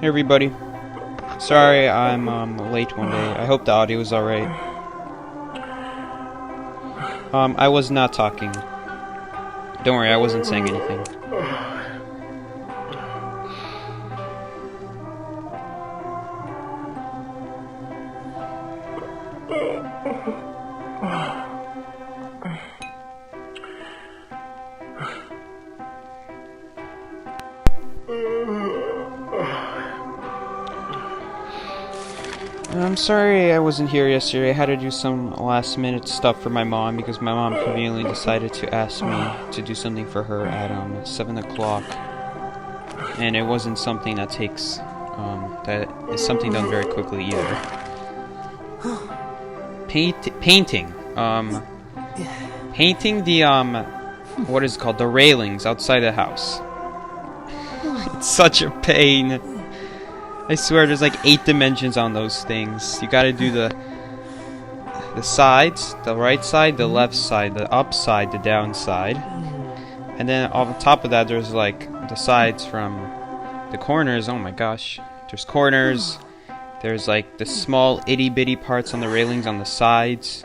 Hey everybody. Sorry I'm late one day. I hope the audio is alright. I was not talking. Don't worry, I wasn't saying anything. I'm sorry I wasn't here yesterday. I had to do some last minute stuff for my mom because my mom conveniently decided to ask me to do something for her at 7 o'clock. And it wasn't something that takes, that is something done very quickly either. Painting. Painting the, what is it called? The railings outside the house. It's such a pain. I swear there's like 8 dimensions on those things. You gotta do the sides, the right side, the left side, the up side, the down side. And then on top of that there's like the sides from the corners. Oh my gosh. There's corners. There's like the small itty bitty parts on the railings on the sides.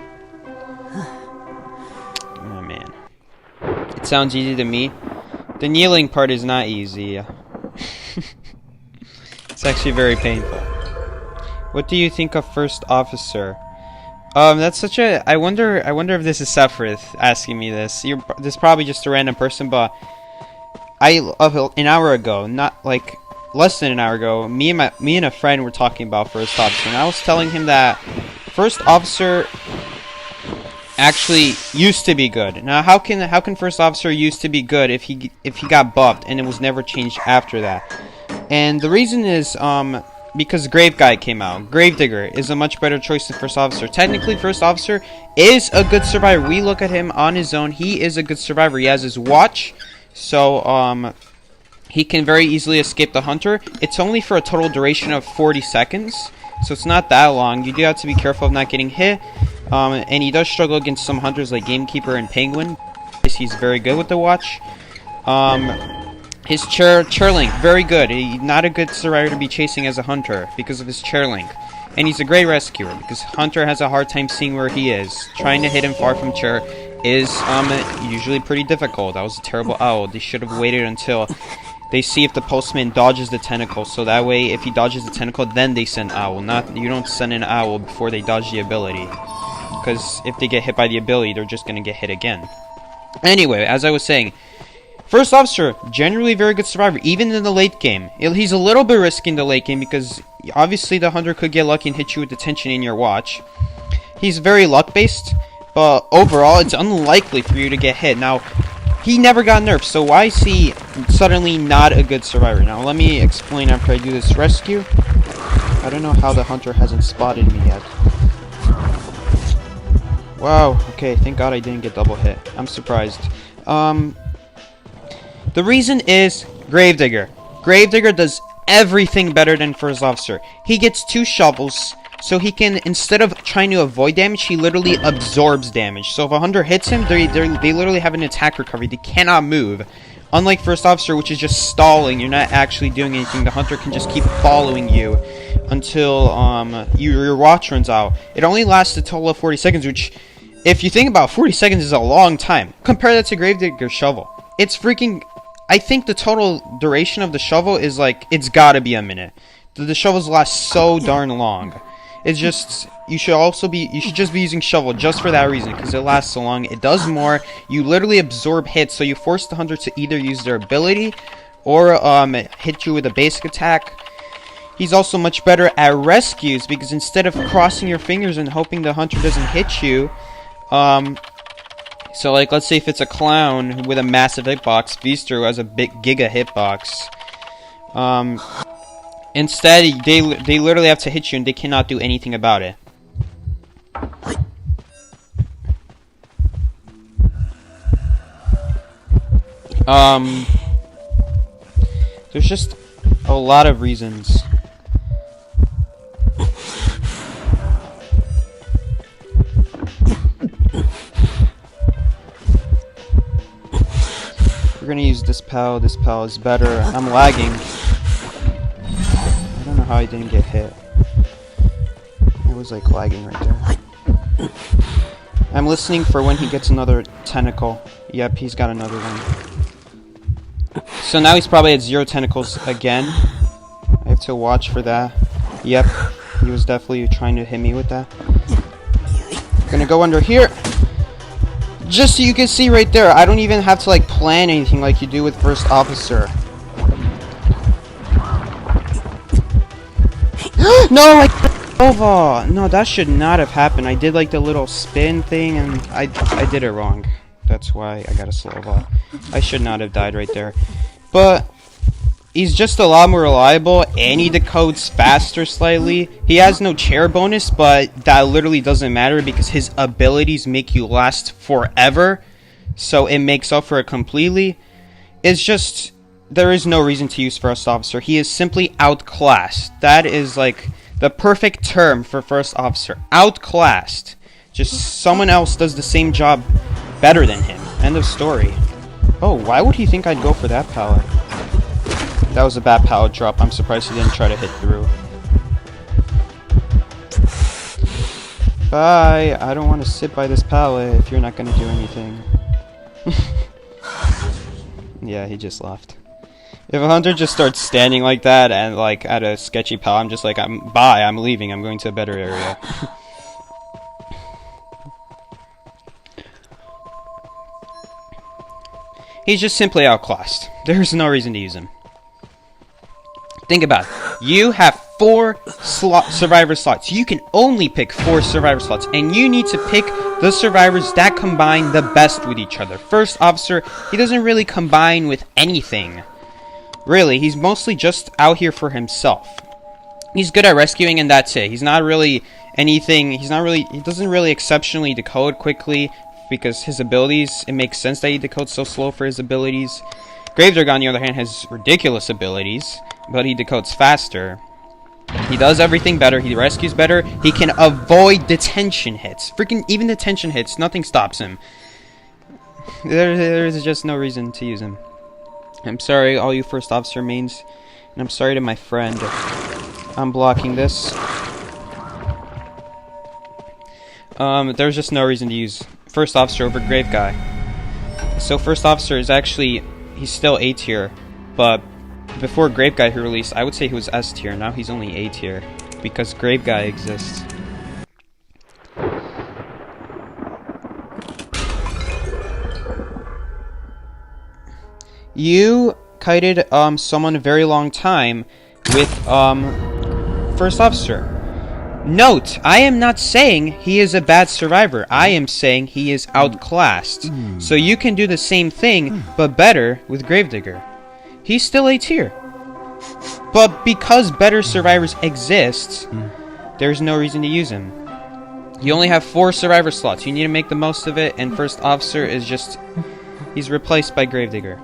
Oh man. It sounds easy to me. The kneeling part is not easy. It's actually very painful. What do you think of First Officer? That's such a... I wonder if this is Sephiroth asking me this. This is probably just a random person, but... an hour ago, not like... less than an hour ago, me and a friend were talking about First Officer, and I was telling him that First Officer actually used to be good. Now, how can First Officer used to be good if he got buffed and it was never changed after that? And the reason is, because Grave Guy came out. Gravedigger is a much better choice than First Officer. Technically, First Officer is a good survivor. We look at him on his own. He is a good survivor. He has his watch, so, he can very easily escape the hunter. It's only for a total duration of 40 seconds, so it's not that long. You do have to be careful of not getting hit. And he does struggle against some hunters like Gamekeeper and Penguin. He's very good with the watch. His chair link, very good. He's not a good survivor to be chasing as a hunter because of his chair link. And he's a great rescuer because hunter has a hard time seeing where he is. Trying to hit him far from chair is usually pretty difficult. That was a terrible owl. They should have waited until they see if the postman dodges the tentacle, so that way if he dodges the tentacle then they send owl. You don't send an owl before they dodge the ability, because if they get hit by the ability they're just gonna get hit again. Anyway, as I was saying, First Officer, generally very good survivor, even in the late game. He's a little bit risky in the late game because obviously the hunter could get lucky and hit you with detention in your watch. He's very luck based, but overall it's unlikely for you to get hit. Now, he never got nerfed, so why is he suddenly not a good survivor? Now, let me explain after I do this rescue. I don't know how the hunter hasn't spotted me yet. Wow, okay, thank God I didn't get double hit. I'm surprised. The reason is Gravedigger. Gravedigger does everything better than First Officer. He gets 2 shovels, so he can, instead of trying to avoid damage, he literally absorbs damage. So if a hunter hits him, they literally have an attack recovery. They cannot move. Unlike First Officer, which is just stalling, you're not actually doing anything. The hunter can just keep following you until your watch runs out. It only lasts a total of 40 seconds, which, if you think about 40 seconds is a long time. Compare that to Gravedigger's shovel. It's freaking... I think the total duration of the shovel is like, it's gotta be a minute. The shovels last so darn long. It's just, you should just be using shovel just for that reason, because it lasts so long. It does more. You literally absorb hits, so you force the hunter to either use their ability or hit you with a basic attack. He's also much better at rescues, because instead of crossing your fingers and hoping the hunter doesn't hit you, so, like, let's say if it's a clown with a massive hitbox, Feaster has a big giga hitbox. Instead, they literally have to hit you and they cannot do anything about it. There's just a lot of reasons. We're gonna use this PAL. This PAL is better. I'm lagging. how I didn't get hit. It was like lagging right there. I'm listening for when he gets another tentacle. Yep, he's got another one. So now he's probably at 0 tentacles again. I have to watch for that. Yep, he was definitely trying to hit me with that. Gonna go under here. Just so you can see right there, I don't even have to like plan anything like you do with First Officer. No, like Nova! No, that should not have happened. I did like the little spin thing and I did it wrong. That's why I got a slow ball. I should not have died right there. But he's just a lot more reliable and he decodes faster slightly. He has no chair bonus, but that literally doesn't matter because his abilities make you last forever. So it makes up for it completely. It's just, there is no reason to use First Officer. He is simply outclassed. That is like the perfect term for First Officer. Outclassed. Just someone else does the same job better than him. End of story. Oh, why would he think I'd go for that pallet? That was a bad pallet drop. I'm surprised he didn't try to hit through. Bye. I don't want to sit by this pallet if you're not going to do anything. Yeah, he just left. If a hunter just starts standing like that and like at a sketchy pallet, I'm just like, bye, I'm leaving. I'm going to a better area. He's just simply outclassed. There's no reason to use him. Think about it. You have 4 survivor slots. You can only pick 4 survivor slots. And you need to pick the survivors that combine the best with each other. First Officer, he doesn't really combine with anything. Really, he's mostly just out here for himself. He's good at rescuing and that's it. He's not really anything. He doesn't really exceptionally decode quickly. Because his abilities, it makes sense that he decodes so slow for his abilities. Gravedigger, on the other hand, has ridiculous abilities, but he decodes faster. He does everything better. He rescues better. He can avoid detention hits. Freaking even detention hits, nothing stops him. There's just no reason to use him. I'm sorry, all you First Officer mains, and I'm sorry to my friend. I'm blocking this. There's just no reason to use First Officer over Grave Guy. So First Officer is actually, he's still A tier, but before Grave Guy he released, I would say he was S tier. Now he's only A tier because Grave Guy exists. You kited someone a very long time with First Officer. Note, I am not saying he is a bad survivor. I am saying he is outclassed. So you can do the same thing, but better with Gravedigger. He's still A tier. But because better survivors exist, there's no reason to use him. You only have 4 survivor slots. You need to make the most of it, and First Officer is just... he's replaced by Gravedigger.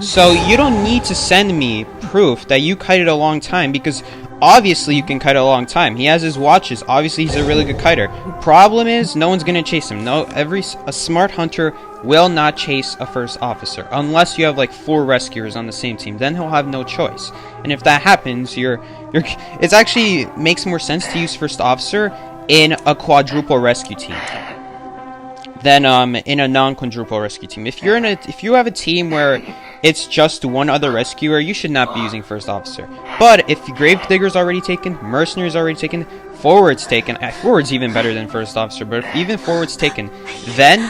So you don't need to send me proof that you kited a long time, because obviously you can kite a long time. He has his watches. Obviously he's a really good kiter. Problem is, no one's gonna chase him. A smart hunter will not chase a First Officer unless you have like 4 rescuers on the same team. Then he'll have no choice. And if that happens, it actually makes more sense to use First Officer in a quadruple rescue team than in a non-quadruple rescue team. If you have a team where it's just one other rescuer, you should not be using First Officer. But if Gravedigger's already taken, Mercenary's already taken, Forward's taken, Forward's even better than First Officer, but if even Forward's taken, then,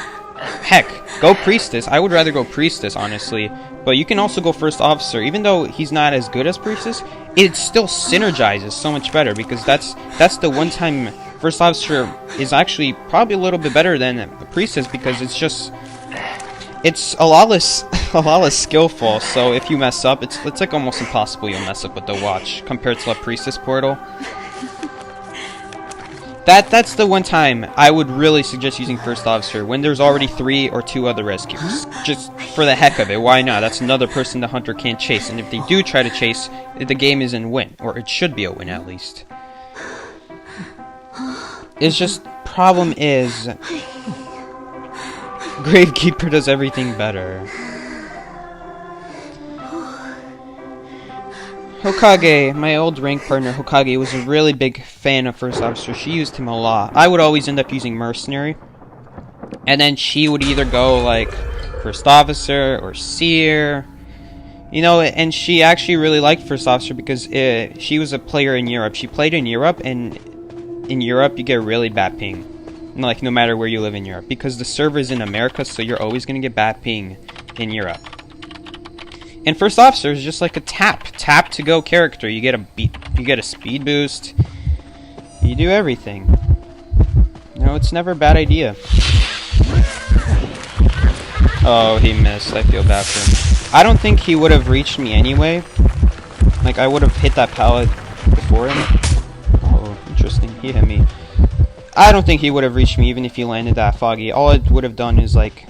heck, go Priestess. I would rather go Priestess, honestly. But you can also go First Officer. Even though he's not as good as Priestess, it still synergizes so much better, because that's the one time First Officer is actually probably a little bit better than a Priestess, because it's a lot less skillful. So if you mess up, it's like almost impossible you'll mess up with the watch compared to a Priestess portal. That's the one time I would really suggest using First Officer, when there's already 3 or 2 other rescuers. Just for the heck of it, why not? That's another person the hunter can't chase, and if they do try to chase, the game is in win, or it should be a win at least. It's just, problem is, Gravekeeper does everything better. Hokage, my old rank partner Hokage, was a really big fan of First Officer. She used him a lot. I would always end up using Mercenary. And then she would either go like First Officer or Seer. You know, and she actually really liked First Officer because she was a player in Europe. She played in Europe, and in Europe you get really bad ping. Like, no matter where you live in Europe. Because the server's in America, so you're always going to get bad ping in Europe. And First Officer is just like a tap to go character. You get a speed boost. You do everything. You know, it's never a bad idea. Oh, he missed. I feel bad for him. I don't think he would have reached me anyway. Like, I would have hit that pallet before him. Oh, interesting. He hit me. I don't think he would have reached me even if he landed that foggy. All it would have done is like...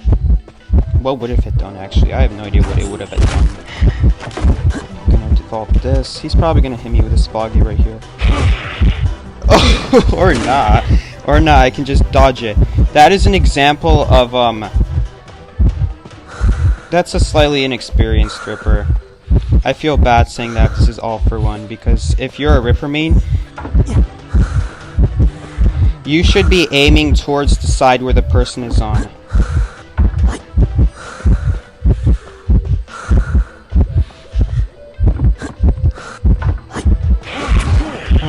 What would have it done, actually? I have no idea what it would have done. I'm gonna default this. He's probably gonna hit me with this foggy right here. Oh, or not. Or not, I can just dodge it. That is an example of, that's a slightly inexperienced Ripper. I feel bad saying that this is all for one, because if you're a Ripper main, you should be aiming towards the side where the person is on.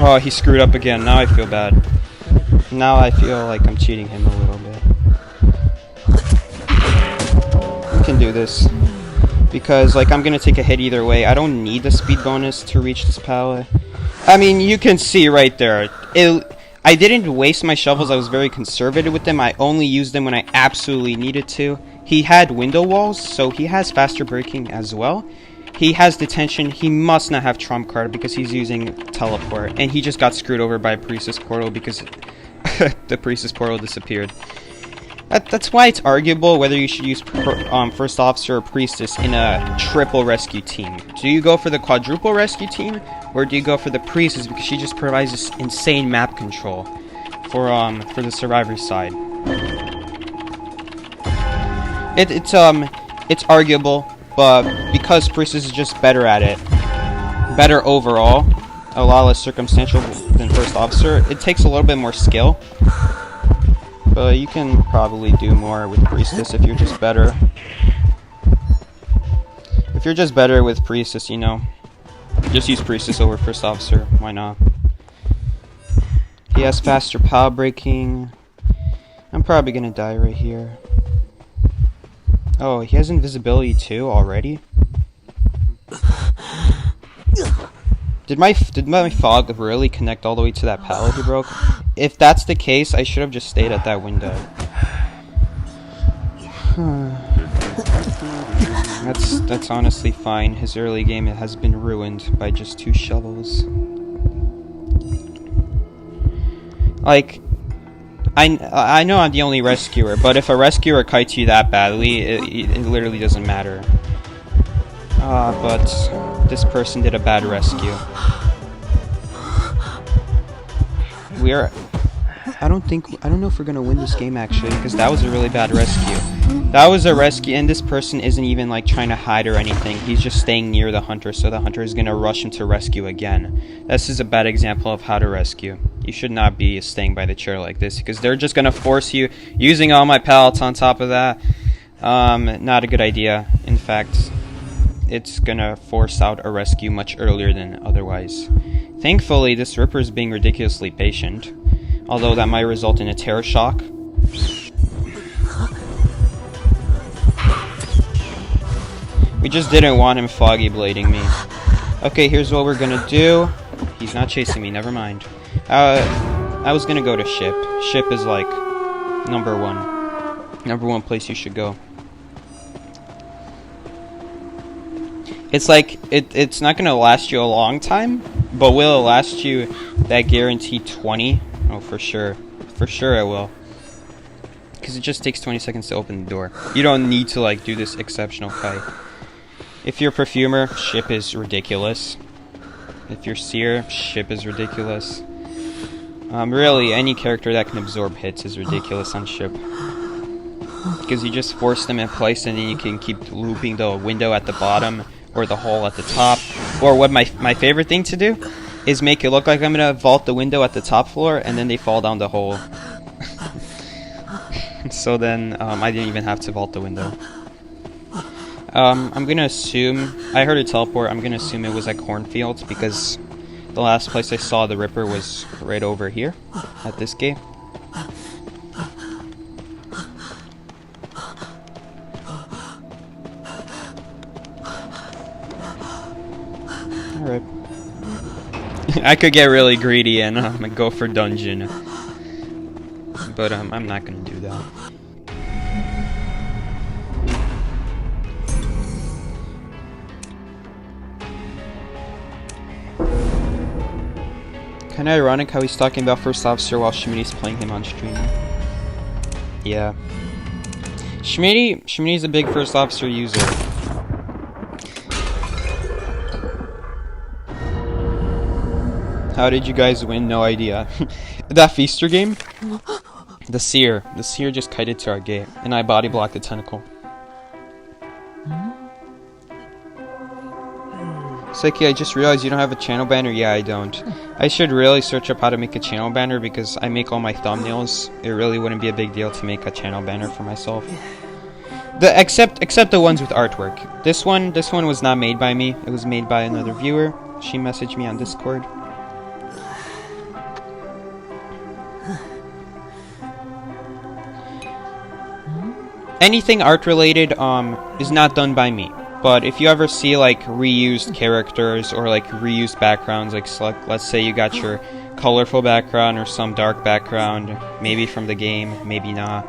Oh, he screwed up again. Now I feel bad. Now I feel like I'm cheating him a little bit. We can do this. Because, like, I'm gonna take a hit either way. I don't need the speed bonus to reach this pallet. I mean, you can see right there. I didn't waste my shovels. I was very conservative with them. I only used them when I absolutely needed to. He had window walls, so he has faster braking as well. He has detention. He must not have trump card because he's using teleport. And he just got screwed over by Priestess Portal because the Priestess Portal disappeared. That's why it's arguable whether you should use First Officer or Priestess in a triple rescue team. Do you go for the quadruple rescue team, or do you go for the Priestess because she just provides this insane map control for the survivor side? It's arguable, but because Priestess is just better at it, better overall, a lot less circumstantial than First Officer, it takes a little bit more skill. But you can probably do more with Priestess if you're just better. If you're just better with Priestess, you know, just use Priestess over First Officer. Why not? He has faster power braking. I'm probably gonna die right here. Oh, he has invisibility too already? Did my fog really connect all the way to that pallet he broke? If that's the case, I should have just stayed at that window. That's honestly fine. His early game has been ruined by just 2 shovels. Like, I know I'm the only rescuer, but if a rescuer kites you that badly, it literally doesn't matter. But this person did a bad rescue. I don't know if we're gonna win this game actually, because that was a really bad rescue. That was a rescue, and this person isn't even like trying to hide or anything. He's just staying near the hunter, so the hunter is gonna rush him to rescue again. This is a bad example of how to rescue. You should not be staying by the chair like this, because they're just gonna force you, using all my pallets on top of that. Not a good idea. In fact, it's gonna force out a rescue much earlier than otherwise. Thankfully, this Ripper is being ridiculously patient, although that might result in a terror shock. We just didn't want him foggy blading me. Okay, here's what we're gonna do. He's not chasing me, never mind. I was gonna go to ship. Ship is like number one place you should go. It's like, it's not gonna last you a long time, but will it last you that guaranteed 20? Oh, for sure. For sure it will. Because it just takes 20 seconds to open the door. You don't need to, like, do this exceptional kite. If you're Perfumer, ship is ridiculous. If you're Seer, ship is ridiculous. Really, any character that can absorb hits is ridiculous on ship. because you just force them in place and then you can keep looping the window at the bottom or the hole at the top. Or what my favorite thing to do is make it look like I'm gonna vault the window at the top floor and then they fall down the hole. So then I didn't even have to vault the window. I'm gonna assume, I heard a teleport, I'm gonna assume it was at Cornfield because the last place I saw the Ripper was right over here at this gate. Alright. I could get really greedy and go for dungeon. But I'm not gonna do that. Kinda ironic how he's talking about First Officer while Schmitty's playing him on stream. Yeah. Schmitty's a big First Officer user. How did you guys win? No idea. That Feaster game? The Seer just kited to our gate, and I body blocked the tentacle. Psyche, I just realized you don't have a channel banner. Yeah, I don't. I should really search up how to make a channel banner because I make all my thumbnails. It really wouldn't be a big deal to make a channel banner for myself. Except the ones with artwork. This one was not made by me. It was made by another viewer. She messaged me on Discord. Anything art related is not done by me. But if you ever see like reused characters or like reused backgrounds, like let's say you got your colorful background or some dark background, maybe from the game, maybe not,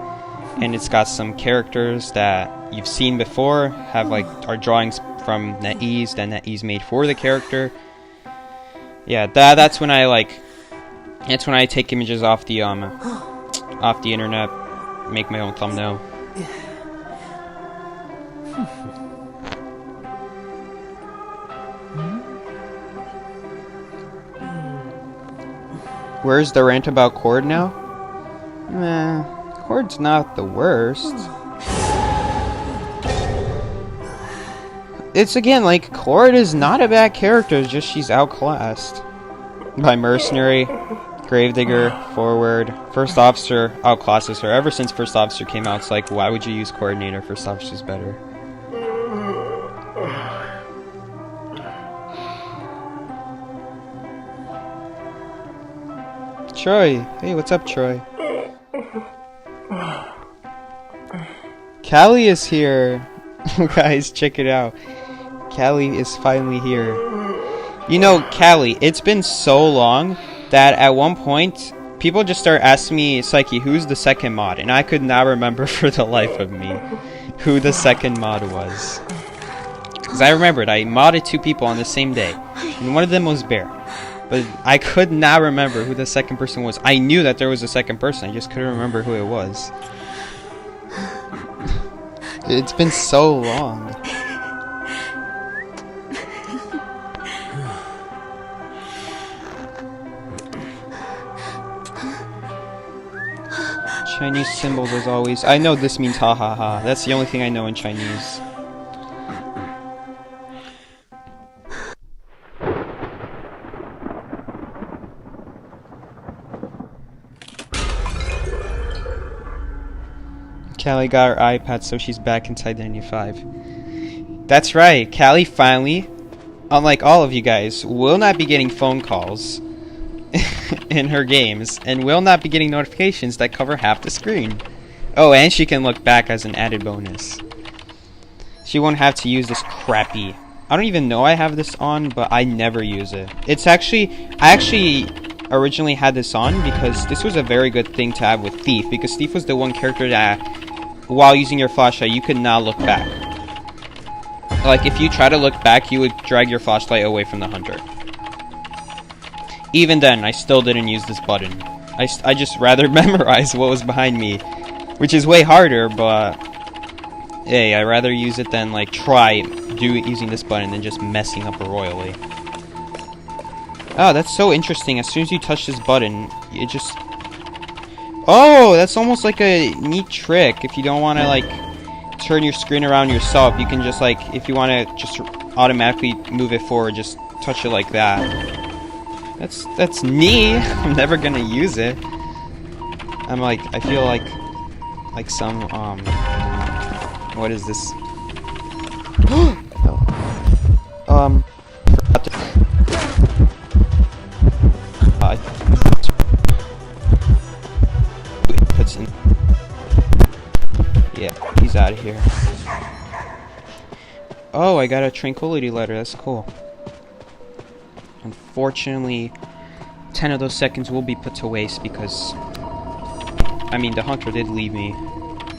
and it's got some characters that you've seen before, have like our drawings from NetEase that NetEase made for the character. Yeah, that's when I take images off the internet, make my own thumbnail. Where's the rant about Cord now? Nah, Cord's not the worst. It's again, like, Cord is not a bad character, it's just she's outclassed. By Mercenary, Gravedigger, Forward, First Officer outclasses her. Ever since First Officer came out, it's like, why would you use Coordinator? First Officer's better. Troy! Hey, what's up, Troy? Callie is here! Guys, check it out. Callie is finally here. You know, Callie, it's been so long that at one point, people just start asking me, Psyche, who's the second mod? And I could not remember for the life of me who the second mod was. Because I remembered, I modded 2 people on the same day. And one of them was Bear. But I could not remember who the second person was. I knew that there was a second person, I just couldn't remember who it was. It's been so long. Chinese symbols as always. I know this means ha ha ha. That's the only thing I know in Chinese. Callie got her iPad, so she's back inside IdentityV. That's right, Callie finally, unlike all of you guys, will not be getting phone calls in her games, and will not be getting notifications that cover half the screen. Oh, and she can look back as an added bonus. She won't have to use this crappy... I don't even know I have this on, but I never use it. It's actually... I actually originally had this on because this was a very good thing to have with Thief, because Thief was the one character that, while using your flashlight, you could not look back. Like, if you try to look back, you would drag your flashlight away from the hunter. Even then, I still didn't use this button. I just rather memorize what was behind me, which is way harder, but hey, I'd rather use it than, like, using this button than just messing up royally. Oh, that's so interesting. As soon as you touch this button, it just... Oh, that's almost like a neat trick. If you don't want to like turn your screen around yourself, you can just like, if you want to just automatically move it forward, just touch it like that. That's neat. I'm never gonna use it. I feel like some what is this? Forgot to, puts in. Yeah, he's out of here. Oh, I got a tranquility letter. That's cool. Unfortunately, 10 of those seconds will be put to waste because, I mean, the hunter did leave me.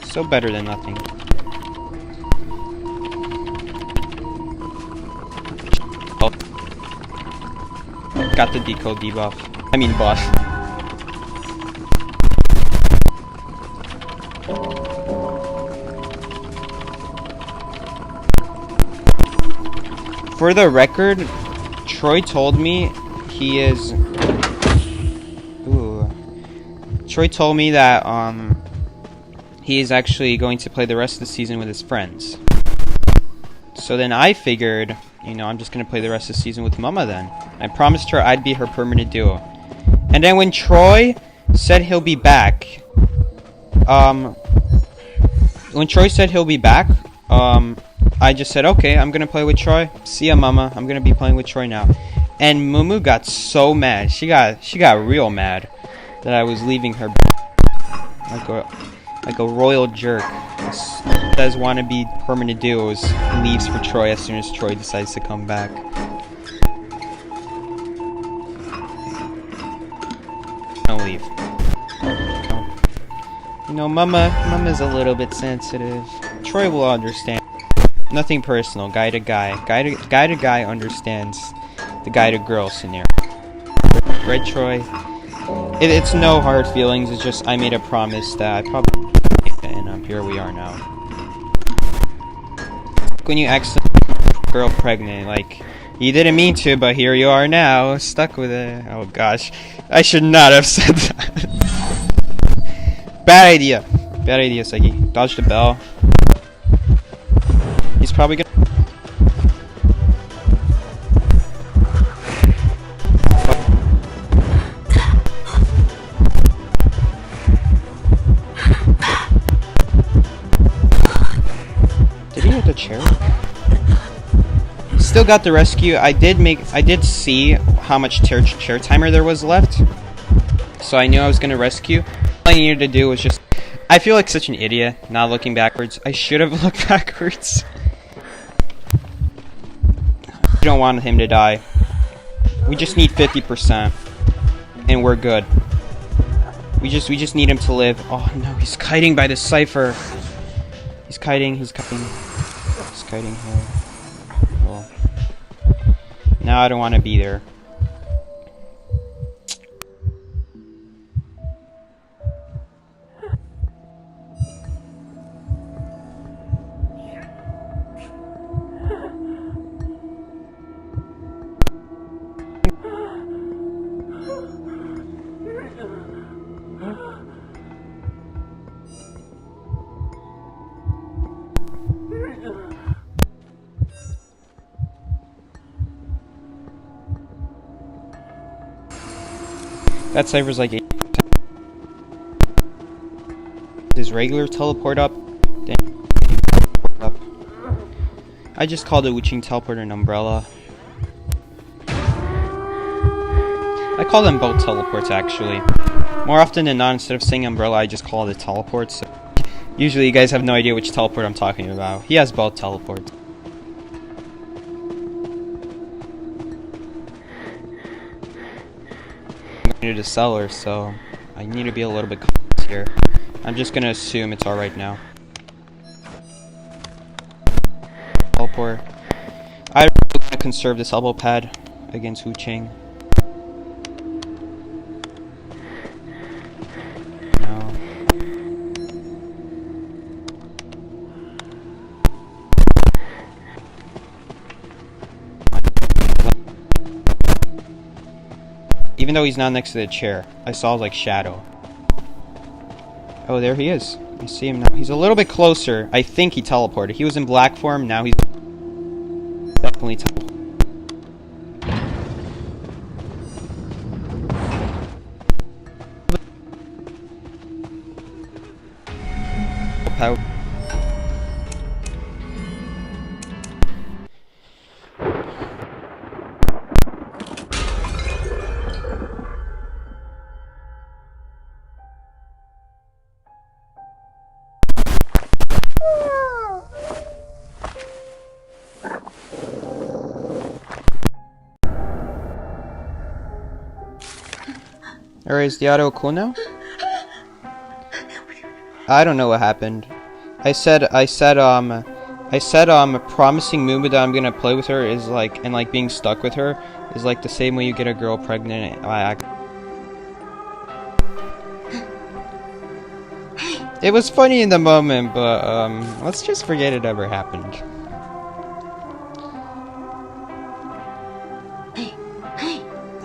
So better than nothing. Oh. Got the decode debuff. I mean buff. For the record, Troy told me he is... Ooh. Troy told me that, he is actually going to play the rest of the season with his friends. So then I figured, you know, I'm just going to play the rest of the season with Mama then. I promised her I'd be her permanent duo. And then when Troy said he'll be back, I just said, okay, I'm gonna play with Troy. See ya, Mama. I'm gonna be playing with Troy now. And Mumu got so mad. She got real mad that I was leaving her like a royal jerk. Says wanna be permanent duos and leaves for Troy as soon as Troy decides to come back. Don't leave. You know, Mama's a little bit sensitive. Troy will understand. Nothing personal, guy to guy. Guy to guy understands the guy to girl scenario. Right, Troy? It's no hard feelings, it's just I made a promise that I probably and here we are now. When you accidentally get a girl pregnant, like, you didn't mean to, but here you are now, stuck with it. Oh gosh, I should not have said that. Bad idea, Segi. Dodge the bell. He's probably gonna... Did he hit the chair? Still got the rescue. I did see how much chair timer there was left. So I knew I was gonna rescue. All I needed to do was just... I feel like such an idiot, not looking backwards. I should have looked backwards. We don't want him to die. We just need 50%, and we're good. We just need him to live. Oh no, he's kiting by the cipher. He's kiting here. Well, now I don't want to be there. That cipher's like 80%. His regular teleport up, then teleport up. I just called the Wuching teleport an umbrella. I call them both teleports actually. More often than not, instead of saying umbrella, I just call it a teleport. So usually you guys have no idea which teleport I'm talking about. He has both teleports. To the cellar, so I need to be a little bit cautious here. I'm just gonna assume it's alright now. Teleport. I'm gonna conserve this elbow pad against Wu Ching. No. Even though he's not next to the chair, I saw like shadow. Oh, there he is. I see him now. He's a little bit closer. I think he teleported. He was in black form, now he's definitely teleported. How? Alright, is the audio cool now? I don't know what happened. I said promising Mumu that I'm gonna play with her is like, and like being stuck with her is like the same way you get a girl pregnant. It was funny in the moment, but let's just forget it ever happened.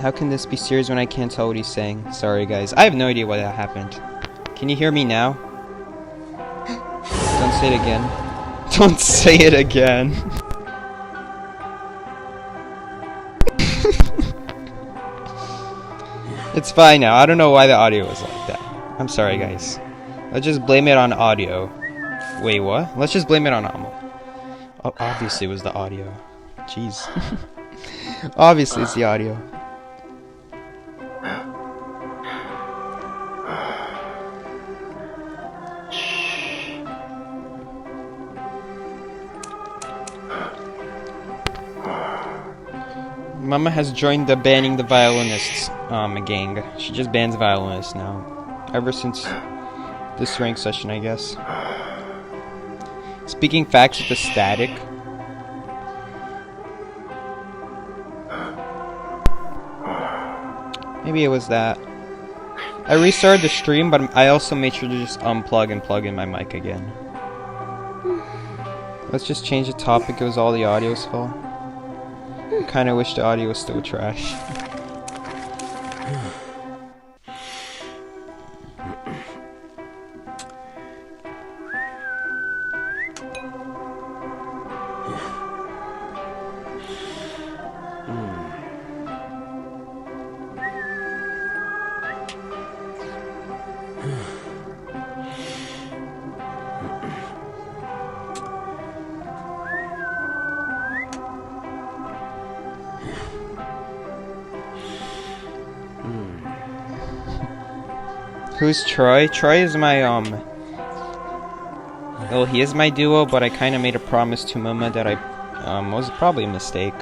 How can this be serious when I can't tell what he's saying? Sorry guys, I have no idea why that happened. Can you hear me now? Don't say it again. Don't say it again. It's fine now. I don't know why the audio was like that. I'm sorry guys. Let's just blame it on audio. Wait, what? Let's just blame it on Omlet. Oh, obviously it was the audio. Jeez. Obviously it's the audio. Mama has joined the banning the violinists gang. She just bans violinists now. Ever since this rank session, I guess. Speaking facts with the static. Maybe it was that. I restarted the stream, but I also made sure to just unplug and plug in my mic again. Let's just change the topic. It was all the audio's fault. I kinda wish the audio was still trash. Who's Troy? Troy is my, well, he is my duo, but I kinda made a promise to Mama that I, was probably a mistake.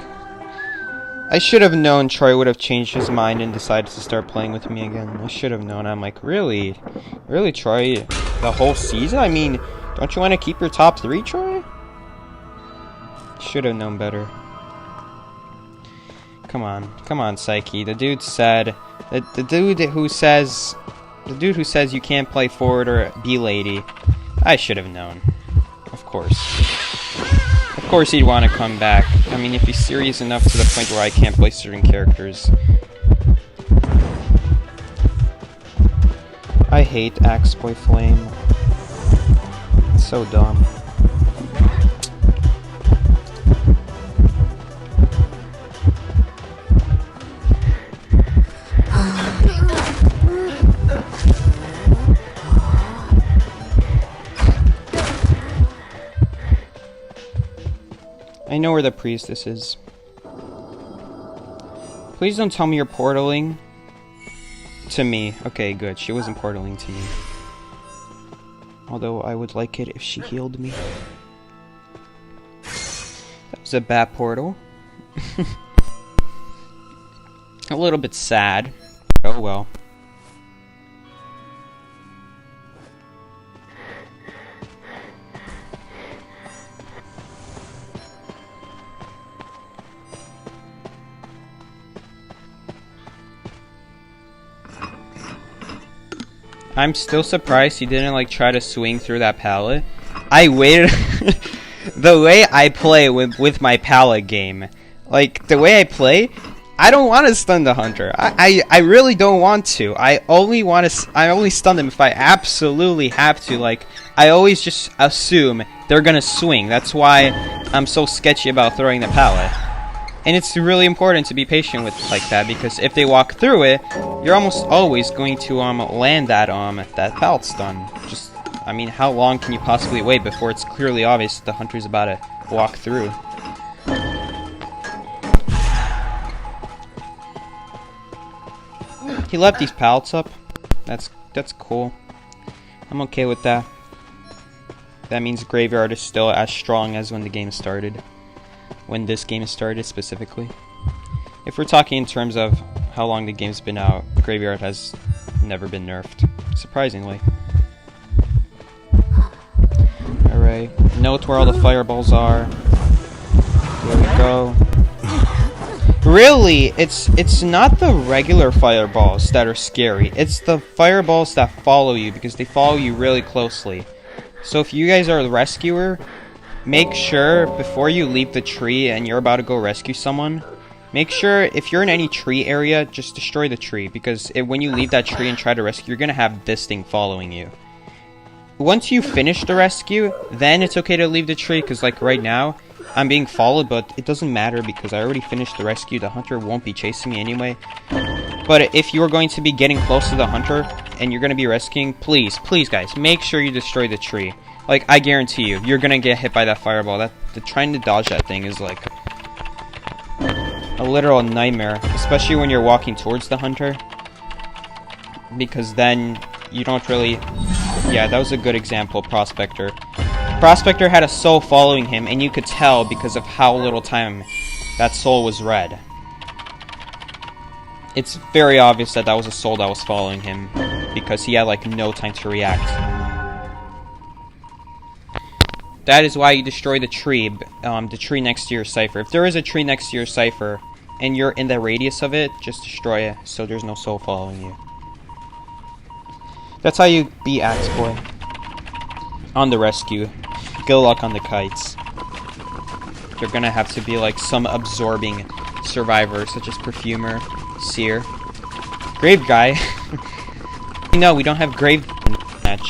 I should have known Troy would have changed his mind and decided to start playing with me again. I should have known. I'm like, really? Really, Troy? The whole season? I mean, don't you want to keep your top 3, Troy? Should have known better. Come on, Psyche. The dude said, the dude who says you can't play forward or be lady. I should have known. Of course. Of course he'd want to come back. I mean, if he's serious enough to the point where I can't play certain characters. I hate Axe Boy Flame. It's so dumb. I know where the priestess is. Please don't tell me you're portaling to me. Okay, good. She wasn't portaling to me. Although I would like it if she healed me. That was a bad portal. A little bit sad. Oh well. I'm still surprised he didn't like try to swing through that pallet. I waited. The way I play with my pallet game, like the way I play, I don't want to stun the hunter. I really don't want to. I only stun them if I absolutely have to. Like, I always just assume they're gonna swing. That's why I'm so sketchy about throwing the pallet. And it's really important to be patient with like that, because if they walk through it, you're almost always going to land that pallet stun. Just, I mean, how long can you possibly wait before it's clearly obvious that the hunter's about to walk through? He left these pallets up. That's cool. I'm okay with that. That means Graveyard is still as strong as when the game started. When this game started specifically. If we're talking in terms of how long the game's been out, Graveyard has never been nerfed, surprisingly. Alright, note where all the fireballs are. There we go. Really, it's not the regular fireballs that are scary. It's the fireballs that follow you, because they follow you really closely. So if you guys are the rescuer, make sure before you leave the tree and you're about to go rescue someone, make sure if you're in any tree area, just destroy the tree, because when you leave that tree and try to rescue, you're gonna have this thing following you. Once you finish the rescue, then it's okay to leave the tree, because like right now, I'm being followed, but it doesn't matter because I already finished the rescue. The hunter won't be chasing me anyway. But if you're going to be getting close to the hunter and you're going to be rescuing, please guys, make sure you destroy the tree. Like, I guarantee you, you're going to get hit by that fireball. Trying to dodge that thing is like a literal nightmare, especially when you're walking towards the hunter. Because then you don't really... Yeah, that was a good example, Prospector. Prospector had a soul following him, and you could tell because of how little time that soul was red. It's very obvious that that was a soul that was following him, because he had like no time to react. That is why you destroy the tree next to your cipher. If there is a tree next to your cipher, and you're in the radius of it, just destroy it, so there's no soul following you. That's how you beat Axe Boy. On the rescue. Good luck on the kites. You're gonna have to be like some absorbing survivor, such as Perfumer, Seer, Grave Guy. No, we don't have Grave match.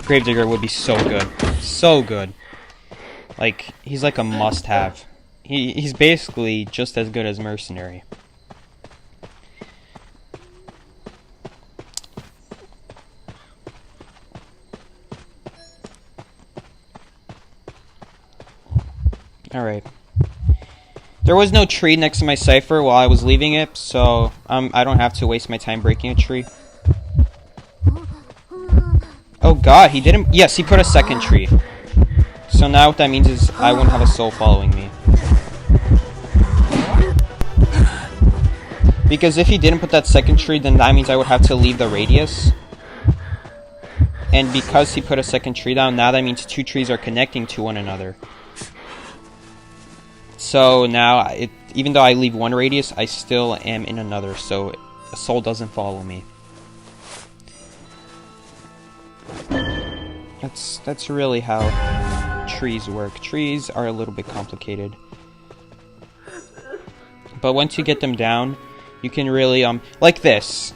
Gravedigger would be so good. So good. Like, he's like a must-have. He's basically just as good as Mercenary. Alright. There was no tree next to my cipher while I was leaving it, so I don't have to waste my time breaking a tree. Oh god, he didn't... Yes, he put a second tree. So now what that means is I won't have a soul following me. Because if he didn't put that second tree, then that means I would have to leave the radius. And because he put a second tree down, now that means two trees are connecting to one another. So now, even though I leave one radius, I still am in another, so a soul doesn't follow me. That's really how trees work. Trees are a little bit complicated. But once you get them down, you can really, like this.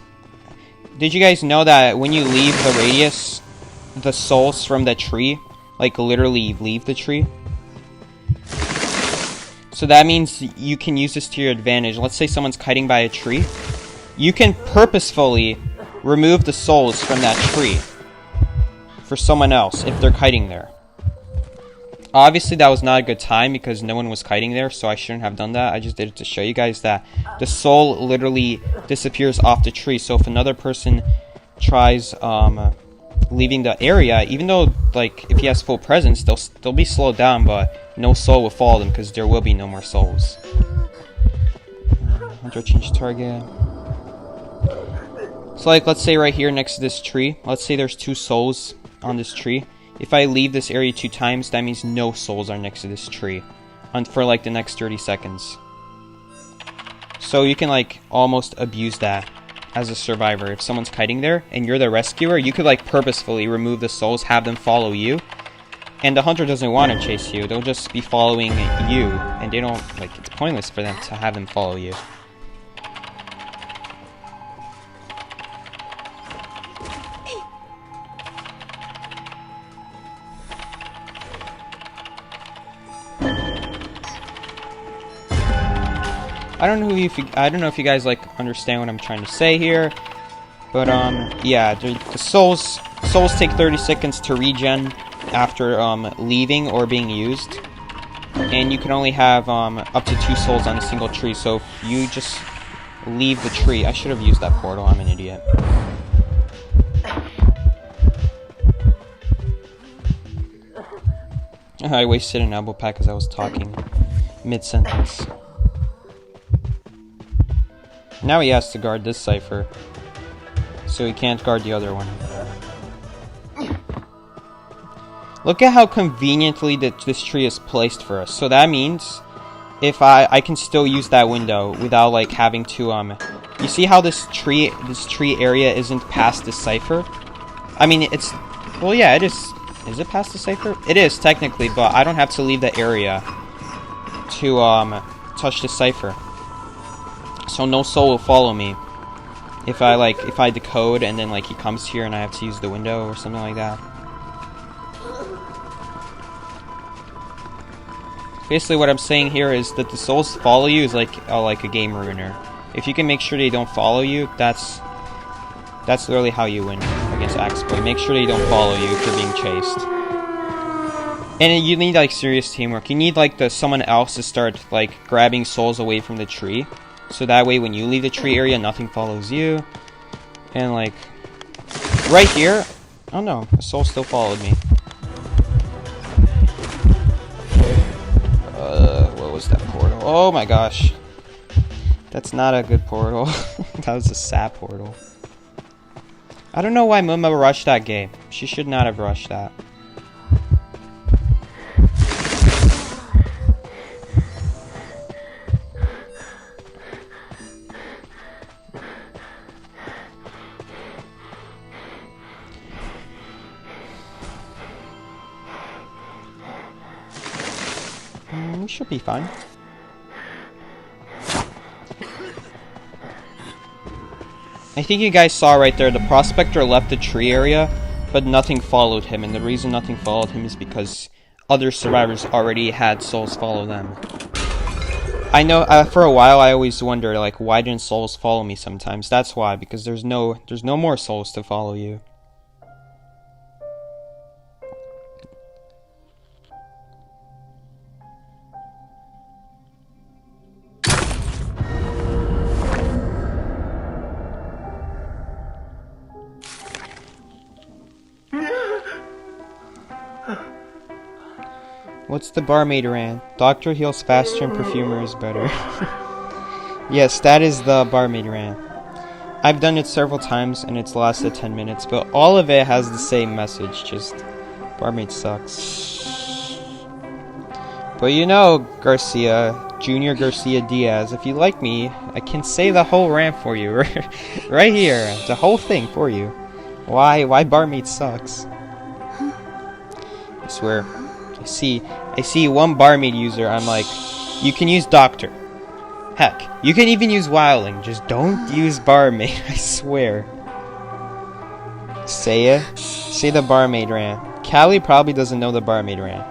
Did you guys know that when you leave the radius, the souls from the tree, like, literally leave the tree? So that means you can use this to your advantage. Let's say someone's kiting by a tree. You can purposefully remove the souls from that tree for someone else if they're kiting there. Obviously that was not a good time because no one was kiting there, so I shouldn't have done that. I just did it to show you guys that the soul literally disappears off the tree. So if another person tries leaving the area, even though, like, if he has full presence, they'll be slowed down, but no soul will follow them because there will be no more souls. Hunter change target. So, like, let's say right here next to this tree, let's say there's two souls on this tree. If I leave this area 2 times, that means no souls are next to this tree for like the next 30 seconds. So you can like almost abuse that as a survivor. If someone's kiting there and you're the rescuer, you could like purposefully remove the souls, have them follow you, And the hunter doesn't want to chase you. They'll just be following you, and they don't, like, it's pointless for them to have them follow you. I don't know if you guys like understand what I'm trying to say here, but yeah, the souls take 30 seconds to regen after leaving or being used, and you can only have up to 2 souls on a single tree. So if you just leave the tree, I should have used that portal. I'm an idiot. I wasted an elbow pack because I was talking mid-sentence. Now he has to guard this cipher, so he can't guard the other one. Look at how conveniently this tree is placed for us. So that means if I can still use that window without like having to you see how this tree area isn't past the cipher? I mean, it's, well, yeah, it is. Is it past the cipher? It is technically, but I don't have to leave the area to touch the cipher. So no soul will follow me if I decode and then like he comes here and I have to use the window or something like that. Basically what I'm saying here is that the souls follow you is like a game ruiner. If you can make sure they don't follow you, that's literally how you win against Axeboy. Make sure they don't follow you if you're being chased. And you need like serious teamwork. You need like someone else to start like grabbing souls away from the tree. So that way when you leave the tree area, nothing follows you. And like, right here, oh no, the soul still followed me. What was that portal? Oh my gosh. That's not a good portal. That was a sad portal. I don't know why Mumu rushed that game. She should not have rushed that. We should be fine. I think you guys saw right there, the prospector left the tree area, but nothing followed him, and the reason nothing followed him is because other survivors already had souls follow them. I know, for a while I always wondered, like, why didn't souls follow me sometimes? That's why, because there's no more souls to follow you. What's the barmaid ran? Doctor heals faster and perfumer is better. Yes, that is the barmaid ran. I've done it several times and it's lasted 10 minutes, but all of it has the same message, just barmaid sucks. But you know, Garcia, Junior Garcia Diaz, if you like me, I can say the whole rant for you, right here, the whole thing for you. Why barmaid sucks. I swear. I see one barmaid user, I'm like, you can use doctor. Heck, you can even use wildling, just don't use barmaid, I swear. Say the barmaid ran. Callie probably doesn't know the barmaid ran.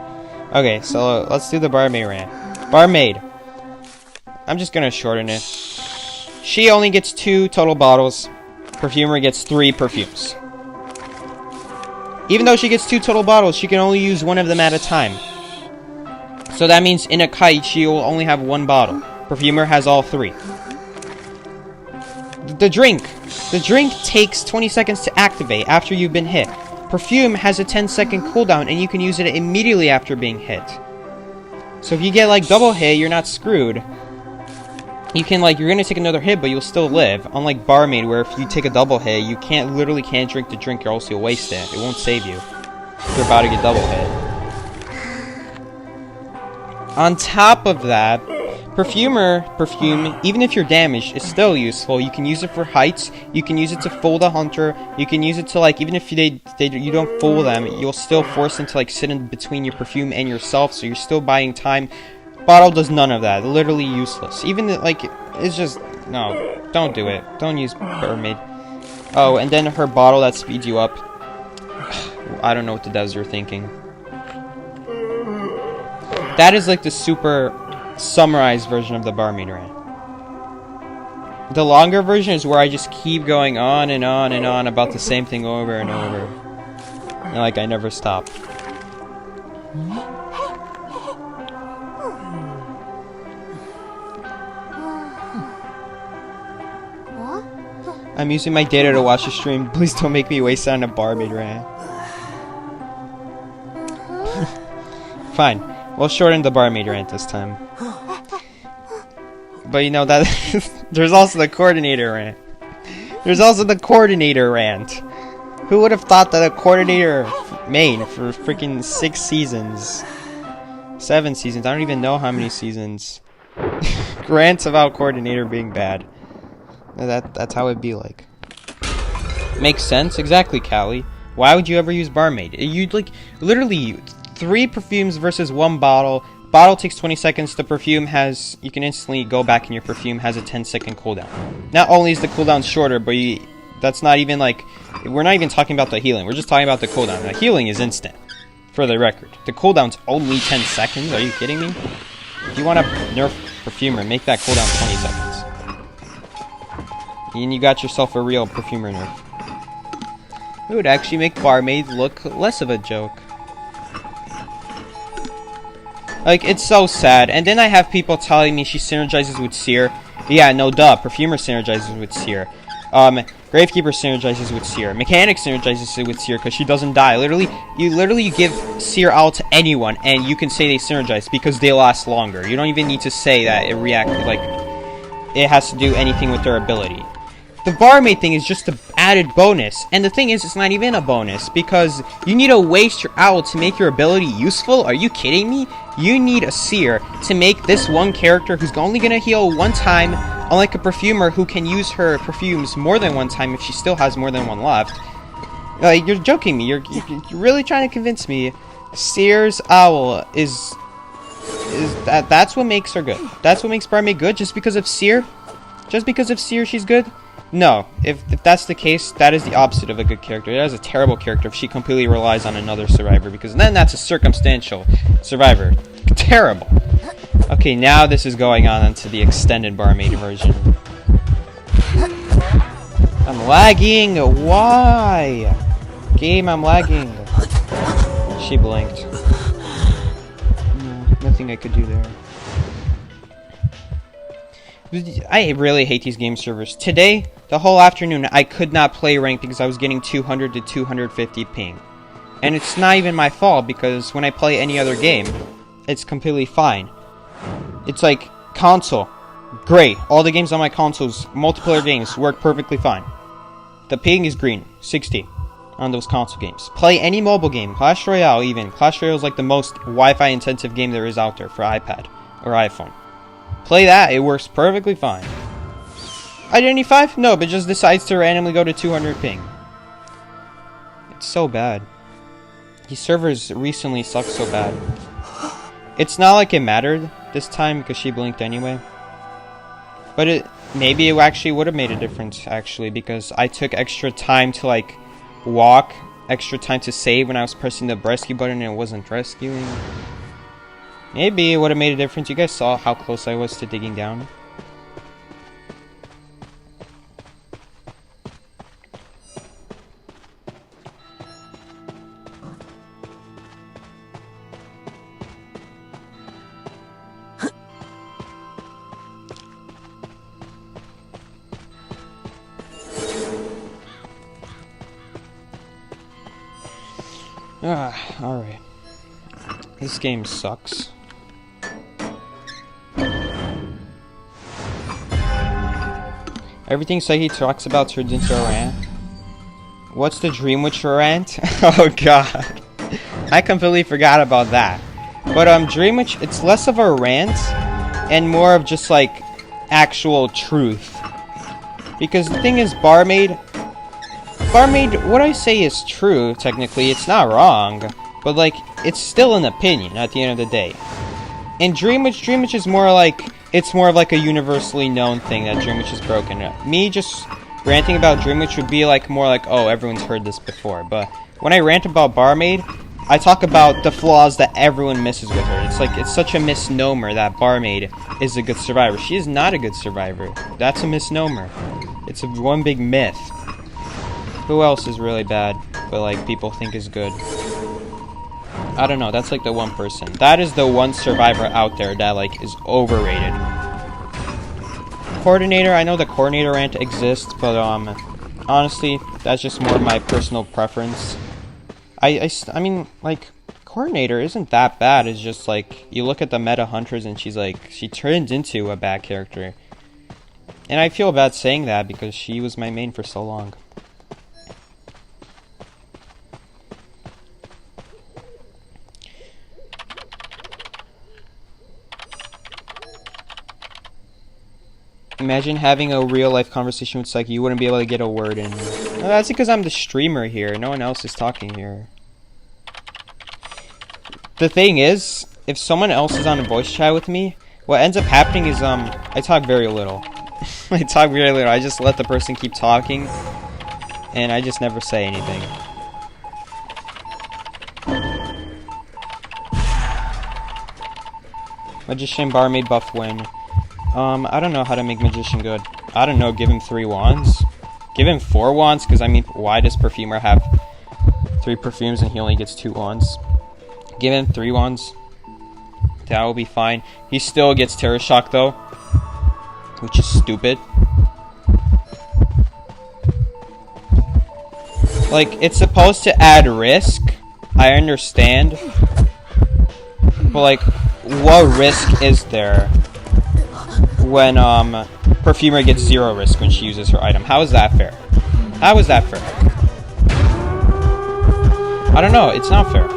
Okay, so let's do the barmaid ran. Barmaid. I'm just gonna shorten it. She only gets 2 total bottles. Perfumer gets 3 perfumes. Even though she gets 2 total bottles, she can only use 1 of them at a time. So that means in a kite, she will only have 1 bottle. Perfumer has all 3. The drink takes 20 seconds to activate after you've been hit. Perfume has a 10-second cooldown, and you can use it immediately after being hit. So if you get like double hit, you're not screwed. You can you're gonna take another hit, but you'll still live. Unlike barmaid, where if you take a double hit, you literally can't drink the drink, or else you'll waste it. It won't save you if you're about to get double hit. On top of that, Perfume, even if you're damaged, is still useful. You can use it for heights, you can use it to fool the hunter, you can use it to, like, even if you don't fool them, you'll still force them to, like, sit in between your perfume and yourself, so you're still buying time. Bottle does none of that. Literally useless. Even, like, it's just, no, don't do it. Don't use Barmaid. Oh, and then her bottle that speeds you up. I don't know what the devs are thinking. That is like the super summarized version of the Barmaid rant. The longer version is where I just keep going on and on and on about the same thing over and over. And like I never stop. I'm using my data to watch the stream. Please don't make me waste it on a Barmaid rant. Fine. We'll shorten the Barmaid rant this time. But you know that there's also the coordinator rant. There's also the coordinator rant. Who would have thought that a coordinator main for freaking 6 seasons, 7 seasons, I don't even know how many seasons, rants about coordinator being bad. That's how it'd be like. Makes sense, exactly, Callie. Why would you ever use Barmaid? You'd like literally 3 perfumes versus 1 bottle. Bottle takes 20 seconds. The perfume has, you can instantly go back in your perfume, has a 10-second cooldown. Not only is the cooldown shorter, but that's not even like, we're not even talking about the healing. We're just talking about the cooldown. The healing is instant, for the record. The cooldown's only 10 seconds. Are you kidding me? If you want to nerf perfumer, make that cooldown 20 seconds. And you got yourself a real perfumer nerf. It would actually make Barmaid look less of a joke. Like, it's so sad. And then I have people telling me she synergizes with Seer. Yeah, no duh. Perfumer synergizes with Seer. Gravekeeper synergizes with Seer. Mechanic synergizes with Seer because she doesn't die. You give Seer out to anyone and you can say they synergize because they last longer. You don't even need to say that it it has to do anything with their ability. The Barmaid thing is just an added bonus, and the thing is, it's not even a bonus, because you need to waste your owl to make your ability useful? Are you kidding me? You need a Seer to make this one character who's only gonna heal 1 time, unlike a perfumer who can use her perfumes more than 1 time if she still has more than 1 left. You're joking me, you're really trying to convince me Seer's owl is that's what makes her good. That's what makes Barmaid good, just because of Seer? Just because of Seer she's good? No, if that's the case, that is the opposite of a good character. That is a terrible character if she completely relies on another survivor, because then that's a circumstantial survivor. Terrible. Okay, now this is going on into the extended Barmaid version. I'm lagging! Why? Game, I'm lagging. She blinked. No, nothing I could do there. I really hate these game servers. Today, the whole afternoon, I could not play ranked because I was getting 200 to 250 ping. And it's not even my fault, because when I play any other game, it's completely fine. It's like, console, great. All the games on my consoles, multiplayer games, work perfectly fine. The ping is green, 60 on those console games. Play any mobile game, Clash Royale even. Clash Royale is like the most Wi-Fi intensive game there is out there for iPad or iPhone. Play that, it works perfectly fine. IdentityV? No, but just decides to randomly go to 200 ping. It's so bad. These servers recently suck so bad. It's not like it mattered this time because she blinked anyway. But maybe it actually would have made a difference, actually, because I took extra time to, like, walk, extra time to save when I was pressing the rescue button and it wasn't rescuing. Maybe it would have made a difference. You guys saw how close I was to digging down. Alright. This game sucks. Everything Psyche talks about turns into a rant. What's the Dream Witcher rant? Oh god. I completely forgot about that. But Dream Witch, it's less of a rant and more of just like actual truth. Because the thing is, Barmaid, what I say is true, technically, it's not wrong, but like, it's still an opinion at the end of the day. And Dream Witch is more like, it's more of like a universally known thing that Dream Witch is broken. Me just ranting about Dream Witch would be like, more like, oh, everyone's heard this before. But when I rant about Barmaid, I talk about the flaws that everyone misses with her. It's like, it's such a misnomer that Barmaid is a good survivor. She is not a good survivor. That's a misnomer. It's a one big myth. Who else is really bad, but like people think is good? I don't know, that's like the one person. That is the one survivor out there that like is overrated. Coordinator, I know the coordinator rant exists, but honestly, that's just more of my personal preference. I mean, like, coordinator isn't that bad. It's just like, you look at the meta hunters and she's like, she turns into a bad character. And I feel bad saying that because she was my main for so long. Imagine having a real-life conversation with Psyche. You wouldn't be able to get a word in. No, that's because I'm the streamer here. No one else is talking here. The thing is, if someone else is on a voice chat with me, what ends up happening is, I talk very little. I talk very little. I just let the person keep talking, and I just never say anything. Magician, Barmaid, buff win. I don't know how to make Magician good. I don't know, give him 3 wands? Give him 4 wands, because I mean, why does Perfumer have 3 perfumes and he only gets 2 wands? Give him 3 wands. That will be fine. He still gets Terror Shock though, which is stupid. Like, it's supposed to add risk, I understand, but like, what risk is there when Perfumer gets 0 risk when she uses her item? How is that fair? How is that fair? I don't know, it's not fair.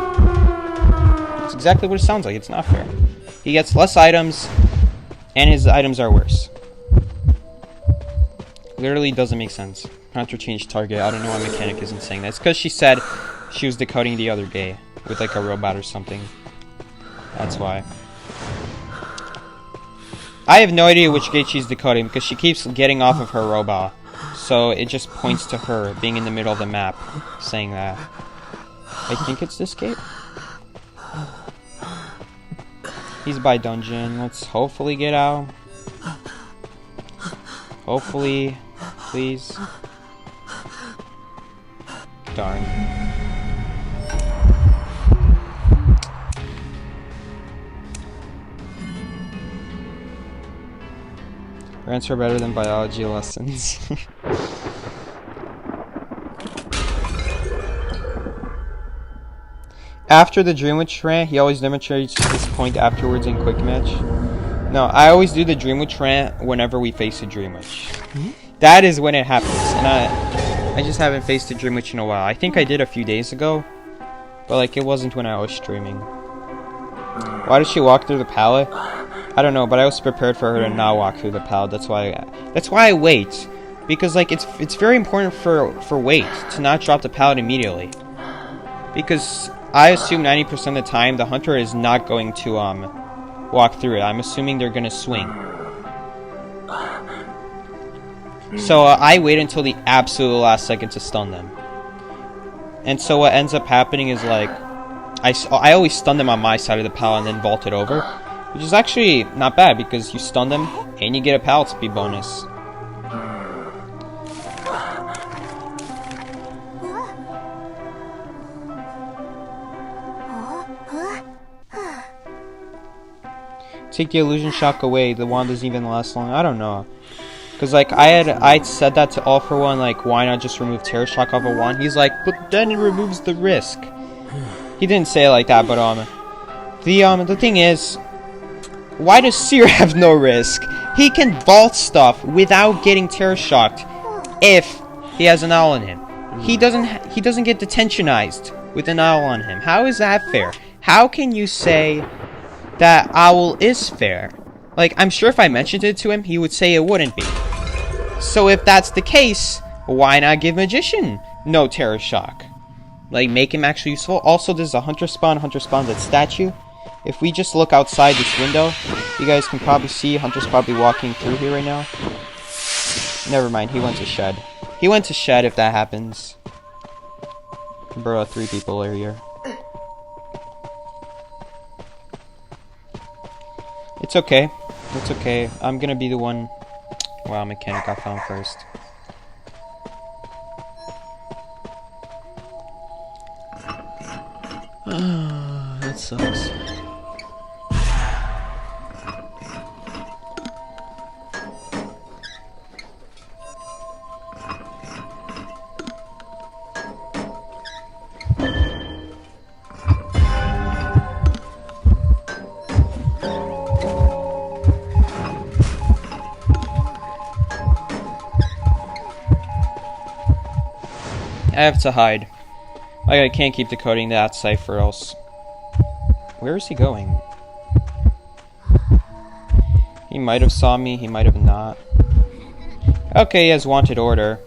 It's exactly what it sounds like, it's not fair. He gets less items, and his items are worse. Literally doesn't make sense. Hunter changed target, I don't know why Mechanic isn't saying that. It's because she said she was decoding the other gay with like a robot or something. That's why. I have no idea which gate she's decoding because she keeps getting off of her robot. So it just points to her being in the middle of the map saying that. I think it's this gate. He's by dungeon. Let's hopefully get out. Hopefully. Please. Darn. Rants are better than biology lessons. After the Dream Witch rant, he always demonstrates his point afterwards in quick match. No, I always do the Dream Witch rant whenever we face a Dream Witch. That is when it happens, and I just haven't faced a Dream Witch in a while. I think I did a few days ago, but like it wasn't when I was streaming. Why did she walk through the pallet? I don't know, but I was prepared for her to not walk through the pallet. That's why I wait, because like it's very important for wait to not drop the pallet immediately, because I assume 90% of the time the hunter is not going to walk through it. I'm assuming they're gonna swing. So I wait until the absolute last second to stun them. And so what ends up happening is like I always stun them on my side of the pallet and then vault it over, which is actually not bad because you stun them and you get a pallet speed bonus. Take the illusion shock away. The wand doesn't even last long. I don't know. Cause like I said that to All For One, like why not just remove Terror Shock off a wand? He's like, but then it removes the risk. He didn't say it like that, but the thing is, why does Seer have no risk? He can vault stuff without getting Terror Shocked if he has an owl on him. He doesn't get detentionized with an owl on him. How is that fair? How can you say that owl is fair? Like, I'm sure if I mentioned it to him, he would say it wouldn't be. So if that's the case, why not give Magician no terror shock? Like, make him actually useful. Also, there's a hunter spawn that statue. If we just look outside this window, you guys can probably see Hunter's probably walking through here right now. Never mind, he went to shed. He went to shed if that happens. Bro, 3 people are here. It's okay. It's okay. I'm gonna be the one... Wow, mechanic got found first. That sucks. I have to hide. Like, I can't keep decoding that cipher else. Where is he going? He might have saw me, he might have not. Okay, he has wanted order.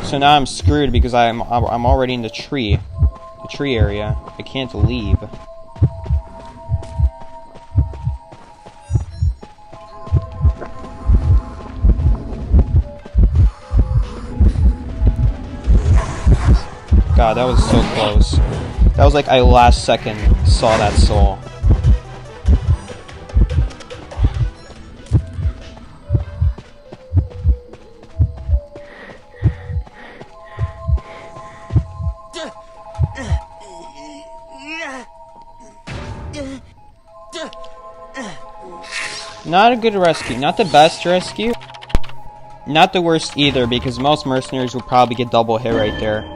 So now I'm screwed because I'm already in the tree area. I can't leave. God, that was so close. That was like I last second saw that soul. Not a good rescue. Not the best rescue. Not the worst either, because most mercenaries will probably get double hit right there.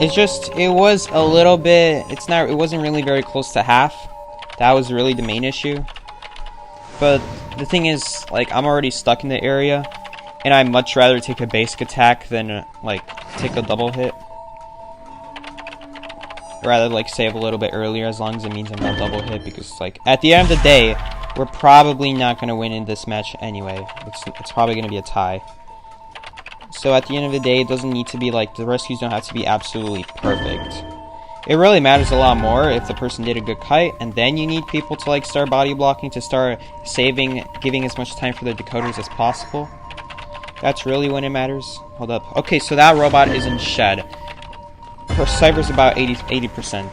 It's just, it was a little bit, it wasn't really very close to half. That was really the main issue. But the thing is, like, I'm already stuck in the area, and I'd much rather take a basic attack than, like, take a double hit. Rather, like, save a little bit earlier, as long as it means I'm not double hit, because, like, at the end of the day, we're probably not going to win in this match anyway. It's probably going to be a tie. So at the end of the day, it doesn't need to be like, the rescues don't have to be absolutely perfect. It really matters a lot more if the person did a good kite, and then you need people to like start body blocking, to start saving, giving as much time for the decoders as possible. That's really when it matters. Hold up. Okay, so that robot is in shed. Her cipher's about 80%.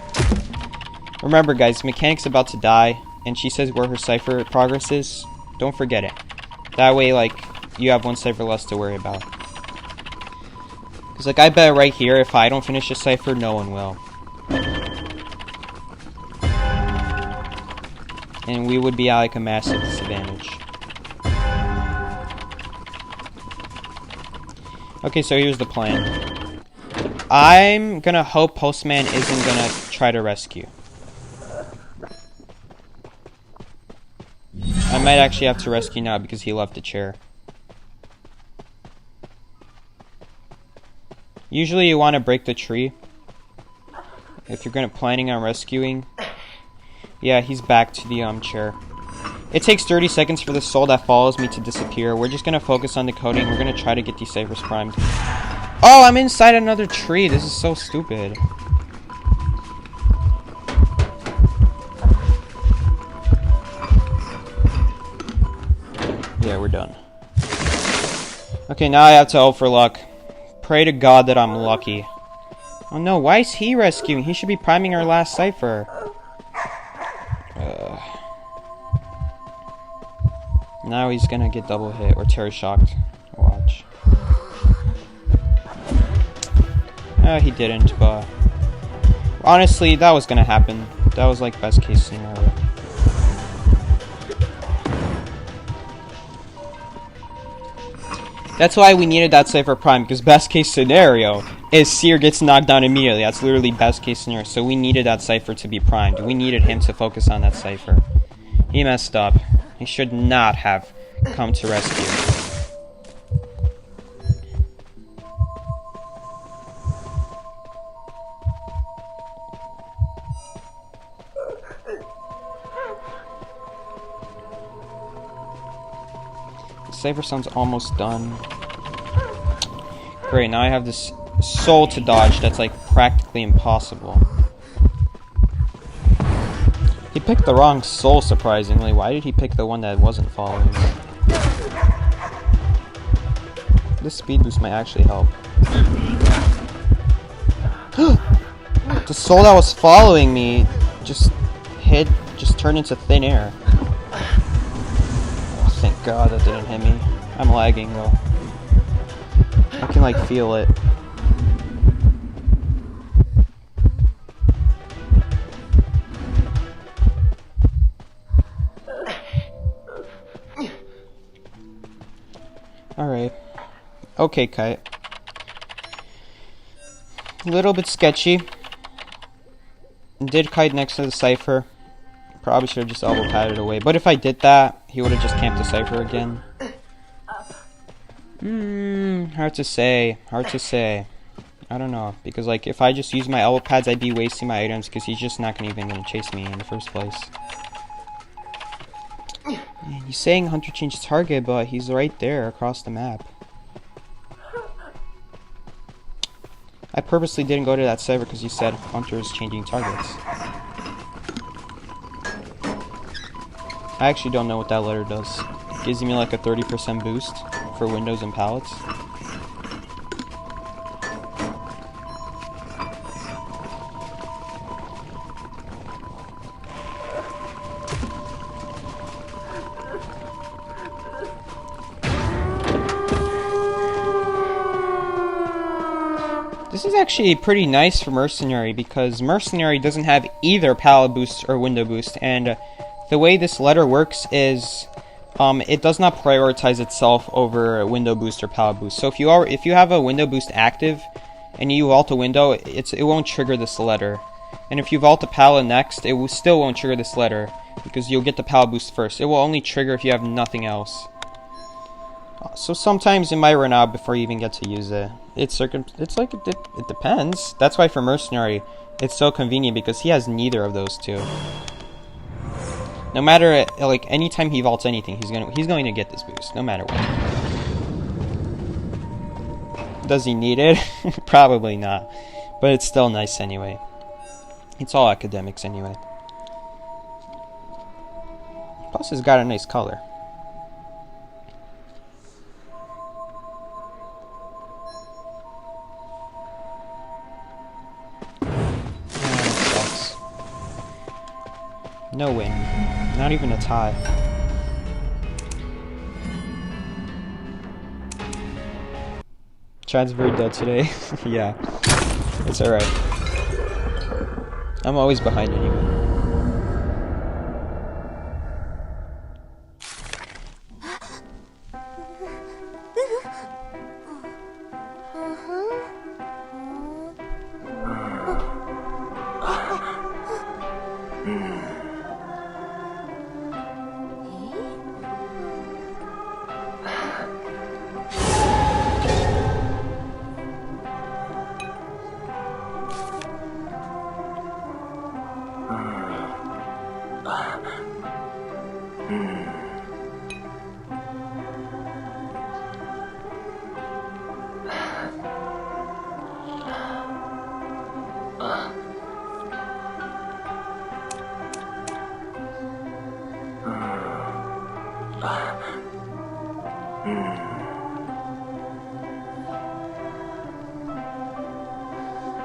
Remember guys, mechanic's about to die, and she says where her cipher progress is. Don't forget it. That way, like, you have 1 cipher less to worry about. Because, like, I bet right here, if I don't finish the cipher, no one will. And we would be at, like, a massive disadvantage. Okay, so here's the plan. I'm gonna hope Postman isn't gonna try to rescue. I might actually have to rescue now because he left the chair. Usually you want to break the tree if you're planning on rescuing. Yeah, he's back to the chair. It takes 30 seconds for the soul that follows me to disappear. We're just gonna focus on decoding. We're gonna try to get these ciphers primed. Oh, I'm inside another tree. This is so stupid. Yeah, we're done. Okay, now I have to hope for luck. Pray to God that I'm lucky. Oh no, why is he rescuing? He should be priming our last cipher. Now he's gonna get double hit or terror shocked. Watch. He didn't, but honestly, that was gonna happen. That was like best case scenario. That's why we needed that cipher prime, because best case scenario is Seer gets knocked down immediately. That's literally best case scenario. So we needed that cipher to be primed. We needed him to focus on that cipher. He messed up. He should not have come to rescue. Cipher sounds almost done. Great, now I have this soul to dodge that's like practically impossible. He picked the wrong soul, surprisingly. Why did he pick the one that wasn't following me? This speed boost might actually help. The soul that was following me just turned into thin air. Oh, thank God that didn't hit me. I'm lagging though. I can like feel it. Alright. Okay, Kite. A little bit sketchy. Did Kite next to the Cipher. Probably should have just elbow padded away. But if I did that, he would have just camped the Cipher again. Hard to say. Hard to say. I don't know. Because, like, if I just use my elbow pads, I'd be wasting my items because he's just not even going to chase me in the first place. Man, he's saying Hunter changed target, but he's right there across the map. I purposely didn't go to that server because you said Hunter is changing targets. I actually don't know what that letter does. It gives me like a 30% boost for windows and pallets. This is actually pretty nice for Mercenary because Mercenary doesn't have either pallet boost or window boost, and the way this letter works is it does not prioritize itself over a window boost or pallet boost. So if you have a window boost active and you vault a window, it won't trigger this letter. And if you vault a pallet next, it still won't trigger this letter because you'll get the pallet boost first. It will only trigger if you have nothing else. So sometimes it might run out before you even get to use it. It depends. That's why for Mercenary, it's so convenient because he has neither of those two. No matter like anytime he vaults anything, he's going to get this boost, no matter what. Does he need it? Probably not, but it's still nice anyway. It's all academics anyway. Plus, it's got a nice color. No win. Not even a tie. Chad's very dead today. Yeah. It's alright. I'm always behind anyway.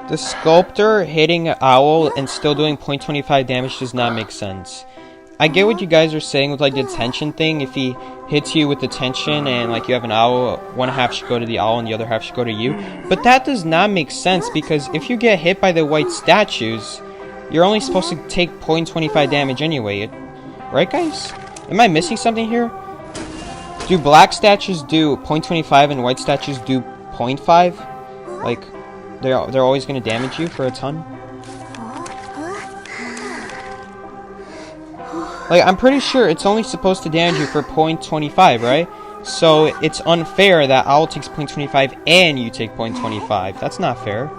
The sculptor hitting an owl and still doing 0.25 damage does not make sense. I get what you guys are saying with like the tension thing. If he hits you with the tension and like you have an owl, one half should go to the owl and the other half should go to you. But that does not make sense because if you get hit by the white statues, you're only supposed to take 0.25 damage anyway. Right, guys? Am I missing something here? Do black statues do 0.25 and white statues do 0.5? Like, they're always going to damage you for a ton? Like, I'm pretty sure it's only supposed to damage you for 0.25, right? So, it's unfair that Owl takes 0.25 and you take 0.25. That's not fair.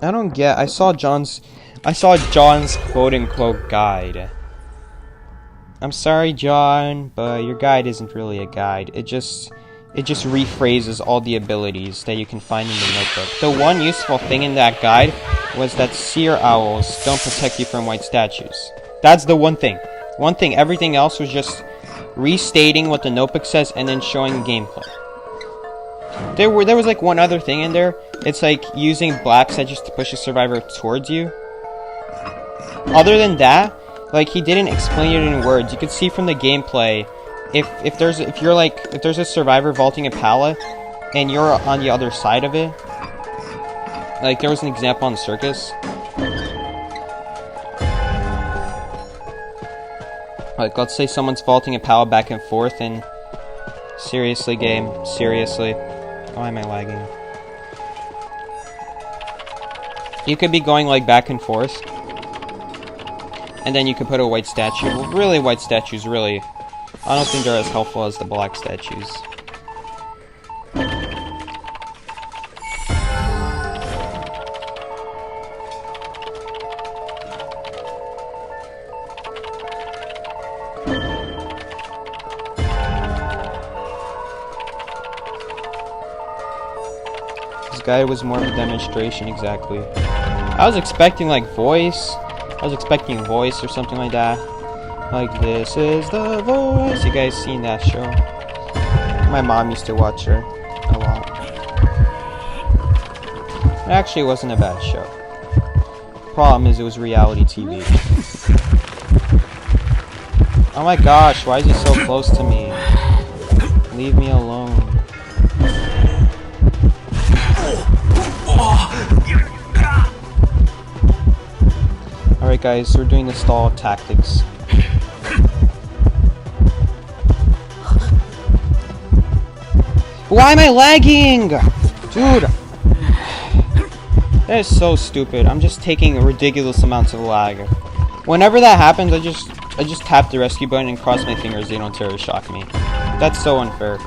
I don't get. I saw John's quote-unquote guide. I'm sorry, John, but your guide isn't really a guide. It just rephrases all the abilities that you can find in the notebook. The one useful thing in that guide was that seer owls don't protect you from white statues. That's the one thing. One thing. Everything else was just restating what the notebook says and then showing gameplay. There was like one other thing in there. It's like using black statues to push a survivor towards you. Other than that, like, he didn't explain it in words. You could see from the gameplay, if there's a survivor vaulting a pallet and you're on the other side of it, like there was an example on the circus. Like, let's say someone's vaulting a pallet back and forth, and seriously, game, seriously, why am I lagging? You could be going like back and forth, and then you could put a white statue. Well, really, white statues, really, I don't think they're as helpful as the black statues. This guy was more of a demonstration, exactly. I was expecting like voice. I was expecting voice or something like that. Like, this is the voice. You guys seen that show? My mom used to watch her a lot. It actually wasn't a bad show. Problem is, it was reality TV. Oh my gosh, why is he so close to me? Leave me alone. Alright guys, we're doing the stall tactics. Why am I lagging? Dude! That is so stupid. I'm just taking ridiculous amounts of lag. Whenever that happens, I just tap the rescue button and cross my fingers they don't terror shock me. That's so unfair.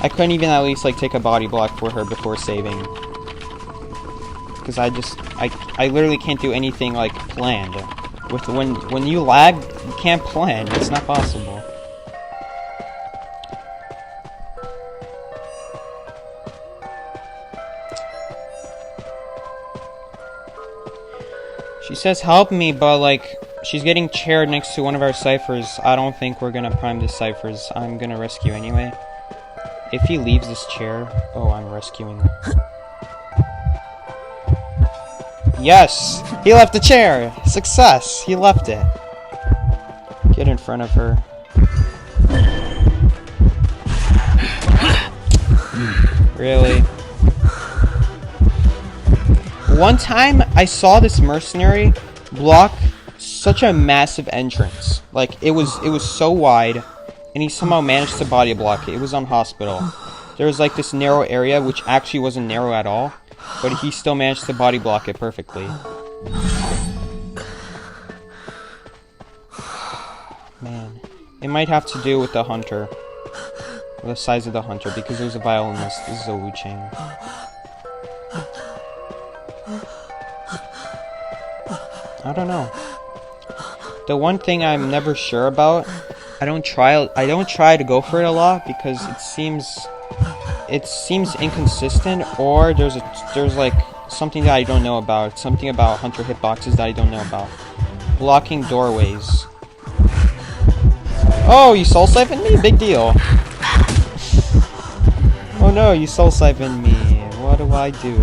I couldn't even at least like take a body block for her before saving. Because I literally can't do anything like planned. When you lag, you can't plan. It's not possible. She says help me, but like she's getting chaired next to one of our ciphers. I don't think we're gonna prime the ciphers. I'm gonna rescue anyway. If he leaves this chair, oh, I'm rescuing. Yes! He left the chair! Success! He left it. Get in front of her. Really? One time, I saw this mercenary block such a massive entrance. Like, it was so wide, and he somehow managed to body block it. It was on hospital. There was like this narrow area, which actually wasn't narrow at all. But he still managed to body block it perfectly. Man. It might have to do with the hunter. The size of the hunter, because there's a violinist. This is a Wu Chang. I don't know. The one thing I'm never sure about, I don't try to go for it a lot because it seems inconsistent, or there's like something that I don't know about, something about hunter hitboxes that I don't know about. Blocking doorways. Oh, you soul siphoned me? Big deal. Oh no, you soul siphoned me. What do I do?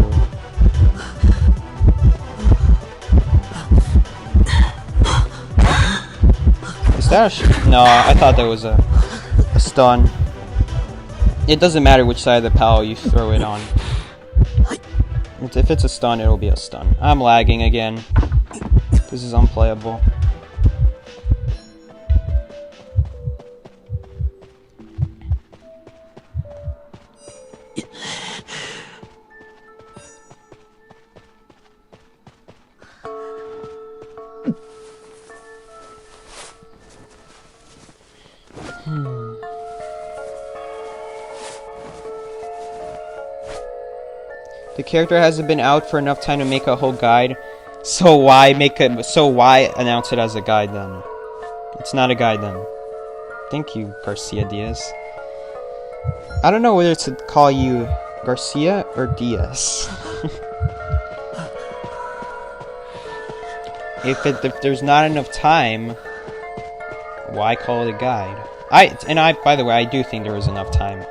Is that a no, I thought that was a stun. It doesn't matter which side of the pallet you throw it on. If it's a stun, it'll be a stun. I'm lagging again. This is unplayable. The character hasn't been out for enough time to make a whole guide. So why announce it as a guide then? It's not a guide then. Thank you, Garcia Diaz. I don't know whether to call you Garcia or Diaz. If there's not enough time, why call it a guide? By the way, I do think there was enough time.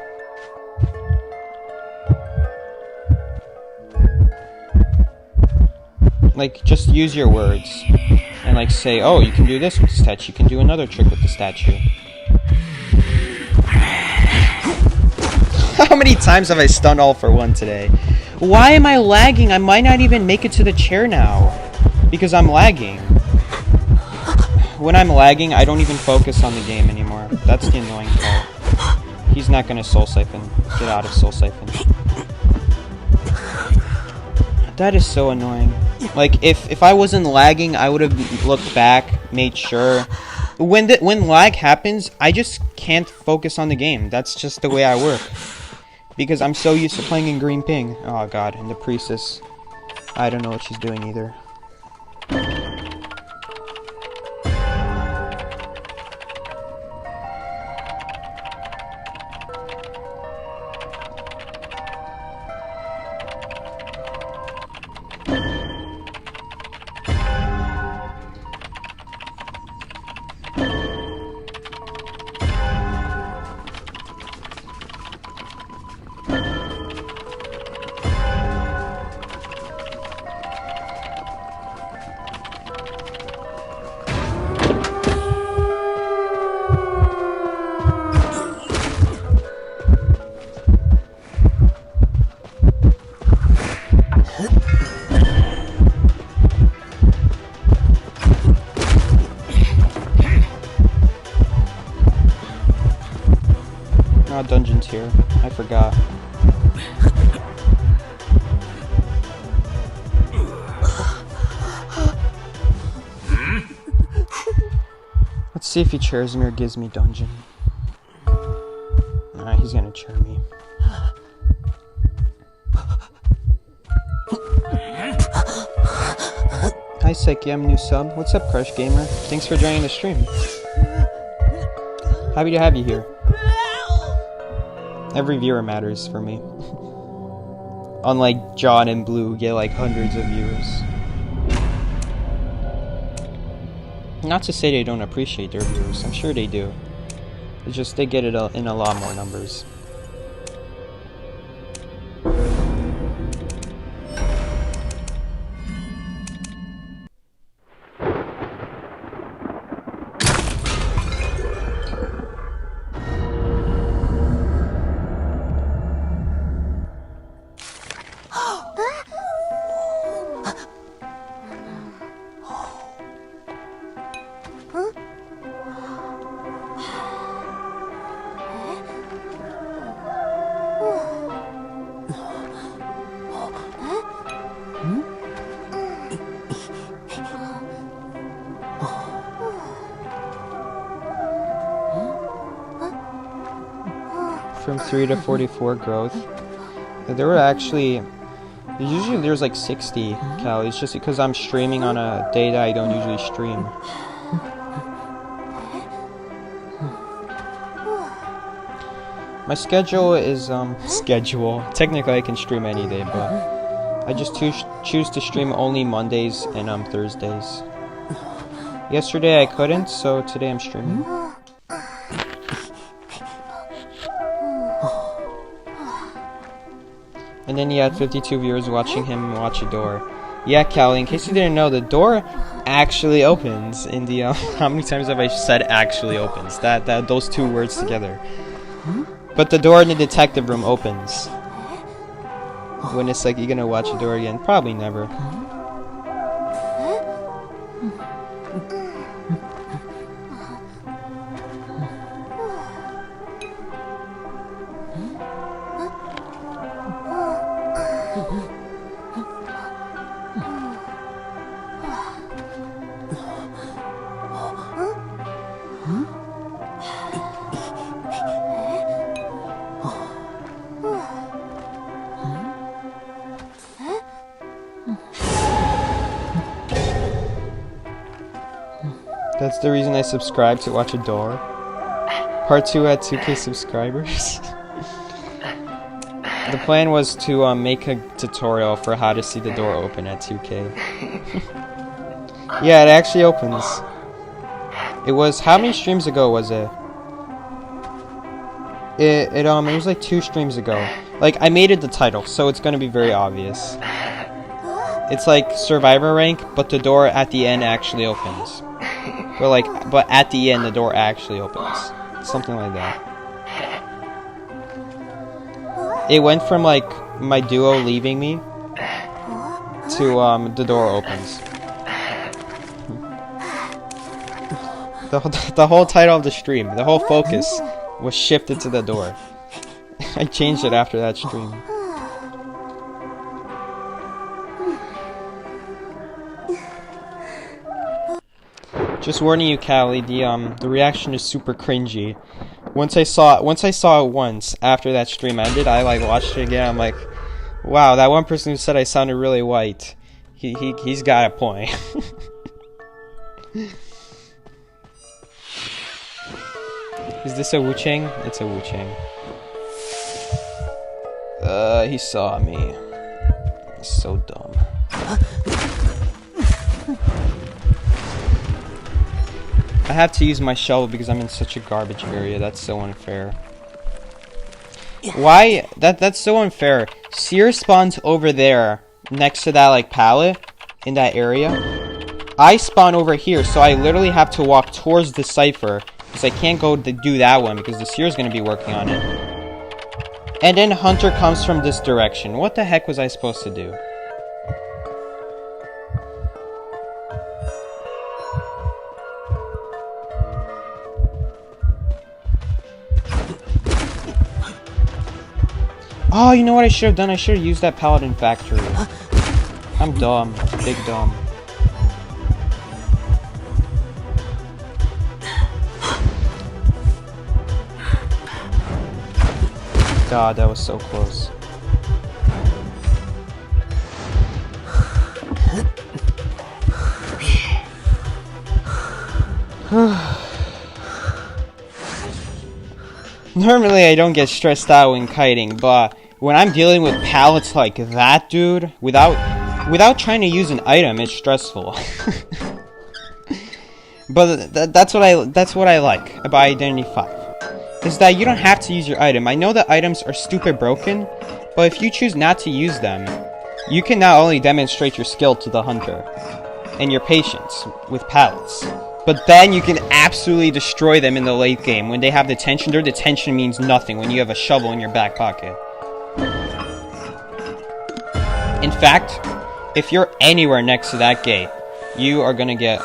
Like, just use your words. And, like, say, oh, you can do this with the statue. You can do another trick with the statue. How many times have I stunned all for one today? Why am I lagging? I might not even make it to the chair now. Because I'm lagging. When I'm lagging, I don't even focus on the game anymore. That's the annoying part. He's not gonna Soul Siphon. Get out of Soul Siphon. That is so annoying. Like, if I wasn't lagging, I would have looked back, made sure. When lag happens, I just can't focus on the game. That's just the way I work. Because I'm so used to playing in green ping. Oh god, and the priestess. I don't know what she's doing either. Dungeons here. I forgot. Let's see if he chairs me or gives me dungeon. Nah, he's gonna chair me. Hi Seki, I'm a new sub. What's up, Crush Gamer? Thanks for joining the stream. Happy to have you here. Every viewer matters for me. Unlike John and Blue, who get like hundreds of viewers. Not to say they don't appreciate their viewers, I'm sure they do. It's just they get it in a lot more numbers. From 3 to 44 growth. There were actually... Usually there's like 60 calories, just because I'm streaming on a day that I don't usually stream. My schedule is, Technically I can stream any day, but I just choose to stream only Mondays and Thursdays. Yesterday I couldn't, so today I'm streaming. And then he had 52 viewers watching him watch a door. Yeah, Callie, in case you didn't know, the door actually opens in the, how many times have I said actually opens? Those two words together. But the door in the detective room opens. When it's like, you're gonna watch a door again? Probably never. That's the reason I subscribed to watch a door. Part 2 at 2K subscribers. The plan was to make a tutorial for how to see the door open at 2K. Yeah, it actually opens. It was, how many streams ago was it? It was like 2 streams ago. Like, I made it the title, so it's gonna be very obvious. It's like Survivor rank, but the door at the end actually opens. But at the end, the door actually opens. Something like that. It went from, like, my duo leaving me to, the door opens. The whole title of the stream, the whole focus was shifted to the door. I changed it after that stream. Just warning you, Callie, the reaction is super cringy. Once I saw it once after that stream ended, I like watched it again. I'm like, wow, that one person who said I sounded really white, he's got a point. Is this a Wu-Chang? It's a Wu-Chang. He saw me. So dumb. I have to use my shovel because I'm in such a garbage area. That's so unfair. Why? That's so unfair. Seer spawns over there, next to that, like, pallet, in that area. I spawn over here, so I literally have to walk towards the cipher, because I can't go to do that one, because the Seer's gonna be working on it. And then Hunter comes from this direction. What the heck was I supposed to do? Oh, you know what I should have done? I should have used that Paladin factory. I'm dumb. Big dumb. God, that was so close. Normally I don't get stressed out when kiting, but when I'm dealing with pallets like that, dude, without trying to use an item, it's stressful. But that's what I like about IdentityV. Is that you don't have to use your item. I know that items are stupid broken, but if you choose not to use them, you can not only demonstrate your skill to the hunter and your patience with pallets, but then you can absolutely destroy them in the late game when they have detention. Their detention means nothing when you have a shovel in your back pocket. In fact, if you're anywhere next to that gate, you are gonna get,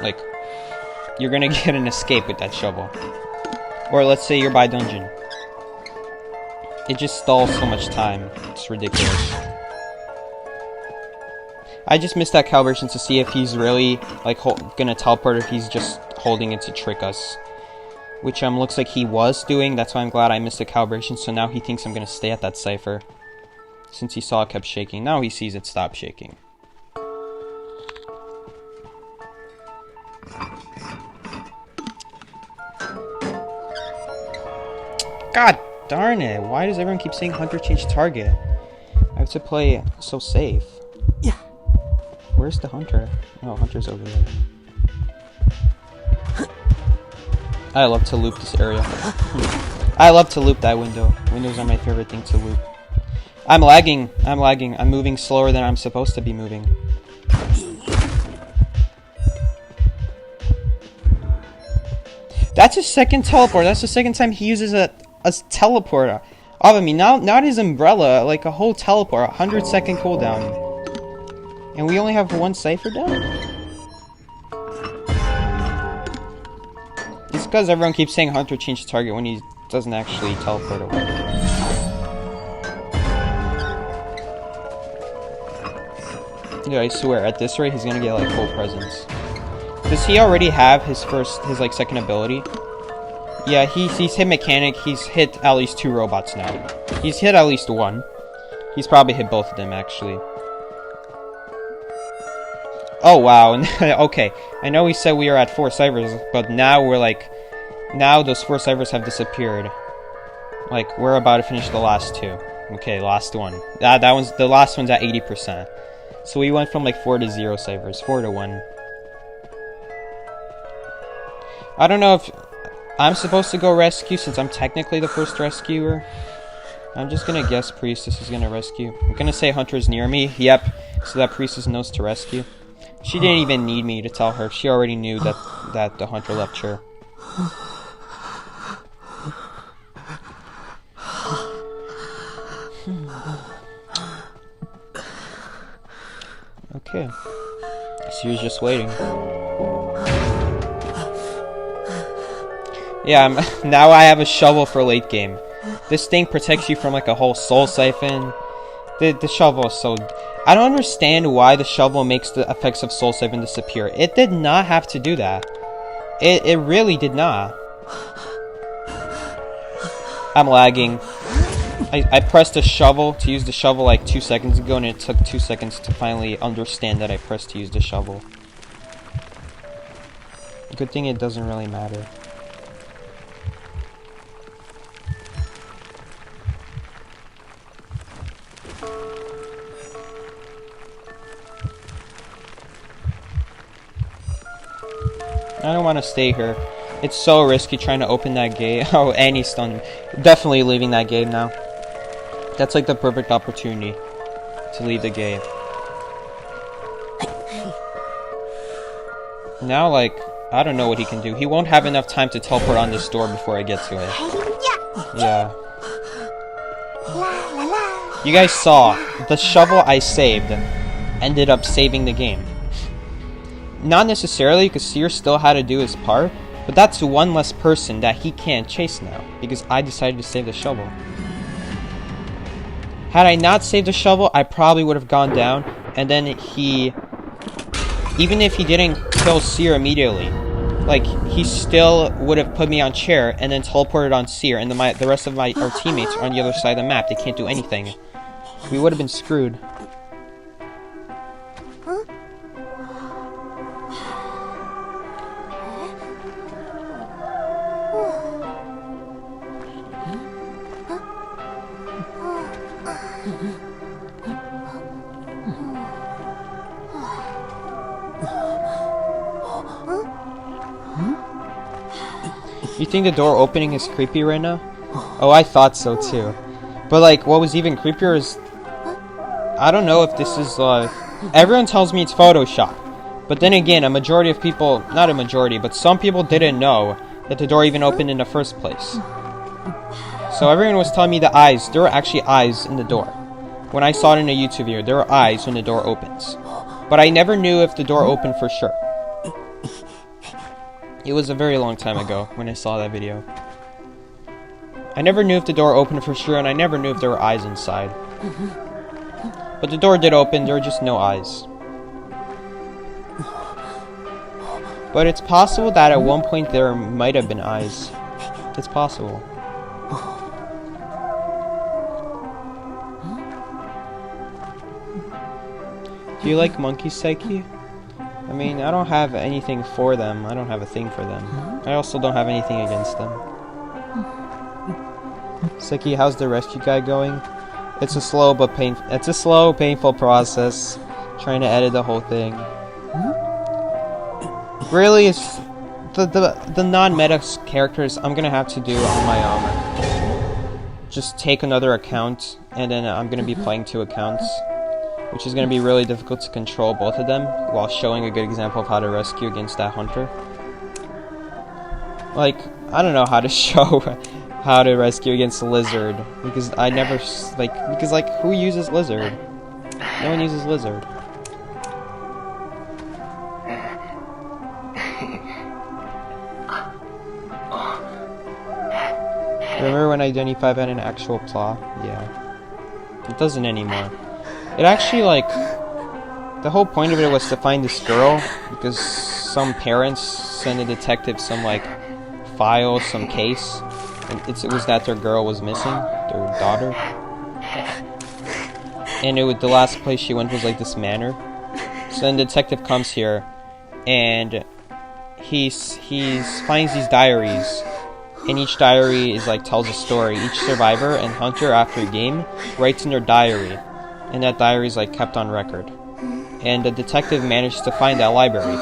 like, you're gonna get an escape with that shovel. Or let's say you're by dungeon. It just stalls so much time. It's ridiculous. I just missed that calibration to see if he's really, like, gonna teleport, or if he's just holding it to trick us. Which, looks like he was doing. That's why I'm glad I missed the calibration. So now he thinks I'm gonna stay at that cipher. Since he saw it kept shaking. Now he sees it stop shaking. God darn it. Why does everyone keep saying Hunter changed target? I have to play so safe. Yeah. Where's the Hunter? Oh, Hunter's over there. I love to loop this area. I love to loop that window. Windows are my favorite thing to loop. I'm lagging. I'm moving slower than I'm supposed to be moving. That's his second teleport. That's the second time he uses a teleporter off of me. Not his umbrella, like a whole teleport. 100-second cooldown. And we only have one cipher down? It's because everyone keeps saying Hunter changed target when he doesn't actually teleport away. Dude, I swear, at this rate, he's gonna get, like, full presence. Does he already have his like, second ability? Yeah, he's hit mechanic. He's hit at least 2 robots now. He's hit at least 1. He's probably hit both of them, actually. Oh wow. Okay, I know we said we are at 4 ciphers, but now we're like, now those 4 ciphers have disappeared. Like, we're about to finish the last 2. Okay, last one. That one's, the last one's at 80%. So we went from like 4 to 0 ciphers, 4 to 1. I don't know if I'm supposed to go rescue since I'm technically the first rescuer. I'm just gonna guess Priestess is gonna rescue. I'm gonna say Hunter's near me. Yep, so that Priestess knows to rescue. She didn't even need me to tell her. She already knew that the Hunter left her. Okay. She was just waiting. Yeah, now I have a shovel for late game. This thing protects you from like a whole soul siphon. The shovel is so... I don't understand why the shovel makes the effects of soul siphon disappear. It did not have to do that. It really did not. I'm lagging. I pressed the shovel to use the shovel like 2 seconds ago, and it took 2 seconds to finally understand that I pressed to use the shovel. Good thing it doesn't really matter. I don't want to stay here. It's so risky trying to open that gate. Oh, and he stunned me. Definitely leaving that game now. That's like the perfect opportunity to leave the game. Now, like, I don't know what he can do. He won't have enough time to teleport on this door before I get to it. Yeah. You guys saw, the shovel I saved ended up saving the game. Not necessarily, because Seer still had to do his part, but that's one less person that he can't chase now, because I decided to save the shovel. Had I not saved the shovel, I probably would have gone down, and then he... Even if he didn't kill Seer immediately, like, he still would have put me on chair, and then teleported on Seer, and the rest of our teammates are on the other side of the map. They can't do anything. We would have been screwed. You think the door opening is creepy right now? Oh, I thought so too. But like, what was even creepier is... I don't know if this is everyone tells me it's Photoshop. But then again, a majority of people... Not a majority, but some people didn't know that the door even opened in the first place. So everyone was telling me the eyes. There were actually eyes in the door. When I saw it in a YouTube video, there were eyes when the door opens. But I never knew if the door opened for sure. It was a very long time ago when I saw that video. I never knew if the door opened for sure, and I never knew if there were eyes inside. But the door did open, there were just no eyes. But it's possible that at one point there might have been eyes. It's possible. Do you like Monkey Psyche? I mean, I don't have anything for them. I don't have a thing for them. I also don't have anything against them. Psyche, how's the rescue guy going? It's a slow, painful process. Trying to edit the whole thing. Really, it's the non-meta characters I'm gonna have to do on my own. Just take another account, and then I'm gonna be playing 2 accounts. Which is going to be really difficult to control both of them, while showing a good example of how to rescue against that hunter. Like, I don't know how to show how to rescue against a lizard, because I never, like, who uses lizard? No one uses lizard. Remember when IdentityV had an actual plot? Yeah. It doesn't anymore. It actually, like, the whole point of it was to find this girl, because some parents sent a detective some, like, file, some case, and it was that their girl was missing, their daughter. And the last place she went was, like, this manor. So then the detective comes here, and he's finds these diaries, and each diary is like tells a story. Each survivor and hunter after a game writes in their diary, and that diary is like kept on record. And the detective managed to find that library.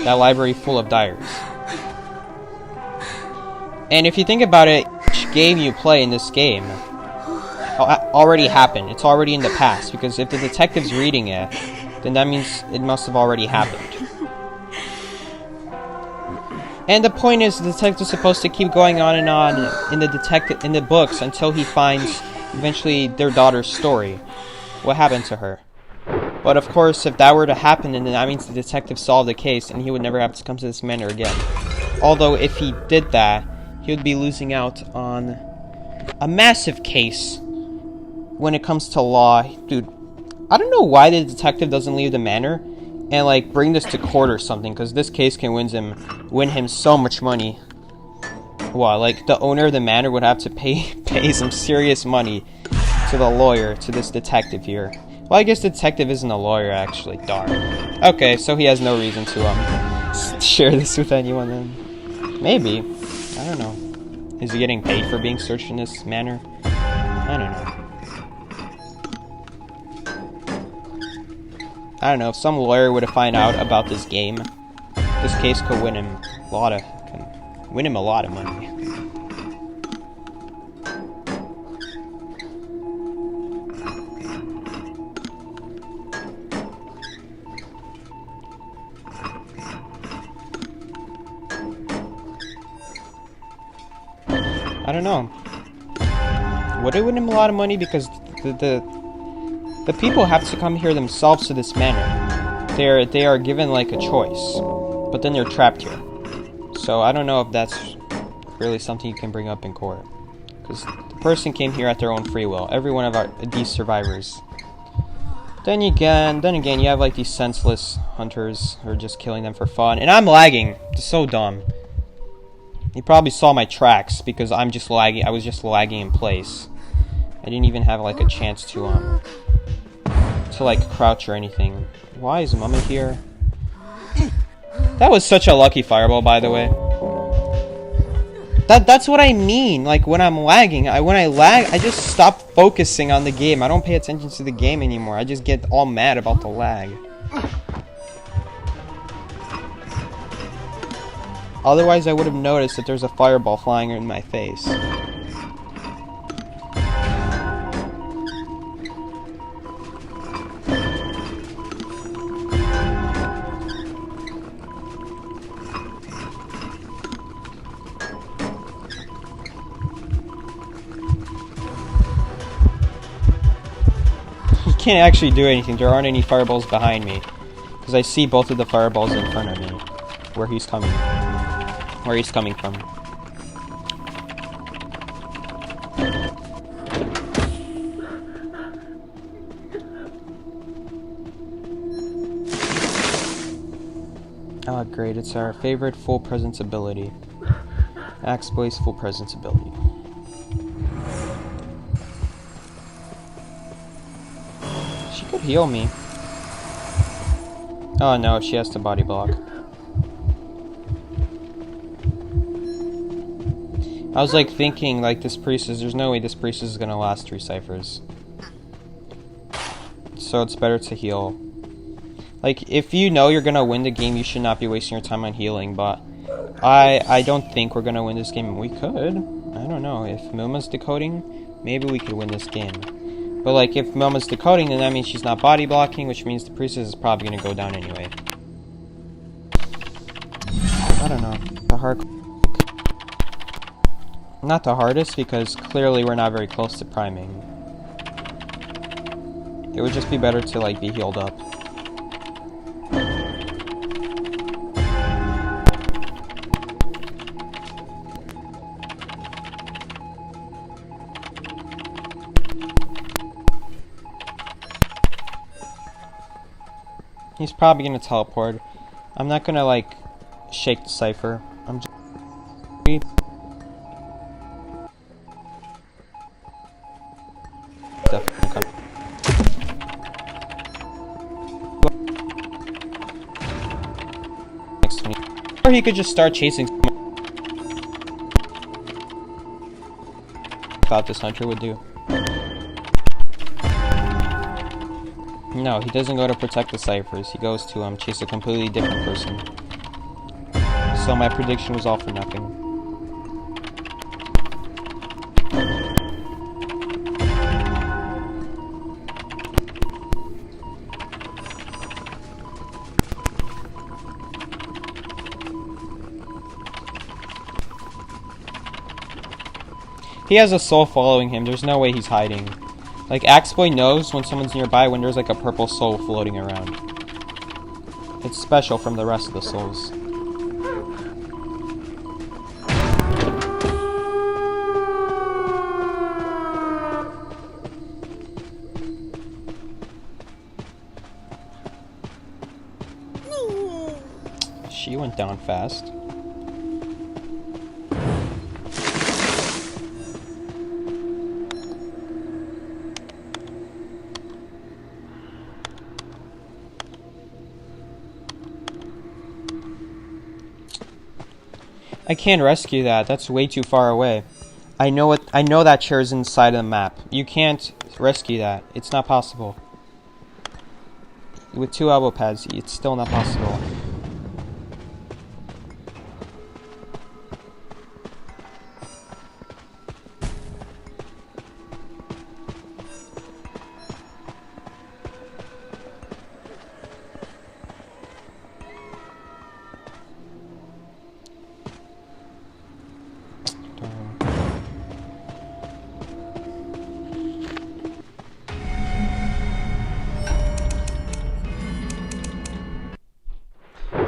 That library full of diaries. And if you think about it, each game you play in this game already happened. It's already in the past, because if the detective's reading it, then that means it must have already happened. And the point is, the detective's supposed to keep going on and on in the books until he finds eventually their daughter's story. What happened to her? But of course, if that were to happen, then that means the detective solved the case, and he would never have to come to this manor again. Although, if he did that, he would be losing out on a massive case when it comes to law. Dude, I don't know why the detective doesn't leave the manor and like bring this to court or something, because this case can win him so much money. Well, like the owner of the manor would have to pay some serious money to the lawyer, to this detective here. Well, I guess the detective isn't a lawyer actually. Darn. Okay, so he has no reason to share this with anyone then. Maybe. I don't know. Is he getting paid for being searched in this manor? I don't know. I don't know, if some lawyer were to find out about this game, this case could win him a lot of money. I don't know. Would it win him a lot of money? Because the people have to come here themselves to this manor. They are given like a choice, but then they're trapped here. So I don't know if that's really something you can bring up in court, because the person came here at their own free will. Every one of these survivors. Then again, you have like these senseless hunters who are just killing them for fun. And I'm lagging. It's so dumb. You probably saw my tracks because I'm just lagging. I was just lagging in place. I didn't even have like a chance to like crouch or anything. Why is Mama here? That was such a lucky fireball, by the way. That's what I mean. Like when I'm lagging, when I lag, I just stop focusing on the game. I don't pay attention to the game anymore. I just get all mad about the lag. Otherwise, I would have noticed that there's a fireball flying in my face. Can't actually do anything. There aren't any fireballs behind me, because I see both of the fireballs in front of me, where he's coming from. Oh, great! It's our favorite full presence ability. Axe Blaze full presence ability. Could heal me. Oh no, she has to body block. I was like thinking, like there's no way this priestess is gonna last 3 ciphers. So it's better to heal. Like, if you know you're gonna win the game, you should not be wasting your time on healing, but I don't think we're gonna win this game. We could. I don't know. If Muma's decoding, maybe we could win this game. But like, if Muma's decoding, then that means she's not body blocking, which means the priestess is probably gonna go down anyway. I don't know. Not the hardest, because clearly we're not very close to priming. It would just be better to like be healed up. He's probably gonna teleport. I'm not gonna like shake the cipher. I'm just definitely coming. he could just start chasing someone. Thought this hunter would do. No, he doesn't go to protect the ciphers. He goes to chase a completely different person. So my prediction was all for nothing. He has a soul following him. There's no way he's hiding. Like, Axeboy knows when someone's nearby when there's like a purple soul floating around. It's special from the rest of the souls. She went down fast. I can't rescue that. That's way too far away. I know that chair's inside of the map. You can't rescue that. It's not possible. With 2 elbow pads, it's still not possible.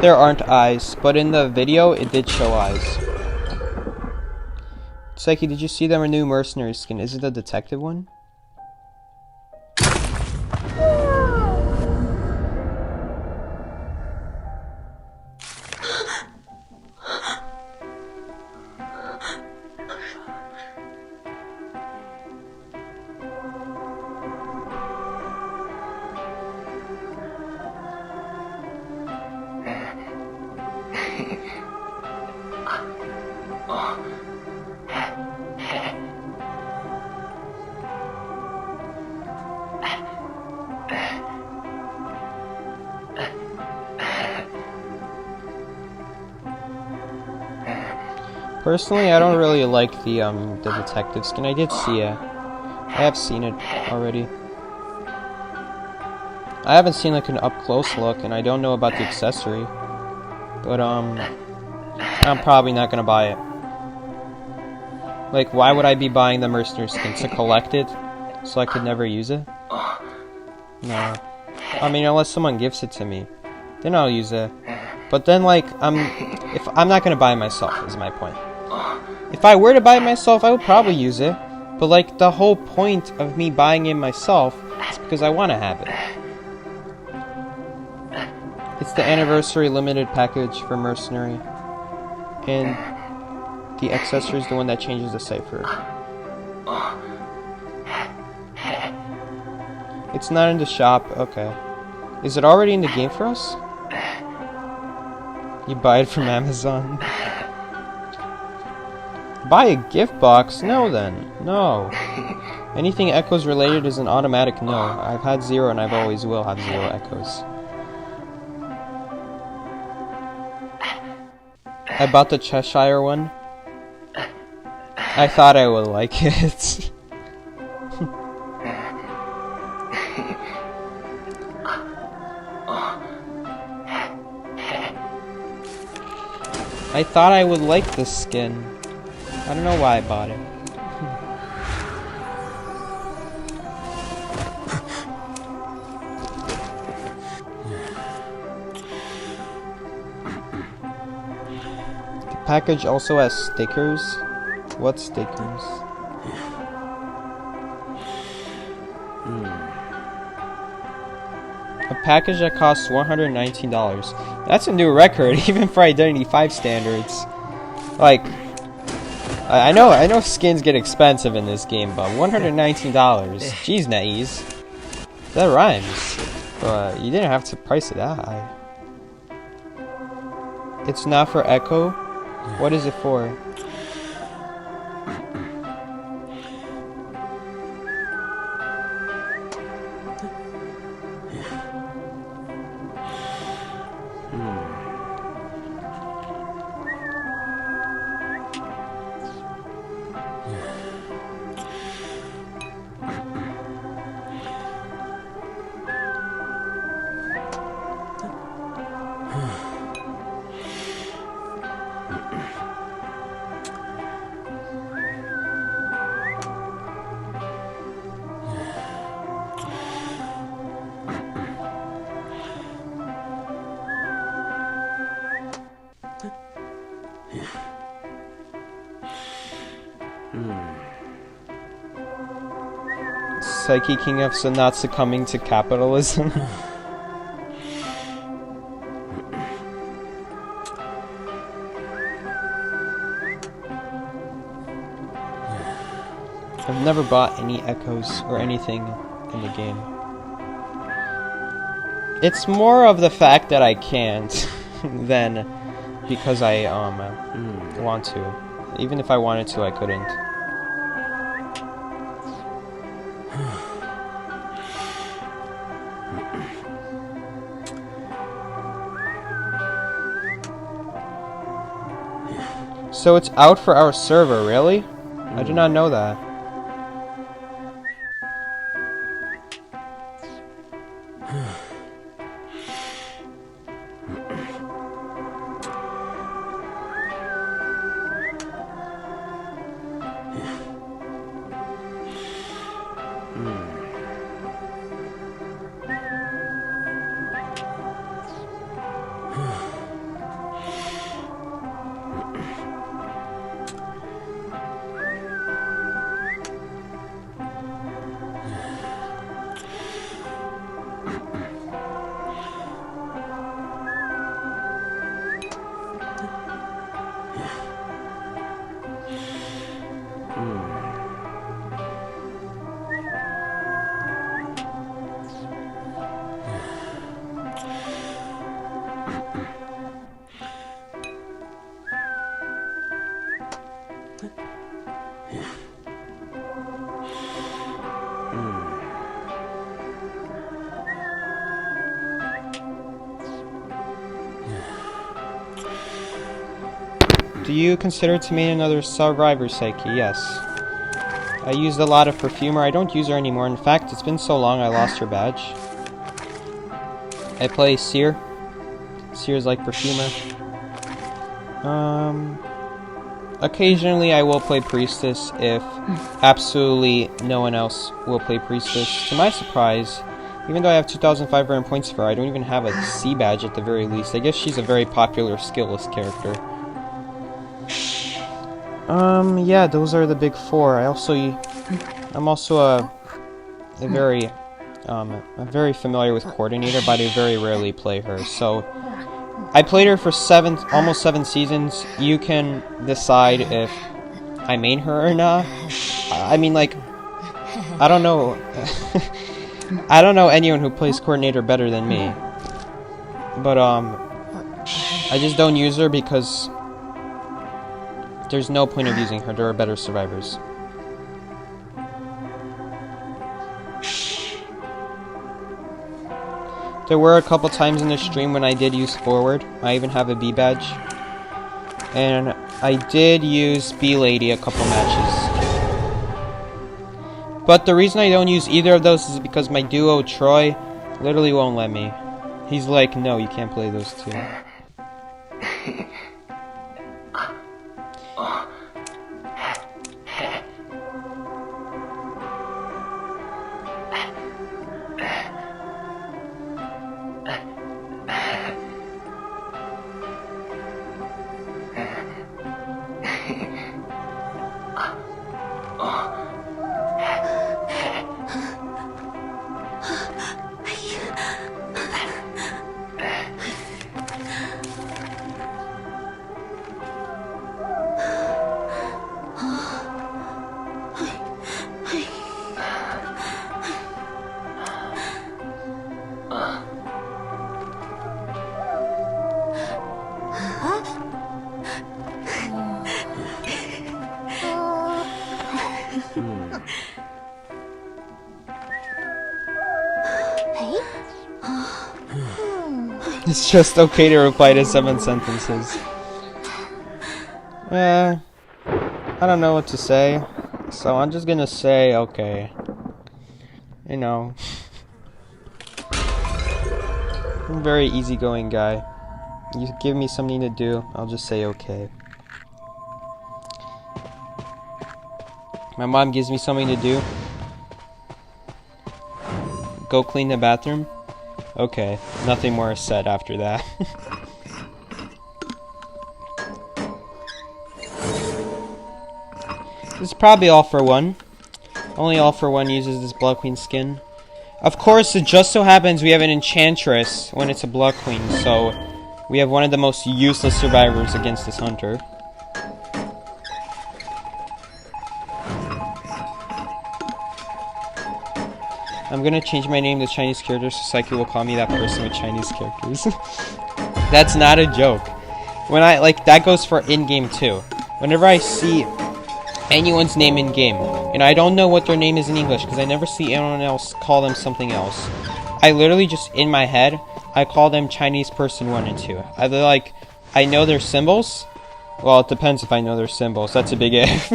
There aren't eyes, but in the video, it did show eyes. Psyche, did you see the new mercenary skin? Is it the detective one? Personally, I don't really like the detective skin. I did see it. I have seen it already. I haven't seen like an up-close look, and I don't know about the accessory. But I'm probably not gonna buy it. Like, why would I be buying the mercenary skin? To collect it? So I could never use it? No. I mean, unless someone gives it to me, then I'll use it. But then, like, if I'm not gonna buy it myself, is my point. If I were to buy it myself, I would probably use it. But, like, the whole point of me buying it myself is because I want to have it. It's the anniversary limited package for Mercenary. And the accessory is the one that changes the cipher. It's not in the shop. Okay. Is it already in the game for us? You buy it from Amazon? Buy a gift box? No then. No. Anything Echoes related is an automatic no. I've had 0 and I've always will have 0 Echoes. I bought the Cheshire one. I thought I would like it. I thought I would like this skin. I don't know why I bought it. The package also has stickers. What stickers? A package that costs $119. That's a new record, even for IdentityV standards. Like, I know skins get expensive in this game, but $119. Jeez, Naiz. That rhymes. But you didn't have to price it that high. It's not for echo? What is it for? Psyche King of not succumbing to capitalism. I've never bought any echoes or anything in the game. It's more of the fact that I can't than because I want to. Even if I wanted to, I couldn't. So it's out for our server, really? I did not know that. Do you consider to me another survivor Psyche? Yes. I used a lot of perfumer. I don't use her anymore. In fact, it's been so long I lost her badge. I play Seer. Seer's like perfumer. Occasionally I will play Priestess if absolutely no one else will play Priestess. To my surprise, even though I have 2,500 points for her, I don't even have a C badge at the very least. I guess she's a very popular skillless character. Yeah, those are the big four. I'm also I'm very familiar with Coordinator, but I very rarely play her. So I played her for almost 7 seasons. You can decide if I main her or not. I mean, like, I don't know. I don't know anyone who plays Coordinator better than me. But I just don't use her because there's no point of using her. There are better survivors. There were a couple times in the stream when I did use Forward. I even have a B badge. And I did use B Lady a couple matches. But the reason I don't use either of those is because my duo, Troy, literally won't let me. He's like, no, you can't play those two. It's just okay to reply to 7 sentences. I don't know what to say, so I'm just gonna say okay. You know, I'm a very easygoing guy. You give me something to do, I'll just say okay. My mom gives me something to do. Go clean the bathroom. Okay, nothing more is said after that. This is probably all for one. Only all for one uses this Blood Queen skin. Of course, it just so happens we have an Enchantress when it's a Blood Queen, so we have one of the most useless survivors against this hunter. I'm gonna change my name to Chinese characters so Psyche will call me that person with Chinese characters. That's not a joke. When I, like, that goes for in-game too. Whenever I see anyone's name in-game, and I don't know what their name is in English, because I never see anyone else call them something else, I literally just, in my head, I call them Chinese person 1 and 2. Either, like, I know their symbols. Well, it depends if I know their symbols. That's a big if.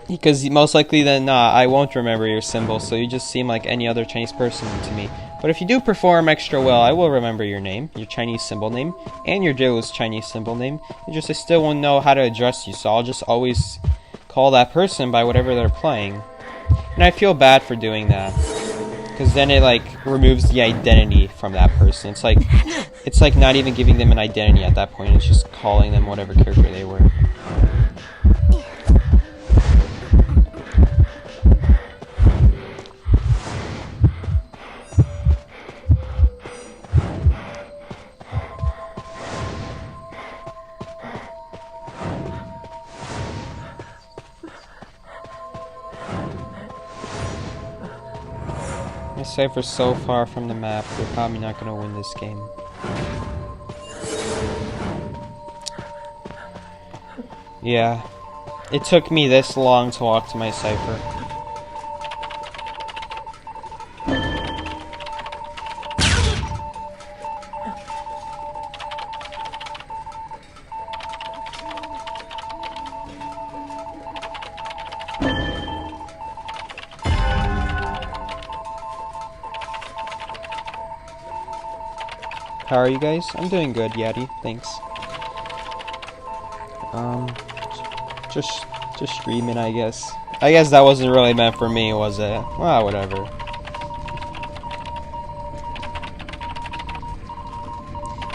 Because most likely than not, I won't remember your symbol, so you just seem like any other Chinese person to me. But if you do perform extra well, I will remember your name, your Chinese symbol name, and your Joe's Chinese symbol name. It's just I still won't know how to address you, so I'll just always call that person by whatever they're playing. And I feel bad for doing that, because then it, like, removes the identity from that person. It's like not even giving them an identity at that point, it's just calling them whatever character they were. My cipher's so far from the map, we're probably not gonna win this game. Yeah, it took me this long to walk to my cipher. How are you guys? I'm doing good, Yeti. Thanks. Just streaming, I guess. I guess that wasn't really meant for me, was it? Well, whatever.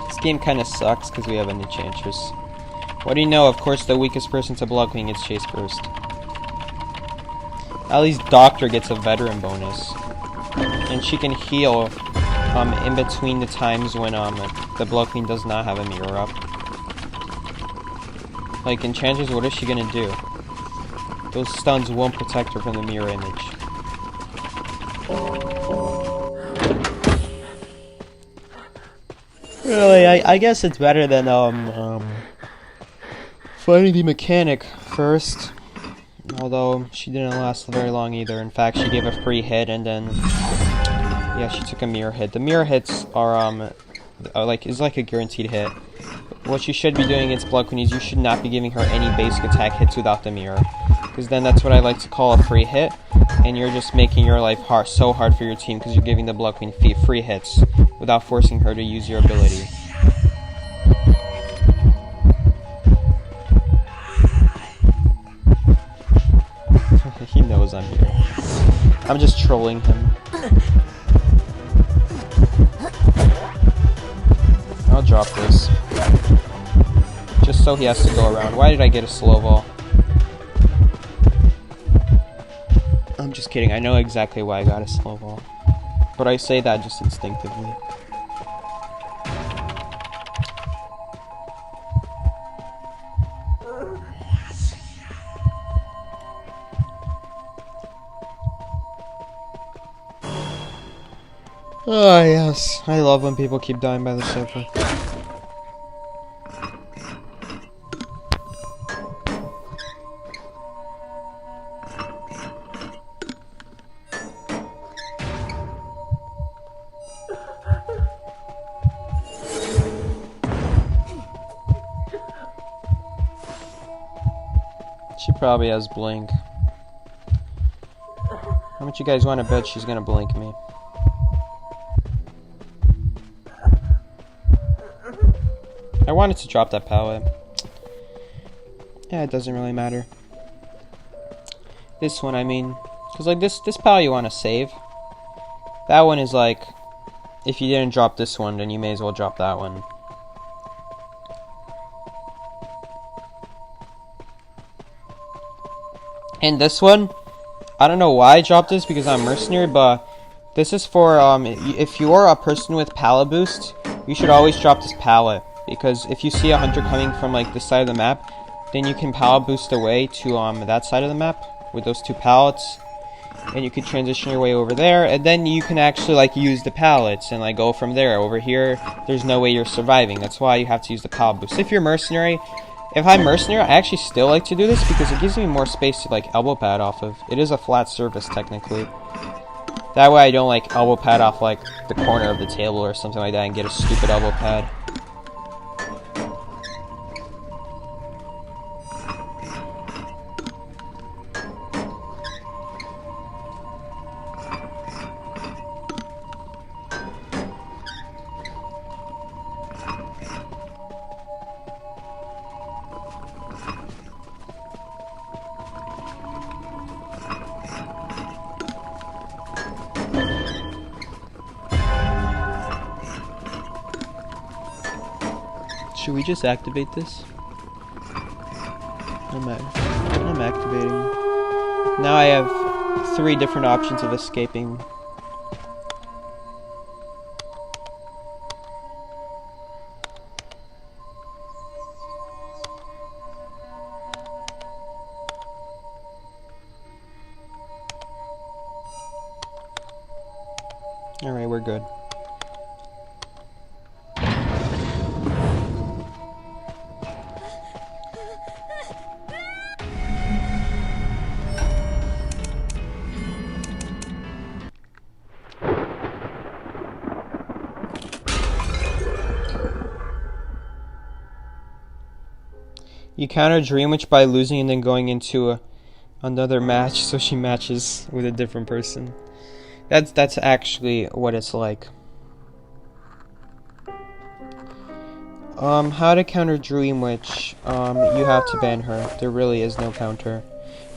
This game kind of sucks because we have an Enchantress. What do you know? Of course, the weakest person to Blood Queen gets chased first. At least Doctor gets a veteran bonus, and she can heal in between the times when the Blood Queen does not have a mirror up. Like, Enchantress, what is she gonna do? Those stuns won't protect her from the mirror image. Really, I guess it's better than finding the mechanic first. Although she didn't last very long either. In fact, she gave a free hit and then yeah, she took a mirror hit. The mirror hits are is like a guaranteed hit. What you should be doing against Blood Queen is you should not be giving her any basic attack hits without the mirror, because then that's what I like to call a free hit, and you're just making your life so hard for your team because you're giving the Blood Queen free hits without forcing her to use your ability. He knows I'm here. I'm just trolling him. I'll drop this. Just so he has to go around. Why did I get a slow ball? I'm just kidding. I know exactly why I got a slow ball. But I say that just instinctively. Oh yes, I love when people keep dying by the sofa. She probably has blink. How much you guys want to bet she's gonna blink me? I wanted to drop that pallet. Yeah, it doesn't really matter. This one, I mean, because like this pallet you want to save. That one is like, if you didn't drop this one, then you may as well drop that one. And this one, I don't know why I dropped this because I'm mercenary, but this is for if you're a person with pallet boost, you should always drop this pallet, because if you see a hunter coming from like this side of the map, then you can pallet boost away to that side of the map with those 2 pallets, and you can transition your way over there, and then you can actually like use the pallets and like go from there. Over here, there's no way you're surviving. That's why you have to use the pallet boost. If you're mercenary, if I'm mercenary, I actually still like to do this because it gives me more space to like elbow pad off of. It is a flat surface technically. That way I don't like elbow pad off like the corner of the table or something like that and get a stupid elbow pad. Should we just activate this? I'm activating. Now I have 3 different options of escaping. Alright, we're good. You counter Dream Witch by losing and then going into another match, so she matches with a different person. That's actually what it's like. How to counter Dream Witch? You have to ban her. There really is no counter.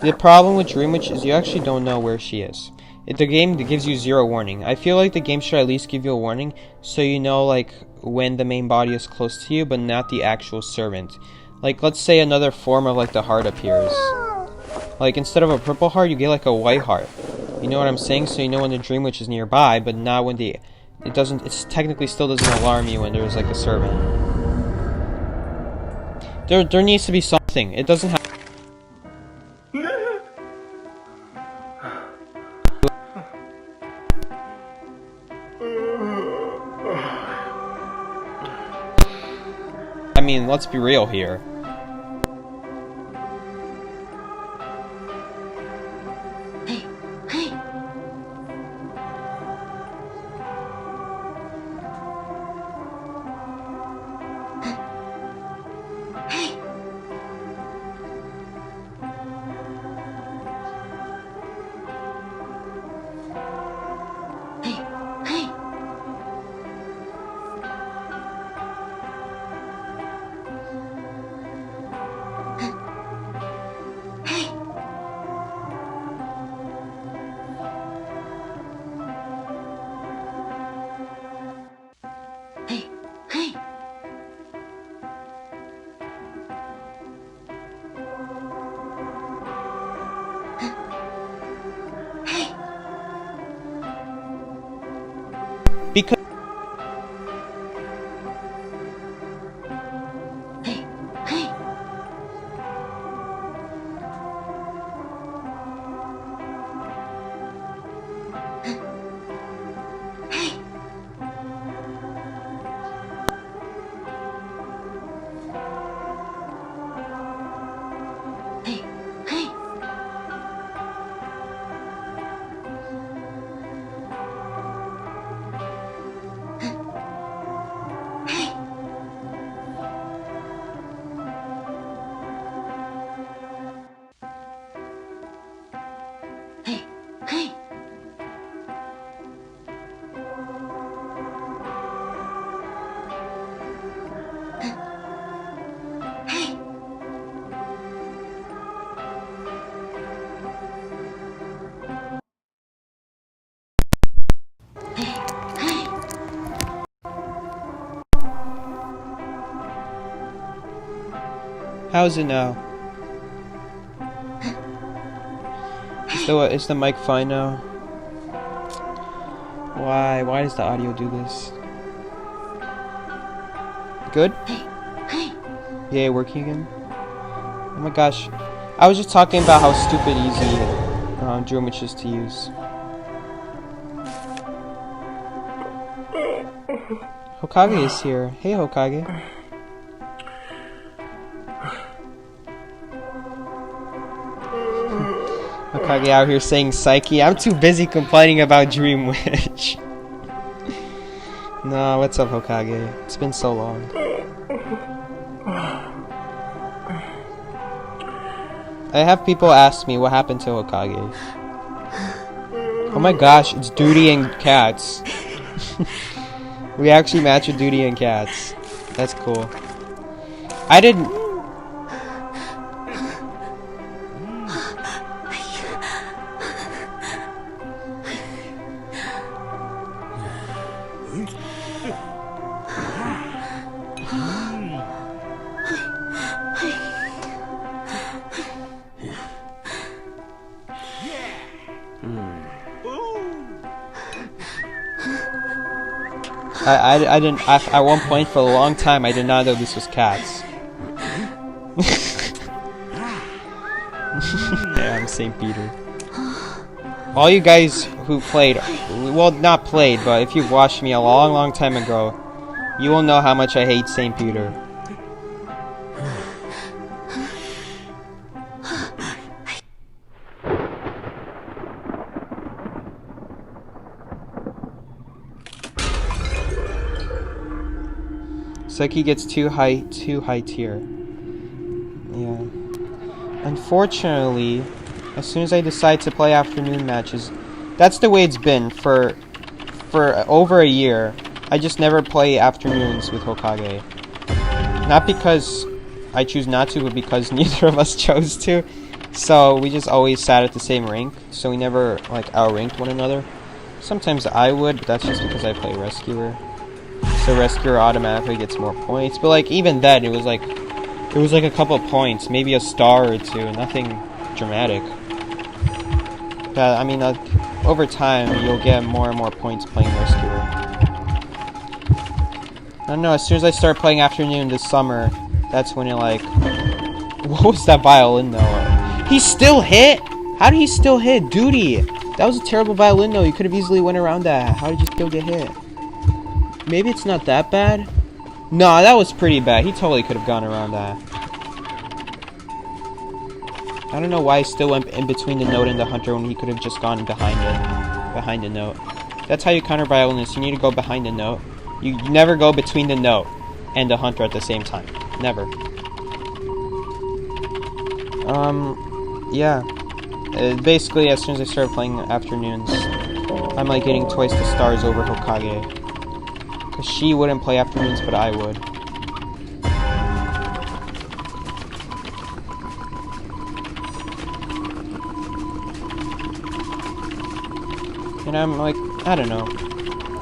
The problem with Dream Witch is you actually don't know where she is. The game gives you 0 warning. I feel like the game should at least give you a warning, so you know like when the main body is close to you, but not the actual servant. Like, let's say another form of, like, the heart appears. Like, instead of a purple heart, you get, like, a white heart. You know what I'm saying? So you know when the Dream Witch is nearby, but not when it technically still doesn't alarm you when there's, like, a servant. There needs to be something. It doesn't have... I mean, let's be real here. How's it now? Is the mic fine now? Why? Why does the audio do this? Good? Yeah, working again? Oh my gosh. I was just talking about how stupid easy Dream Witch is to use. Hokage is here. Hey, Hokage. Hokage out here saying psyche. I'm too busy complaining about Dream Witch. No, what's up, Hokage? It's been so long. I have people ask me what happened to Hokage. Oh my gosh, it's Duty and Cats. We actually match with Duty and Cats. That's cool. I didn't... I didn't, at one point for a long time, I did not know this was Cats. Yeah, I'm St. Peter. All you guys who played, well, not played, but if you've watched me a long time ago, you will know how much I hate St. Peter. Psyche gets too high tier. Yeah. Unfortunately, as soon as I decide to play afternoon matches, that's the way it's been for over a year. I just never play afternoons with Hokage. Not because I choose not to, but because neither of us chose to. So we just always sat at the same rank, so we never like outranked one another. Sometimes I would, but that's just because I play Rescuer. So Rescuer automatically gets more points, but like even then it was like a couple of points, maybe a star or two, nothing dramatic. But I mean, over time you'll get more and more points playing Rescuer. I don't know, as soon as I start playing afternoon this summer, that's when you're like, what was that violin though? He still hit? How did he still hit? Duty! That was a terrible violin though, you could have easily went around that. How did you still get hit? Maybe it's not that bad? No, that was pretty bad. He totally could have gone around that. I don't know why he still went in between the note and the hunter when he could have just gone behind it. Behind the note. That's how you counter violence. You need to go behind the note. You never go between the note and the hunter at the same time. Never. Yeah. Basically, as soon as I started playing afternoons, I'm like getting twice the stars over Hokage. She wouldn't play afternoons, but I would. And I'm like, I don't know.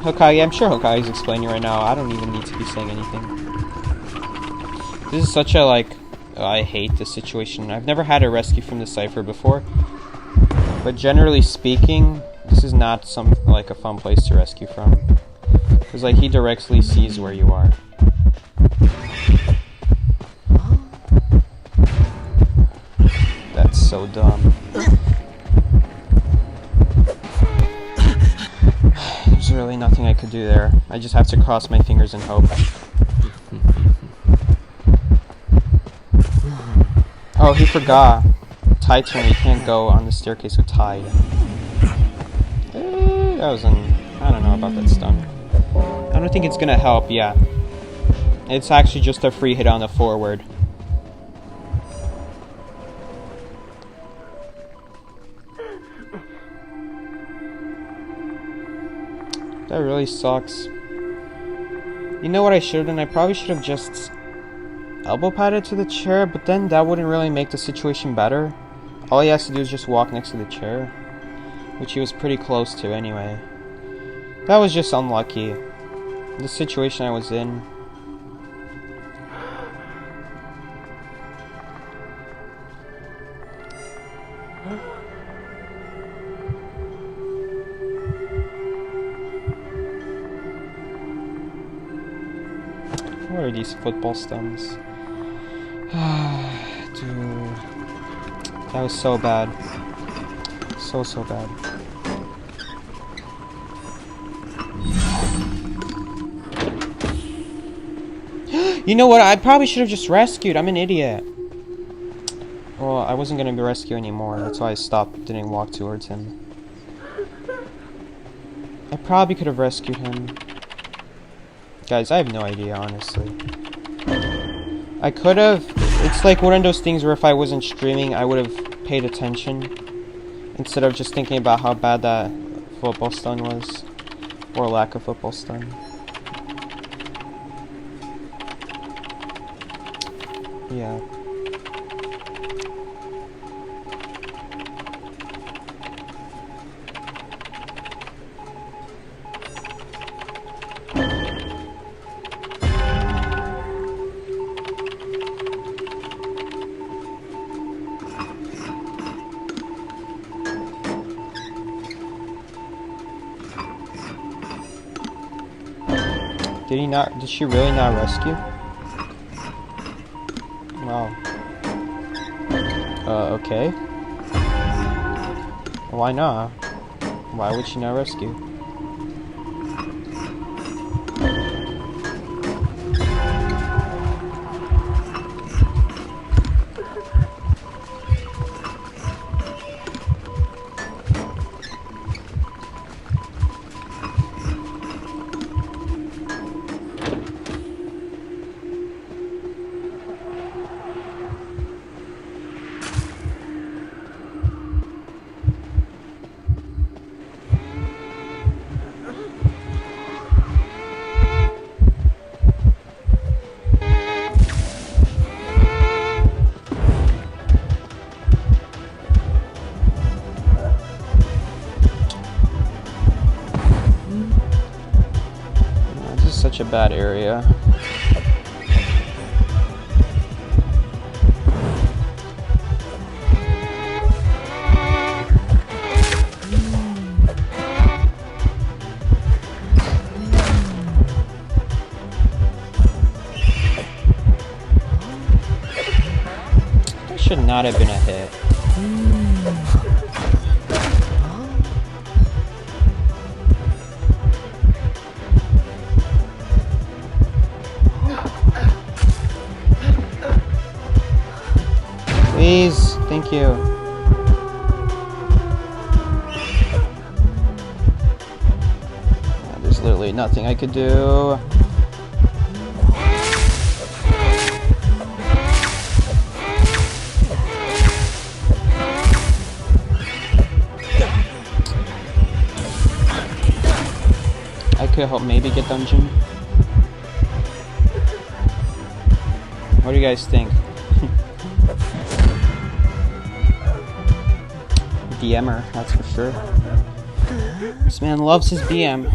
Hokage, I'm sure Hokage's explaining right now. I don't even need to be saying anything. This is such a, like, I hate this situation. I've never had a rescue from the Cypher before. But generally speaking, this is not a fun place to rescue from. Because, like, he directly sees where you are. That's so dumb. There's really nothing I could do there. I just have to cross my fingers and hope. Oh, he forgot. Tide turn, you can't go on the staircase with Tide. That was I don't know about that stun. I don't think it's gonna help, yeah. It's actually just a free hit on the forward. That really sucks. You know what I should have done? I probably should have just elbow padded to the chair, but then that wouldn't really make the situation better. All he has to do is just walk next to the chair, which he was pretty close to anyway. That was just unlucky. The situation I was in. What are these football stuns? Dude. That was so bad. So bad. You know what? I probably should have just rescued. I'm an idiot. Well, I wasn't gonna be rescue anymore. That's why I stopped. Didn't walk towards him. I probably could have rescued him. Guys, I have no idea, honestly. I could have. It's like one of those things where if I wasn't streaming, I would have paid attention instead of just thinking about how bad that football stun was, or lack of football stun. Yeah. Did he not? Did she really not rescue? Wow. Okay. Why not? Why would she not rescue? Such a bad area. That should not have been a hit. Please, thank you. There's literally nothing I could do. I could help maybe get dungeon. What do you guys think? BMer, that's for sure. This man loves his BM.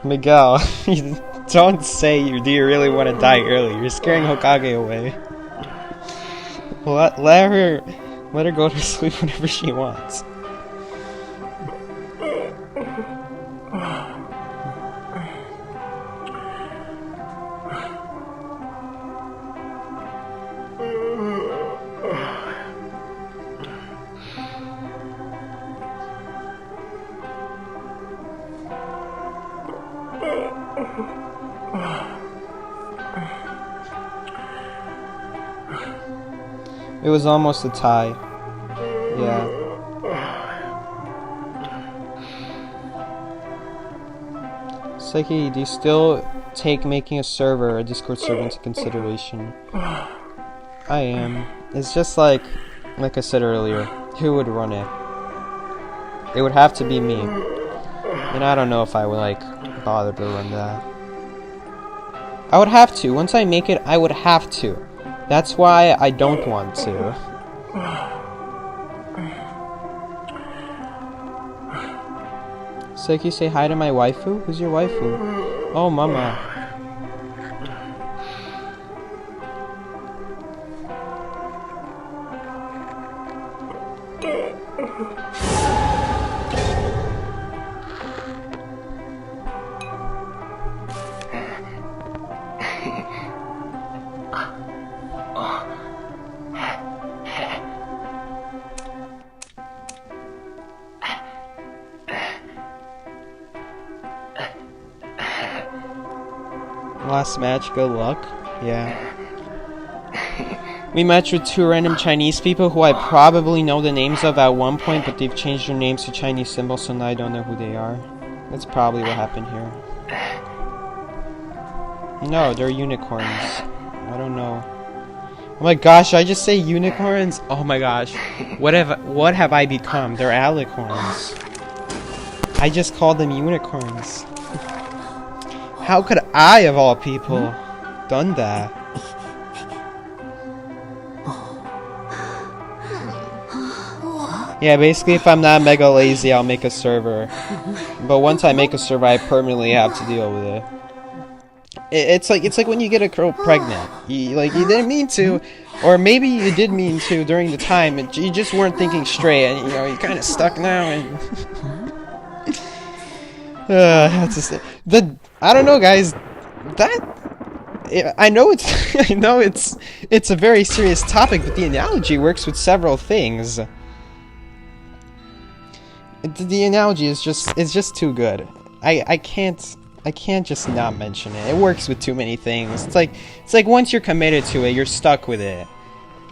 Miguel, don't say do you really want to die early. You're scaring Hokage away. Let her go to sleep whenever she wants. It was almost a tie. Yeah. Seki, do you still take making a server, a Discord server, into consideration? I am. It's just like I said earlier, who would run it? It would have to be me. And I don't know if I would, like, bother to run that. I would have to. Once I make it, I would have to. That's why I don't want to. Seki, say hi to my waifu? Who's your waifu? Oh, mama. Last match, good luck. Yeah. We matched with 2 random Chinese people who I probably know the names of at one point, but they've changed their names to Chinese symbols, so now I don't know who they are. That's probably what happened here. No, they're unicorns. I don't know. Oh my gosh, I just say unicorns? Oh my gosh. What have I become? They're alicorns. I just called them unicorns. How could I, of all people, done that? Yeah, basically if I'm not mega lazy, I'll make a server. But once I make a server, I permanently have to deal with it. It's like when you get a girl pregnant. You didn't mean to, or maybe you did mean to during the time, and you just weren't thinking straight, and you know, you're kind of stuck now, and... that's just I don't know, guys. I know it's a very serious topic, but the analogy works with several things. The analogy is just too good. I can't just not mention it. It works with too many things. It's like once you're committed to it, you're stuck with it.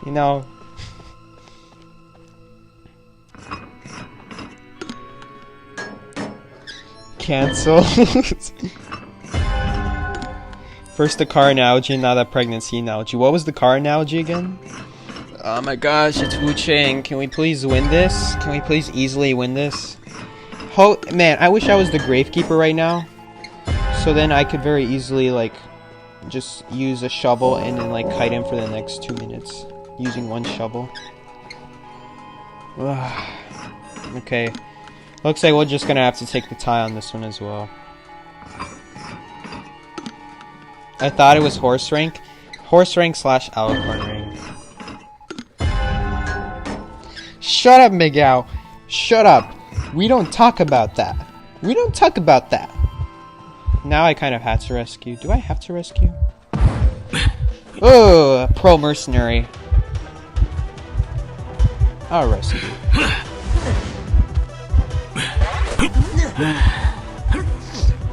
You know. Cancel. First the car analogy, now that pregnancy analogy. What was the car analogy again? Oh my gosh, it's Wu Chang. Can we please win this? Can we please easily win this? Man, I wish I was the gravekeeper right now. So then I could very easily, like, just use a shovel and then, like, kite him for the next 2 minutes. Using one shovel. Okay. Looks like we're just gonna have to take the tie on this one as well. I thought it was horse rank. Horse rank / alicorn rank. Shut up, Miguel. Shut up. We don't talk about that. We don't talk about that. Now I kind of had to rescue. Do I have to rescue? Oh, pro mercenary. I'll rescue.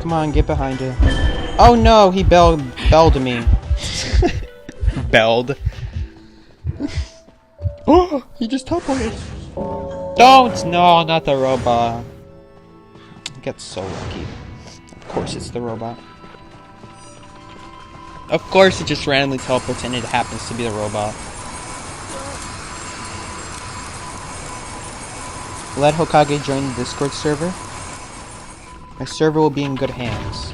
Come on, get behind it. Oh no, he belled me. Belled. Oh, he just teleported. Don't! No, not the robot. I get so lucky. Of course it's the robot. Of course it just randomly teleports and it happens to be the robot. Let Hokage join the Discord server. My server will be in good hands.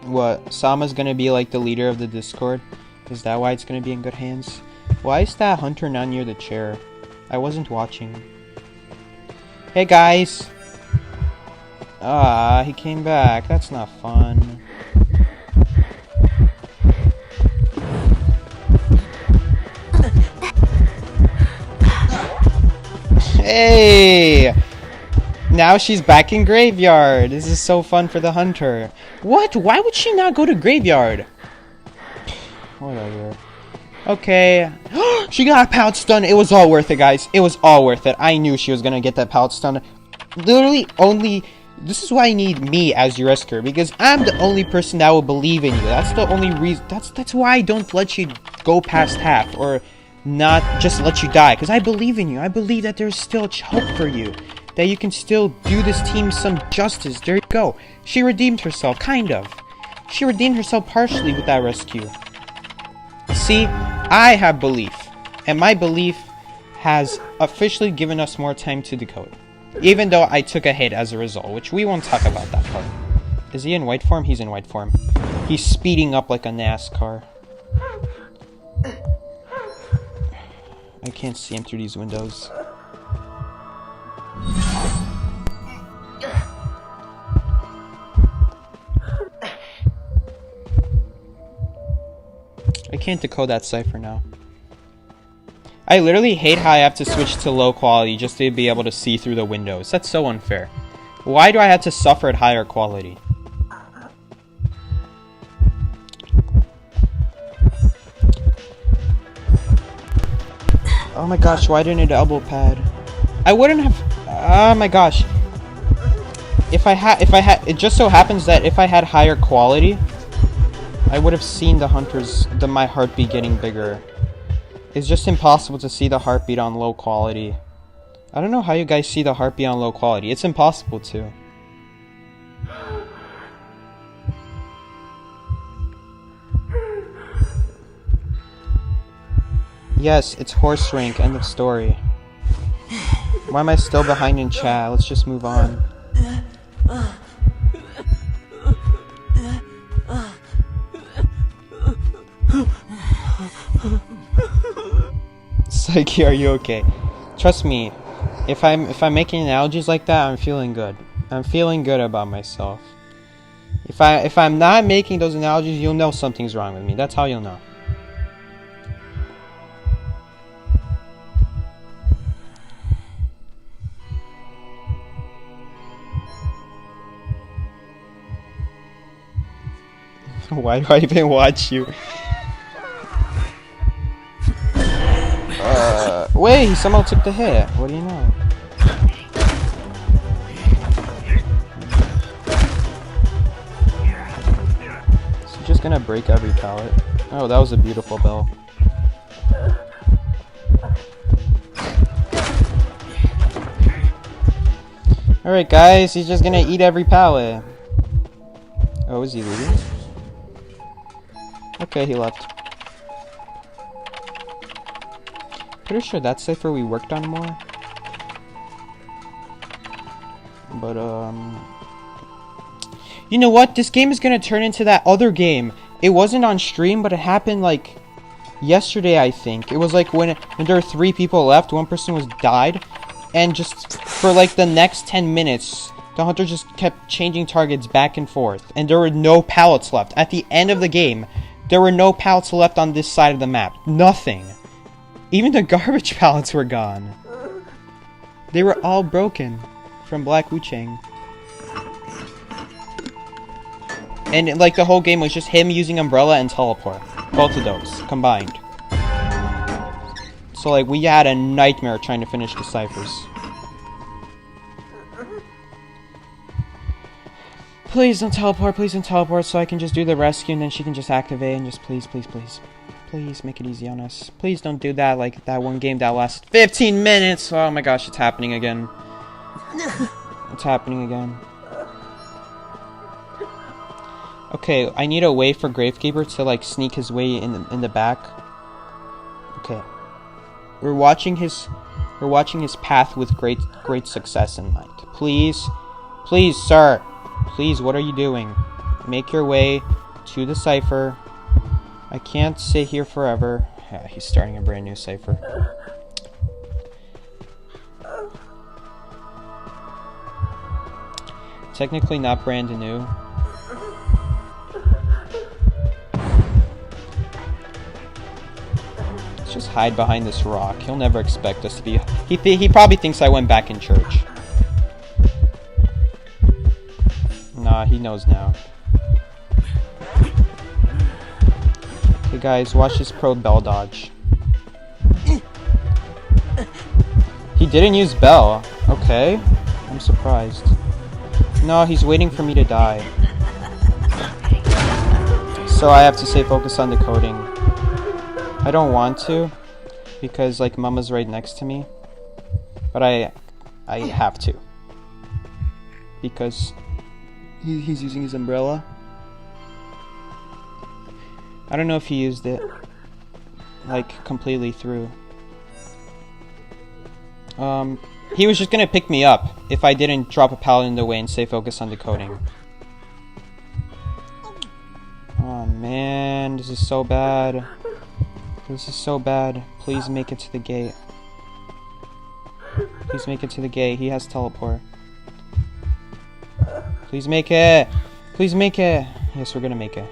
What? Sama's gonna be like the leader of the Discord? Is that why it's gonna be in good hands? Why is that hunter not near the chair? I wasn't watching. Hey guys! Ah, he came back. That's not fun. Hey! Now she's back in Graveyard. This is so fun for the hunter. What? Why would she not go to Graveyard? Whatever. Okay. She got a pallet stun. It was all worth it, guys. It was all worth it. I knew she was gonna get that pallet stun. Literally, only... This is why I need me as your rescuer, because I'm the only person that will believe in you. That's the only reason. That's why I don't let you go past half, or not just let you die, because I believe in you. I believe that there's still hope for you, that you can still do this team some justice. There you go. She redeemed herself, kind of. She redeemed herself partially with that rescue. See, I have belief, and my belief has officially given us more time to decode. Even though I took a hit as a result, which we won't talk about that part. Is he in white form? He's in white form. He's speeding up like a NASCAR. I can't see him through these windows. I can't decode that cipher now. I literally hate how I have to switch to low quality just to be able to see through the windows. That's so unfair. Why do I have to suffer at higher quality? Oh my gosh, why didn't it elbow pad? I wouldn't have... Oh my gosh. If I had... It just so happens that if I had higher quality, I would have seen the hunters... my heartbeat getting bigger. It's just impossible to see the heartbeat on low quality. I don't know how you guys see the heartbeat on low quality. It's impossible to. Yes, it's horse rank. End of story. Why am I still behind in chat? Let's just move on. Psyche, are you okay? Trust me, if I'm making analogies like that, I'm feeling good. I'm feeling good about myself. If I'm not making those analogies, you'll know something's wrong with me. That's how you'll know. Why do I even watch you? Wait, he somehow took the hit. What do you know? Is he just gonna break every pallet? Oh, that was a beautiful bell. Alright guys, he's just gonna eat every pallet. Oh, is he leaving? Okay, he left. Pretty sure that's cipher we worked on more. But, you know what? This game is gonna turn into that other game. It wasn't on stream, but it happened, like, yesterday, I think. It was, like, when there were 3 people left, one person was died, and just for, like, the next 10 minutes, the hunter just kept changing targets back and forth, and there were no pallets left. At the end of the game, there were no pallets left on this side of the map. Nothing. Even the garbage pallets were gone. They were all broken from Black Wuchang. And like the whole game was just him using Umbrella and Teleport. Both of those combined. So like we had a nightmare trying to finish the ciphers. Please don't teleport so I can just do the rescue and then she can just activate and just please. Please make it easy on us. Please don't do that like that one game that lasted 15 minutes. Oh my gosh, it's happening again. It's happening again. Okay, I need a way for Gravekeeper to like sneak his way in the back. Okay. We're watching his path with great success in mind. Please, sir. Please, what are you doing? Make your way to the cipher. I can't sit here forever. Yeah, he's starting a brand new cipher. Technically not brand new. Let's just hide behind this rock. He'll never expect us to be... He probably thinks I went back in church. Nah, he knows now. Okay guys, watch this pro bell dodge. He didn't use bell. Okay. I'm surprised. No, he's waiting for me to die. So I have to stay focused on decoding. I don't want to, because like Mama's right next to me. But I have to. Because he's using his umbrella. I don't know if he used it like completely through. He was just gonna pick me up if I didn't drop a pallet in the way and stay focused on decoding. Oh man, this is so bad. This is so bad. Please make it to the gate. Please make it to the gate. He has teleport. Please make it! Please make it! Yes, we're gonna make it.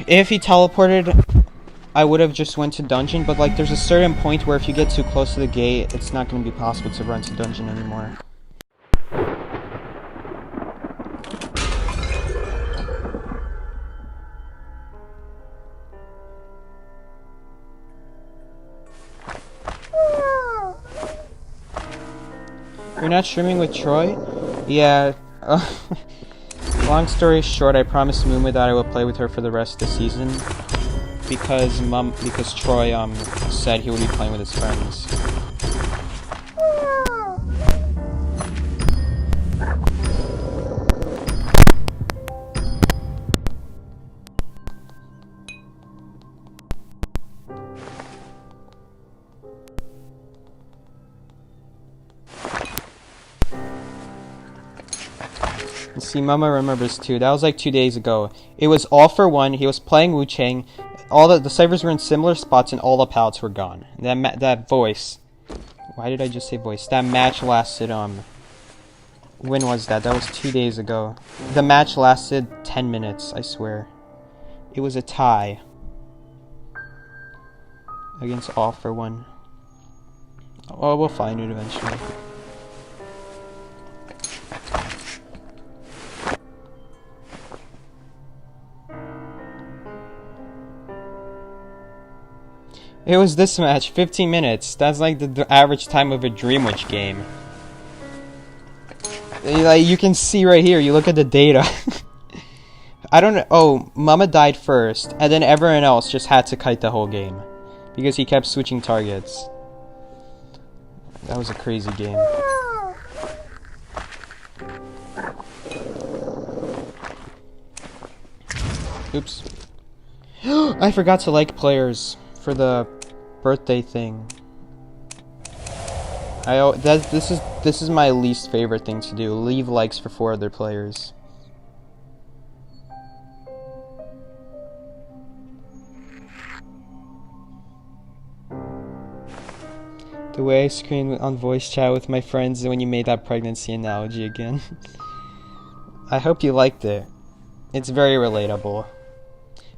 If he teleported, I would have just went to dungeon, but like there's a certain point where if you get too close to the gate, it's not going to be possible to run to dungeon anymore. You're not streaming with Troy? Yeah. Long story short, I promised Mumu that I would play with her for the rest of the season. Because Troy said he would be playing with his friends. See, Mama remembers too. That was like 2 days ago. It was all for one. He was playing Wu Chang. All the ciphers were in similar spots, and all the pallets were gone. That voice. Why did I just say voice? That match lasted when was that? That was 2 days ago. The match lasted 10 minutes. I swear. It was a tie against all for one. Oh, we'll find it eventually. It was this match, 15 minutes. That's like the average time of a Dream Witch game. Like, you can see right here, you look at the data. I don't know. Oh, Mama died first, and then everyone else just had to kite the whole game. Because he kept switching targets. That was a crazy game. Oops. I forgot to like players for the birthday thing. This is my least favorite thing to do. Leave likes for 4 other players. The way I screamed on voice chat with my friends when you made that pregnancy analogy again. I hope you liked it. It's very relatable.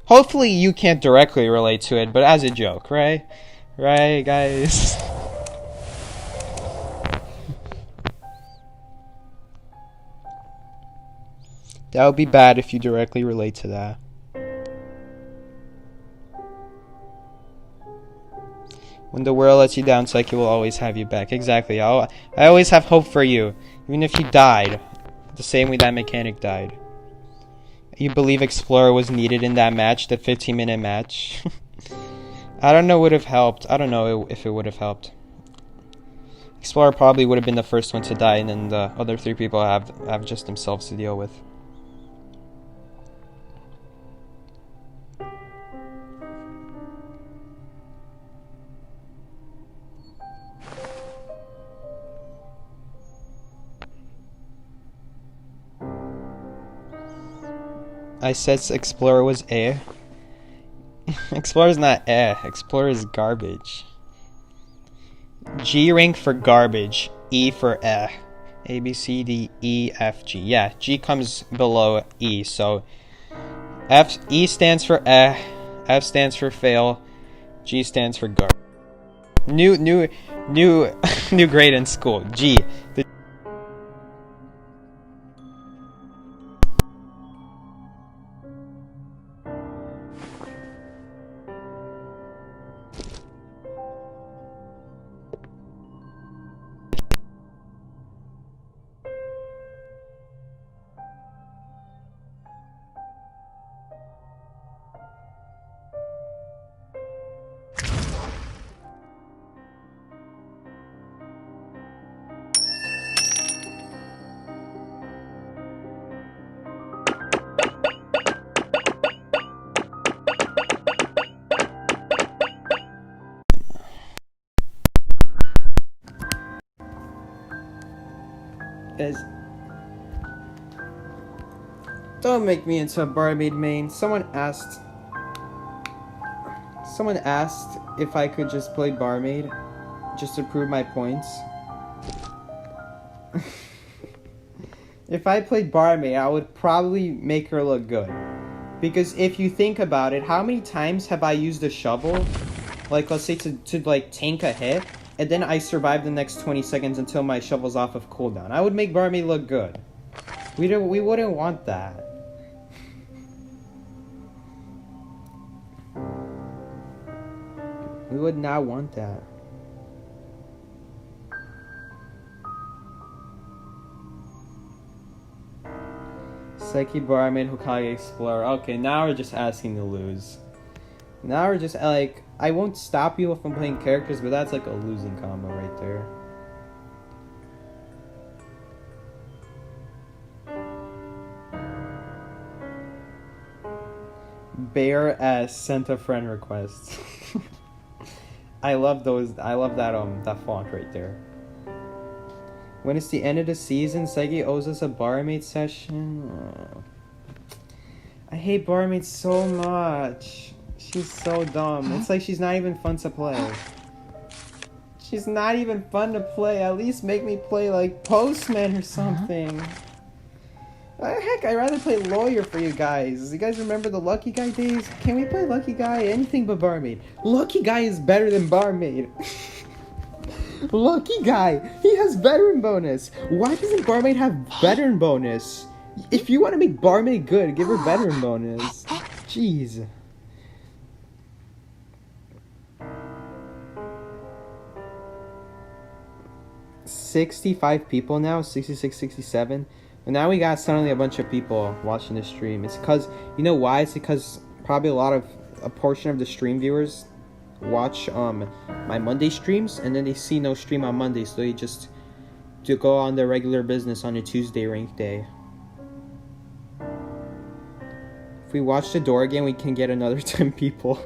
Hopefully you can't directly relate to it, but as a joke, right? Right, guys? That would be bad if you directly relate to that. When the world lets you down, Psyche will always have you back. Exactly. I always have hope for you, even if you died, the same way that mechanic died. You believe Explorer was needed in that match, that 15-minute match? I don't know would have helped. I don't know if it would have helped. Explorer probably would have been the first one to die, and then the other 3 people have just themselves to deal with. I said Explorer was eh. Explorer's not eh. Explorer is garbage. G rank for garbage. E for eh. A, B, C, D, E, F, G. Yeah, G comes below E, so E stands for eh, F stands for fail, G stands for garbage. New new grade in school. G. Guys, don't make me into a barmaid main. Someone asked if I could just play barmaid just to prove my points. If I played barmaid, I would probably make her look good. Because if you think about it, how many times have I used a shovel? Like, let's say to like tank a hit, and then I survive the next 20 seconds until my shovel's off of cooldown. I would make barmaid look good. We wouldn't want that. We would not want that. Psyche barmaid, Hokage explorer. Okay, now we're just asking to lose. Now we're just like, I won't stop you from playing characters, but that's like a losing combo right there. Bear S sent a friend request. I love those. I love that font right there. When it's the end of the season, Segi owes us a barmaid session. Oh. I hate barmaids so much. She's so dumb. It's like she's not even fun to play. She's not even fun to play. At least make me play like Postman or something. Heck, I'd rather play Lawyer for you guys. You guys remember the Lucky Guy days? Can we play Lucky Guy? Anything but Barmaid. Lucky Guy is better than Barmaid. Lucky Guy, he has veteran bonus. Why doesn't Barmaid have veteran bonus? If you want to make Barmaid good, give her veteran bonus. Jeez. $65 people now, 66, 67. And now we got suddenly a bunch of people watching the stream. It's because, you know why? It's because probably a portion of the stream viewers watch my Monday streams, and then they see no stream on Monday, so they just to go on their regular business on a Tuesday rank day. If we watch the door again, we can get another 10 people.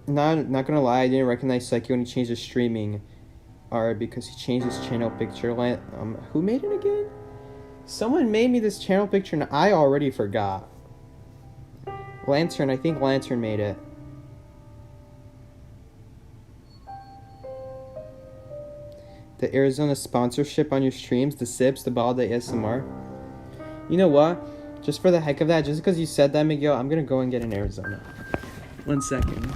Not gonna lie, I didn't recognize Psyche when he changed his streaming art because he changed his channel picture. Who made it again? Someone made me this channel picture and I already forgot. Lantern, I think Lantern made it. The Arizona sponsorship on your streams, the sips, the ball, the ASMR. You know what? Just for the heck of that, just because you said that, Miguel, I'm gonna go and get an Arizona. 1 second.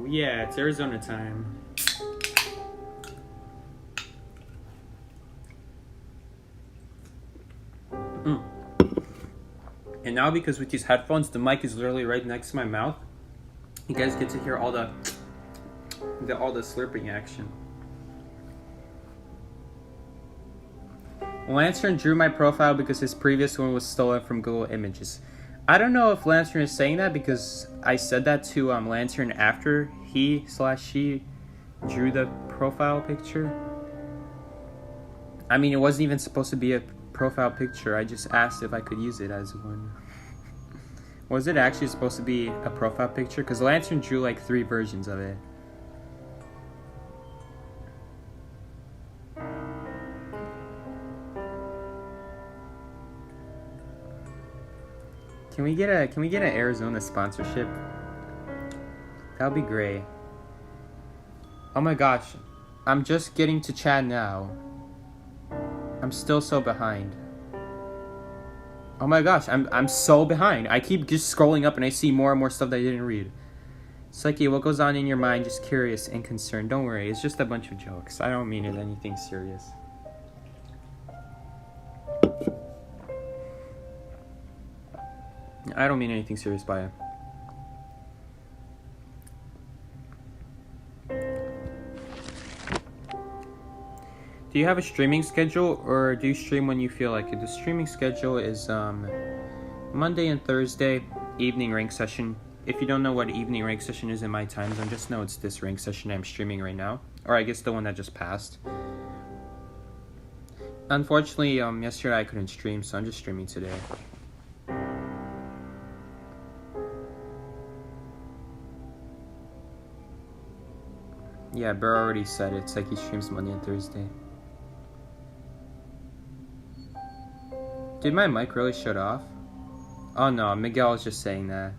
Yeah, it's Arizona time. And now, because with these headphones, the mic is literally right next to my mouth. You guys get to hear all the slurping action. Lantern drew my profile because his previous one was stolen from Google Images. I don't know if Lantern is saying that because I said that to Lantern after he/she drew the profile picture. I mean, it wasn't even supposed to be a profile picture. I just asked if I could use it as one. Was it actually supposed to be a profile picture? Because Lantern drew like 3 versions of it. Can we get an Arizona sponsorship? That would be great. Oh my gosh, I'm just getting to chat now. I'm still so behind. Oh my gosh, I'm so behind. I keep just scrolling up and I see more and more stuff that I didn't read. Psyche, what goes on in your mind? Just curious and concerned. Don't worry, it's just a bunch of jokes. I don't mean it anything serious. I don't mean anything serious by it. Do you have a streaming schedule, or do you stream when you feel like it? The streaming schedule is Monday and Thursday, evening rank session. If you don't know what evening rank session is in my time zone, just know it's this rank session I'm streaming right now. Or I guess the one that just passed. Unfortunately, yesterday I couldn't stream, so I'm just streaming today. Yeah, Burr already said it. It's like he streams Monday and Thursday. Did my mic really shut off? Oh no, Miguel was just saying that.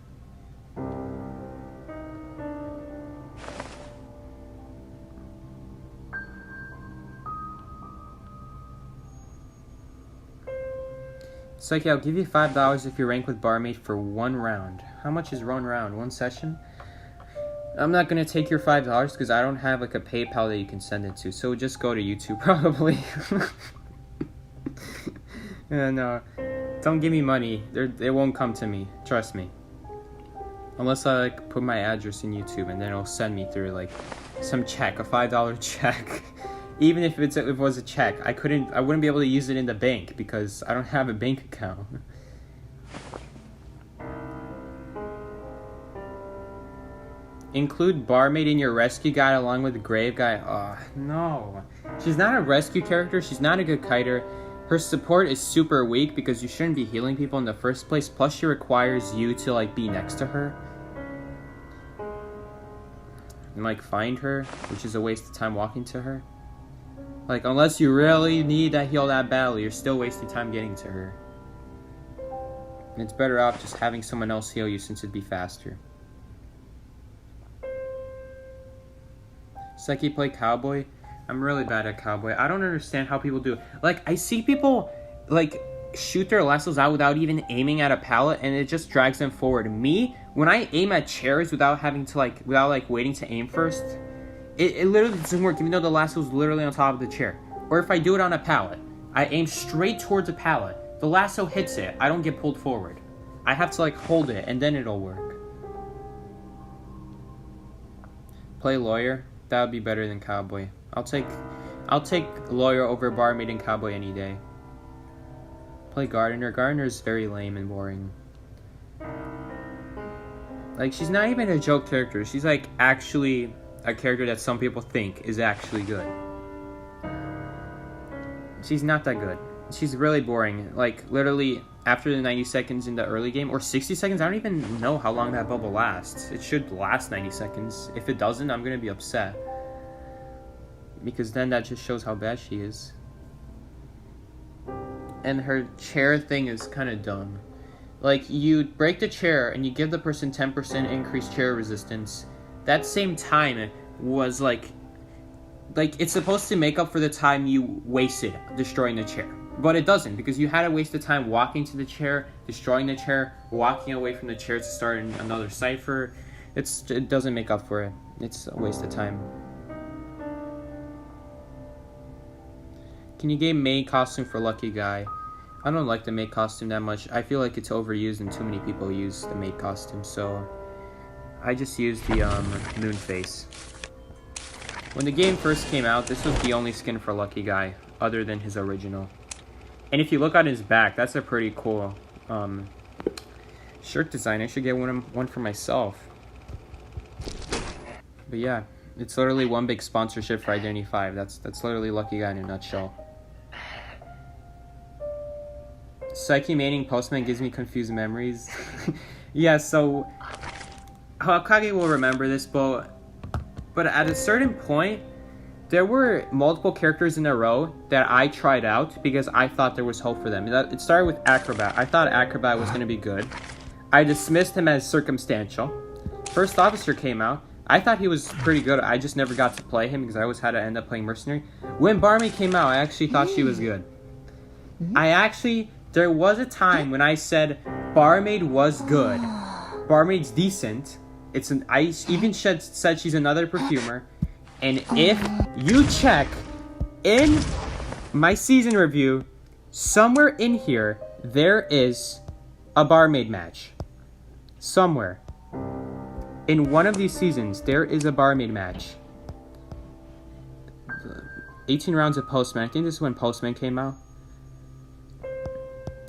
It's like, yeah, I'll give you $5 if you rank with Barmaid for 1 round. How much is 1 round? 1 session? I'm not gonna take your $5 because I don't have like a PayPal that you can send it to. So just go to YouTube probably. No, don't give me money. It won't come to me. Trust me. Unless I like put my address in YouTube and then it'll send me through like some check, a $5 check. Even if it was a check, I wouldn't be able to use it in the bank because I don't have a bank account. Include Barmaid in your rescue guide along with the grave guy. Oh, no. She's not a rescue character. She's not a good kiter. Her support is super weak because you shouldn't be healing people in the first place. Plus, she requires you to, like, be next to her. And, like, find her, which is a waste of time walking to her. Like, unless you really need that heal that badly, you're still wasting time getting to her. And it's better off just having someone else heal you since it'd be faster. Psyche play Cowboy? I'm really bad at Cowboy. I don't understand how people do it. Like, I see people, like, shoot their lassos out without even aiming at a pallet, and it just drags them forward. Me, when I aim at chairs without having to, like, waiting to aim first, it literally doesn't work, even though the lasso is literally on top of the chair. Or if I do it on a pallet, I aim straight towards a pallet. The lasso hits it. I don't get pulled forward. I have to, like, hold it, and then it'll work. Play Lawyer? That would be better than Cowboy. I'll take Lawyer over Barmaid and Cowboy any day. Play Gardener. Gardener's very lame and boring. Like, she's not even a joke character. She's, like, actually a character that some people think is actually good. She's not that good. She's really boring. Like, literally, after the 90 seconds in the early game, or 60 seconds, I don't even know how long that bubble lasts. It should last 90 seconds. If it doesn't, I'm gonna be upset. Because then that just shows how bad she is. And her chair thing is kind of dumb. Like, you break the chair and you give the person 10% increased chair resistance. That same time was like it's supposed to make up for the time you wasted destroying the chair. But it doesn't, because you had to waste the time walking to the chair, destroying the chair, walking away from the chair to start another cipher. It doesn't make up for it. It's a waste of time. Can you get maid costume for Lucky Guy? I don't like the maid costume that much. I feel like it's overused and too many people use the maid costume, so I just used the moon face. When the game first came out, this was the only skin for Lucky Guy, other than his original. And if you look on his back, that's a pretty cool shirt design. I should get one for myself. But yeah, it's literally one big sponsorship for IdentityV. That's literally Lucky Guy in a nutshell. Psyche Manning Postman gives me confused memories. Yeah, so Hokage will remember this, but at a certain point, there were multiple characters in a row that I tried out because I thought there was hope for them. It started with Acrobat. I thought Acrobat was going to be good. I dismissed him as circumstantial. First Officer came out. I thought he was pretty good. I just never got to play him because I always had to end up playing Mercenary. When Barmaid came out, I actually thought she was good. There was a time when I said Barmaid was good. Barmaid's decent. I even said she's another perfumer. And if you check in my season review, somewhere in here, there is a Barmaid match. Somewhere. In one of these seasons, there is a Barmaid match. 18 rounds of Postman. I think this is when Postman came out.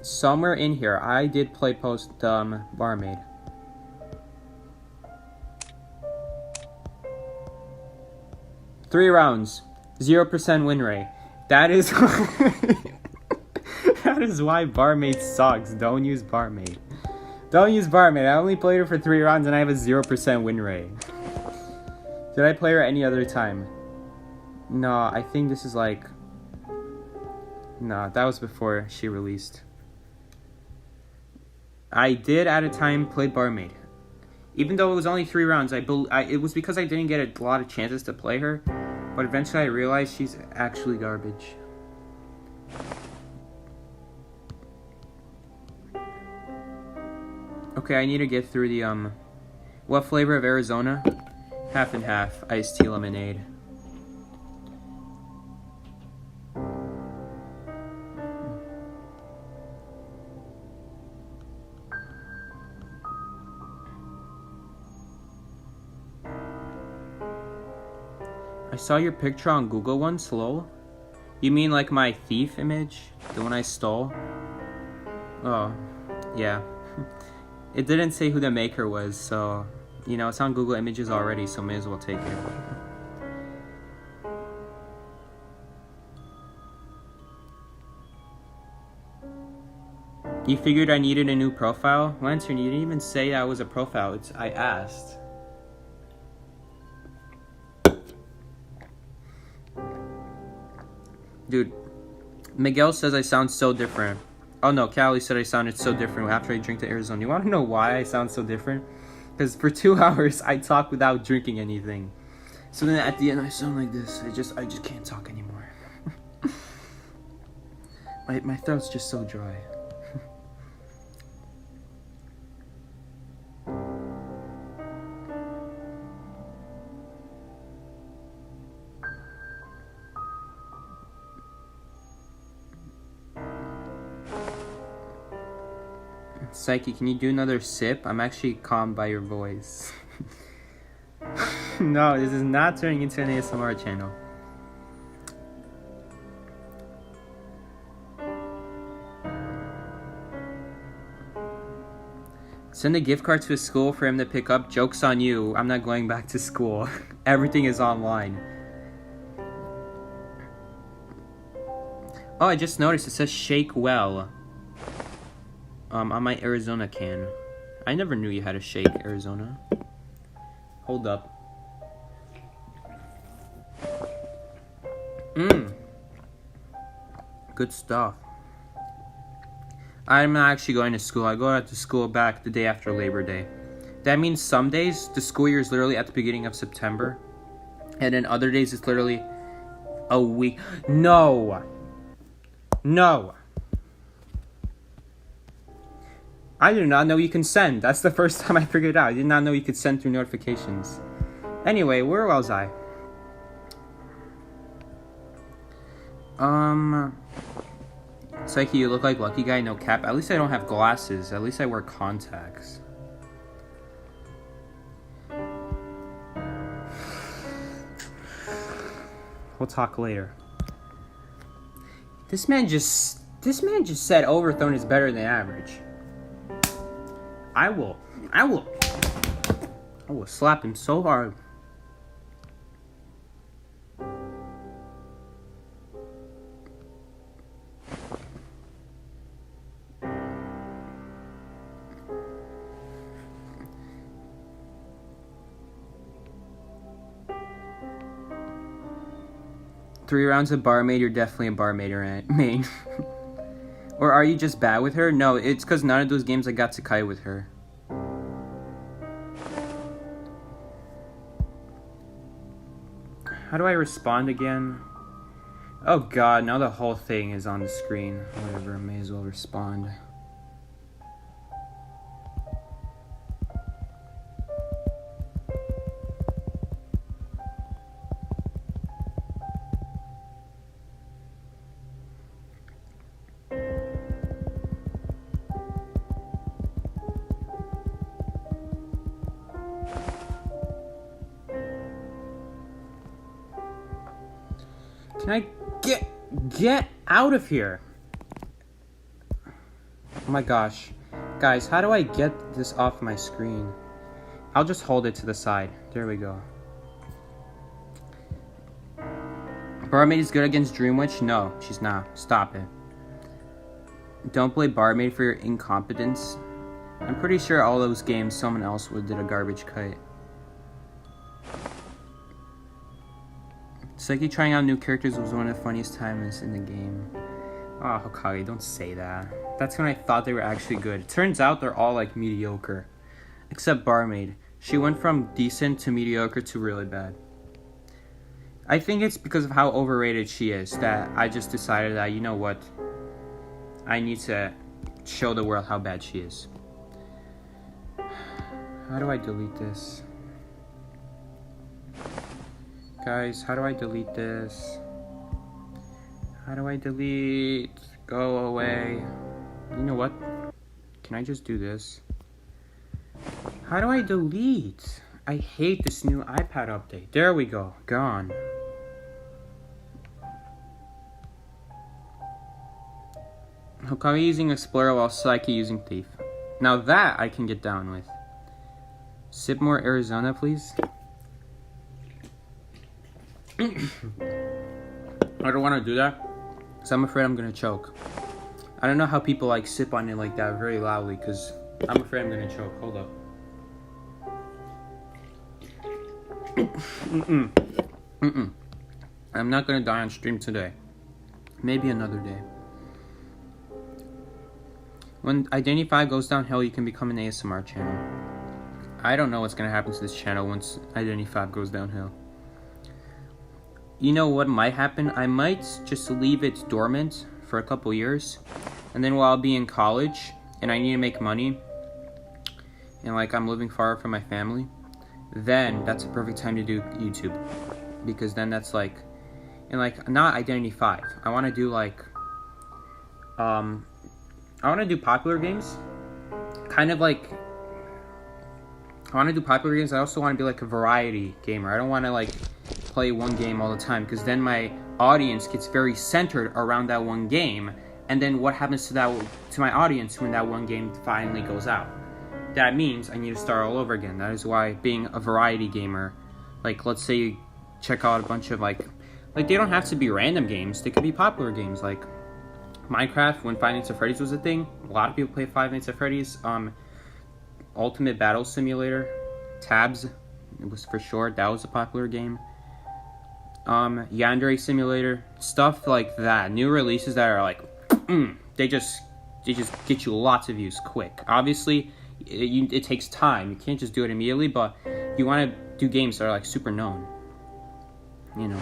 Somewhere in here, I did play Barmaid. Three rounds, 0% win rate. That is that is why Barmaid sucks. Don't use Barmaid. Don't use Barmaid. I only played her for 3 rounds and I have a 0% win rate. Did I play her any other time? No, I think this is like... No, that was before she released. I did at a time play Barmaid. Even though it was only 3 rounds, it was because I didn't get a lot of chances to play her. But eventually I realized she's actually garbage. Okay, I need to get through the, what flavor of Arizona? Half and half. Iced tea lemonade. I saw your picture on Google once, lol. You mean like my thief image? The one I stole? Oh, yeah. It didn't say who the maker was, so... You know, it's on Google Images already, so may as well take it. You figured I needed a new profile? Lantern, you didn't even say that was a profile. I asked. Dude, Miguel says I sound so different. Oh no, Callie said I sounded so different after I drink the Arizona. You want to know why I sound so different? Because for 2 hours I talk without drinking anything. So then at the end I sound like this. I just can't talk anymore. my throat's just so dry. Psyche, can you do another sip? I'm actually calmed by your voice. No, this is not turning into an ASMR channel. Send a gift card to a school for him to pick up. Joke's on you. I'm not going back to school. Everything is online. Oh, I just noticed it says shake well. On my Arizona can. I never knew you had to shake Arizona. Hold up. Good stuff. I'm not actually going to school. I go out to school back the day after Labor Day. That means some days the school year is literally at the beginning of September. And then other days it's literally a week. No. I did not know you can send. That's the first time I figured it out. I did not know you could send through notifications. Anyway, where was I? Psyche, you look like Lucky Guy, no cap. At least I don't have glasses. At least I wear contacts. We'll talk later. This man just This man just said overthrown is better than average. I will slap him so hard. Three rounds of barmaid, you're definitely a barmaid main. Or are you just bad with her? No, it's because none of those games I got to kite with her. How do I respond again? Oh god, now the whole thing is on the screen. Whatever, may as well respond. Can I get out of here? Oh my gosh. Guys, how do I get this off my screen? I'll just hold it to the side. There we go. Barmaid is good against Dream Witch? No, she's not. Stop it. Don't play Barmaid for your incompetence. I'm pretty sure all those games someone else did a garbage kite. Psyche trying out new characters was one of the funniest times in the game. Oh, Hokage, don't say that. That's when I thought they were actually good. It turns out they're all like mediocre. Except Barmaid. She went from decent to mediocre to really bad. I think it's because of how overrated she is that I just decided that, you know what? I need to show the world how bad she is. How do I delete this? Guys, how do I delete this? How do I delete? Go away. You know what? Can I just do this? How do I delete? I hate this new iPad update. There we go. Gone. Hokage using Explorer while Psyche using Thief. Now that I can get down with. Sip more Arizona, please. I don't want to do that because I'm afraid I'm going to choke. I don't know how people like sip on it like that very loudly because I'm afraid I'm going to choke. Hold up. I'm not going to die on stream today. Maybe another day. When IdentityV goes downhill, you can become an ASMR channel. I don't know what's going to happen to this channel once IdentityV goes downhill. You know what might happen? I might just leave it dormant for a couple years. And then while I'll be in college and I need to make money and like I'm living far from my family, then that's a perfect time to do YouTube. Because then that's like, and like not IdentityV. I want to do like, I want to do popular games. Kind of like, I want to do popular games. I also want to be like a variety gamer. I don't want to like play one game all the time because then my audience gets very centered around that one game, and then what happens to my audience when that one game finally goes out? That means I need to start all over again. That is why being a variety gamer, like let's say you check out a bunch of like they don't have to be random games, they could be popular games like Minecraft. When Five Nights at Freddy's was a thing, a lot of people play Five Nights at Freddy's. Ultimate Battle Simulator, Tabs, it was for short, that was a popular game. Yandere Simulator, stuff like that. New releases that are like, they just get you lots of views quick. Obviously, it takes time. You can't just do it immediately, but you want to do games that are like super known. You know.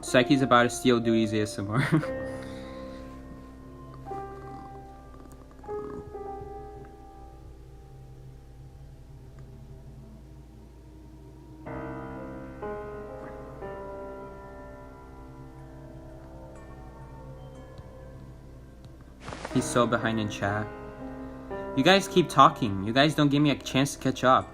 Psyche's about to steal Dewey's ASMR. He's so behind in chat. You guys keep talking. You guys don't give me a chance to catch up.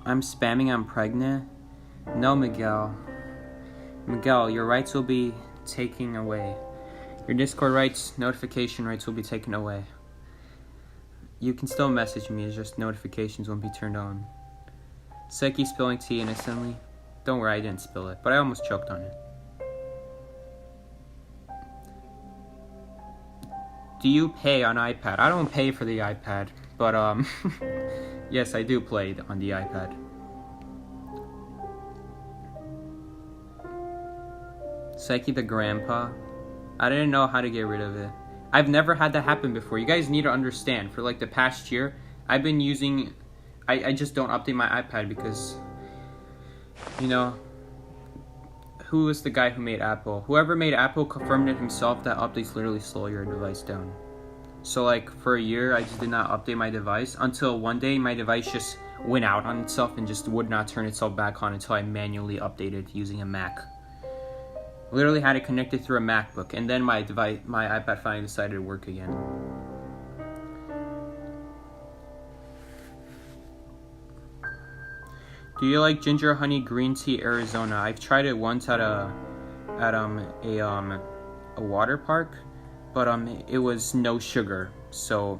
I'm spamming I'm pregnant? No, Miguel. Miguel, your rights will be taken away. Your Discord rights, notification rights will be taken away. You can still message me, it's just notifications won't be turned on. Seki spilling tea innocently. Don't worry, I didn't spill it, but I almost choked on it. Do you pay on iPad? I don't pay for the iPad, but yes, I do play on the iPad. Seki the grandpa. I didn't know how to get rid of it. I've never had that happen before. You guys need to understand. For like the past year, I've been using... I just don't update my iPad because... You know... Who was the guy who made Apple? Whoever made Apple confirmed it himself that updates literally slow your device down. So like for a year, I just did not update my device until one day my device just went out on itself and just would not turn itself back on until I manually updated using a Mac. Literally had it connected through a MacBook, and then my iPad finally decided to work again. Do you like ginger honey green tea Arizona? I've tried it once at a water park, but it was no sugar, so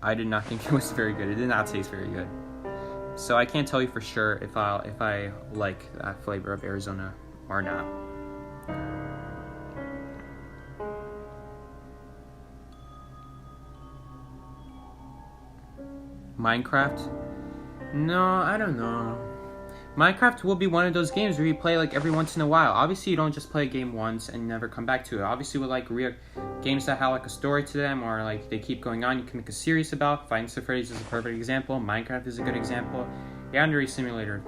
I did not think it was very good. It did not taste very good. So I can't tell you for sure if I like that flavor of Arizona or not. Minecraft? No, I don't know. Minecraft will be one of those games where you play like every once in a while. Obviously, you don't just play a game once and never come back to it. Obviously, with like real games that have like a story to them or like they keep going on, you can make a series about. Fighting Freddy's is a perfect example. Minecraft is a good example. Yandere Simulator.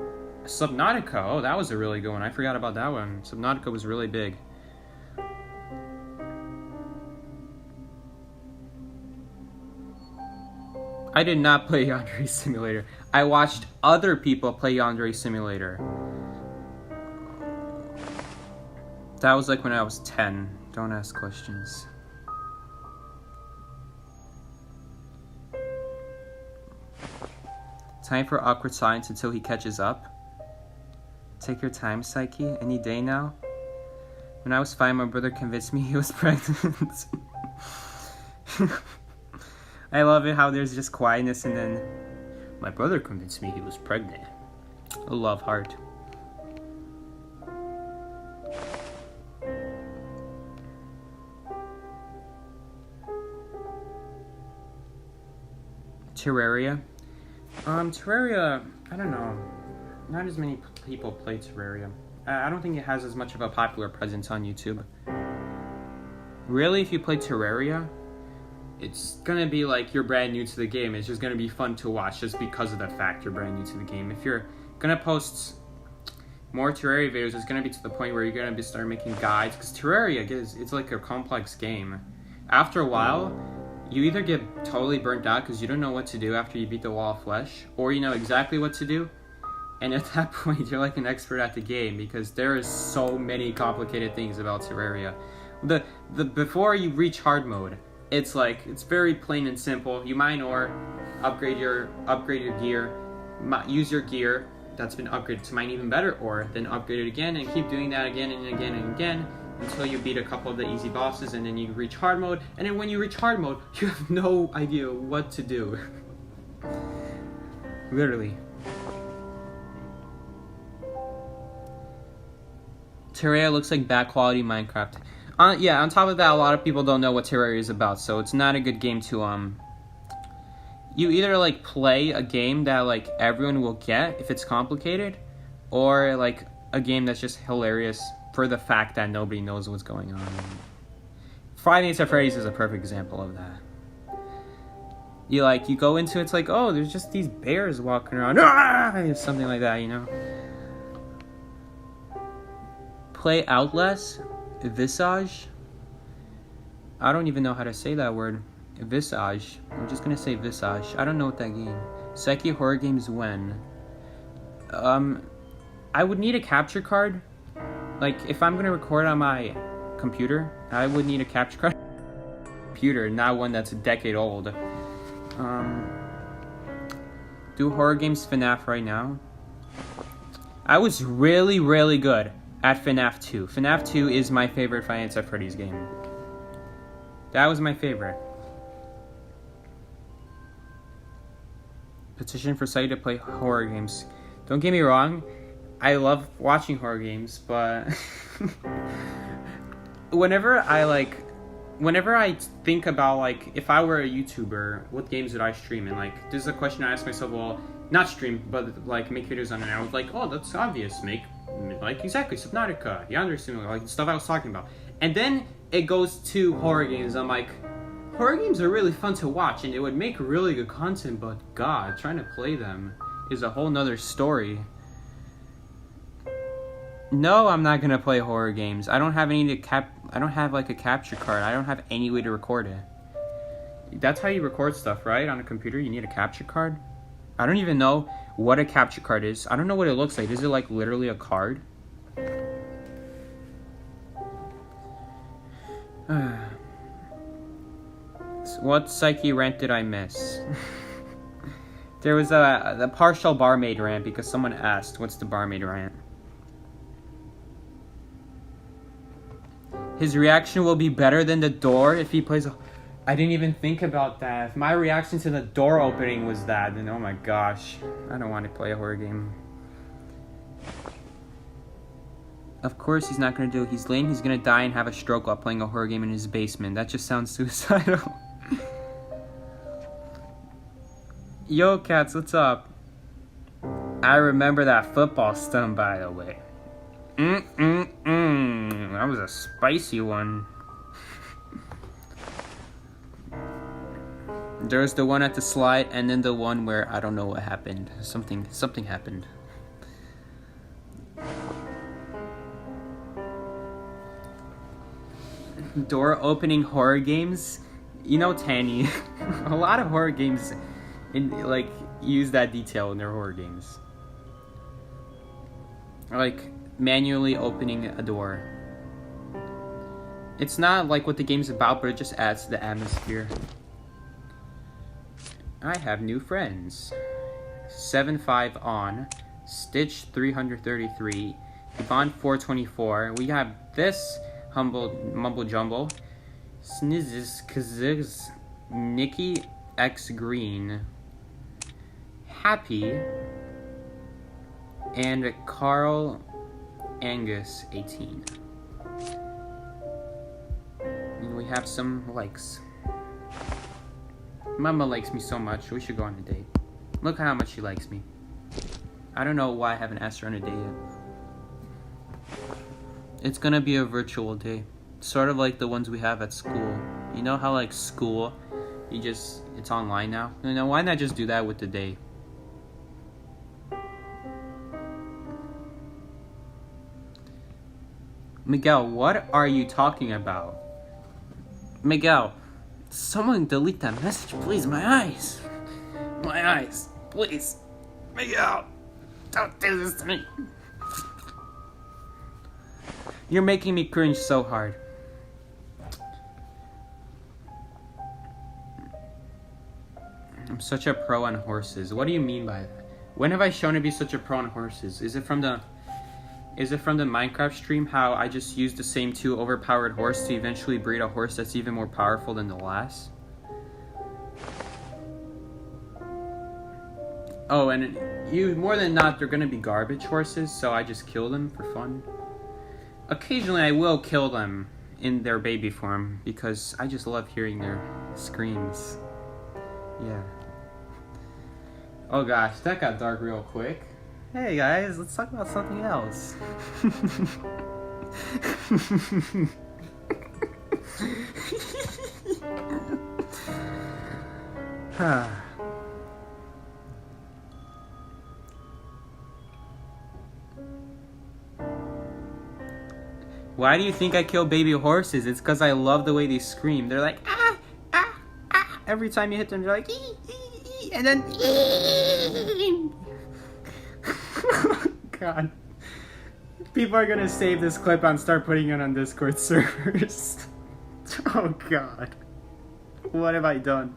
Subnautica. Oh, that was a really good one. I forgot about that one. Subnautica was really big. I did not play Yandere Simulator. I watched other people play Yandere Simulator. That was like when I was 10. Don't ask questions. Time for awkward silence until he catches up. Take your time, Psyche. Any day now. When I was 5, my brother convinced me he was pregnant. I love it how there's just quietness and then my brother convinced me he was pregnant. A love heart. Terraria. Terraria, I don't know. Not as many people play Terraria. I don't think it has as much of a popular presence on YouTube. Really, if you play Terraria, it's gonna be like you're brand new to the game. It's just gonna be fun to watch just because of the fact you're brand new to the game. If you're gonna post more Terraria videos, it's gonna be to the point where you're gonna start making guides. Because Terraria it's like a complex game. After a while, you either get totally burnt out because you don't know what to do after you beat the wall of flesh, or you know exactly what to do. And at that point, you're like an expert at the game because there is so many complicated things about Terraria. The before you reach hard mode, it's very plain and simple. You mine ore, upgrade your gear, use your gear that's been upgraded to mine even better ore, then upgrade it again and keep doing that again and again and again until you beat a couple of the easy bosses, and then you reach hard mode. And then when you reach hard mode, you have no idea what to do. Literally. Terraria looks like bad quality Minecraft. Yeah, on top of that, a lot of people don't know what Terraria is about, so it's not a good game to, you either, like, play a game that, like, everyone will get if it's complicated, or, like, a game that's just hilarious for the fact that nobody knows what's going on. Five Nights at Freddy's is a perfect example of that. You go into it's like, oh, there's just these bears walking around, something like that, you know? Play Outlast? Visage? I don't even know how to say that word. Visage. I'm just gonna say Visage. I don't know what that game. Seki horror games when? I would need a capture card. Like, if I'm gonna record on my computer, I would need a capture card. Computer, not one that's a decade old. Do horror games FNAF right now? I was really, really good at FNAF 2. FNAF 2 is my favorite Five Nights at Freddy's game. That was my favorite. Petition for Site to play horror games. Don't get me wrong, I love watching horror games, but whenever I think about, like, if I were a YouTuber, what games would I stream? And, like, this is a question I ask myself, well, not stream, but, like, make videos on it. And I was like, oh, that's obvious. Make, like, exactly, Subnautica, Yandere Simulator, like, the stuff I was talking about. And then it goes to horror games. I'm like, horror games are really fun to watch, and it would make really good content, but God, trying to play them is a whole nother story. No, I'm not gonna play horror games. I don't have I don't have, like, a capture card. I don't have any way to record it. That's how you record stuff, right? On a computer, you need a capture card. I don't even know what a capture card is. I don't know what it looks like. Is it, like, literally a card? What psyche rant did I miss? There was the partial barmaid rant because someone asked, what's the barmaid rant? His reaction will be better than the door if he plays a... I didn't even think about that. If my reaction to the door opening was that, then oh my gosh. I don't want to play a horror game. Of course he's not going to do it. He's lame, he's going to die and have a stroke while playing a horror game in his basement. That just sounds suicidal. Yo, cats, what's up? I remember that football stunt, by the way. That was a spicy one. There's the one at the slide, and then the one where I don't know what happened. Something happened. Door opening horror games. You know, Tanny, a lot of horror games use that detail in their horror games. Like manually opening a door. It's not like what the game's about, but it just adds to the atmosphere. I have new friends. 75 on, Stitch 333, Yvonne 424. We have this mumble jumble, Snizzes Kaziz, Nikki X Green, Happy, and Carl Angus 18. And we have some likes. Mama likes me so much, we should go on a date. Look how much she likes me. I don't know why I haven't asked her on a date yet. It's gonna be a virtual date. Sort of like the ones we have at school. You know how, like, school, it's online now? You know, why not just do that with the date? Miguel, what are you talking about? Miguel, someone delete that message, please. My eyes. My eyes. Please. Miguel, don't do this to me. You're making me cringe so hard. I'm such a pro on horses. What do you mean by that? When have I shown to be such a pro on horses? Is it from the Minecraft stream, how I just used the same 2 overpowered horse to eventually breed a horse that's even more powerful than the last? Oh, and more than not, they're gonna be garbage horses, so I just kill them for fun. Occasionally I will kill them in their baby form, because I just love hearing their screams. Yeah. Oh gosh, that got dark real quick. Hey guys, let's talk about something else. Why do you think I kill baby horses? It's because I love the way they scream. They're like, ah, ah, ah. Every time you hit them, they're like, ee, ee, ee, and then, ee. God. People are gonna save this clip and start putting it on Discord servers. Oh God. What have I done?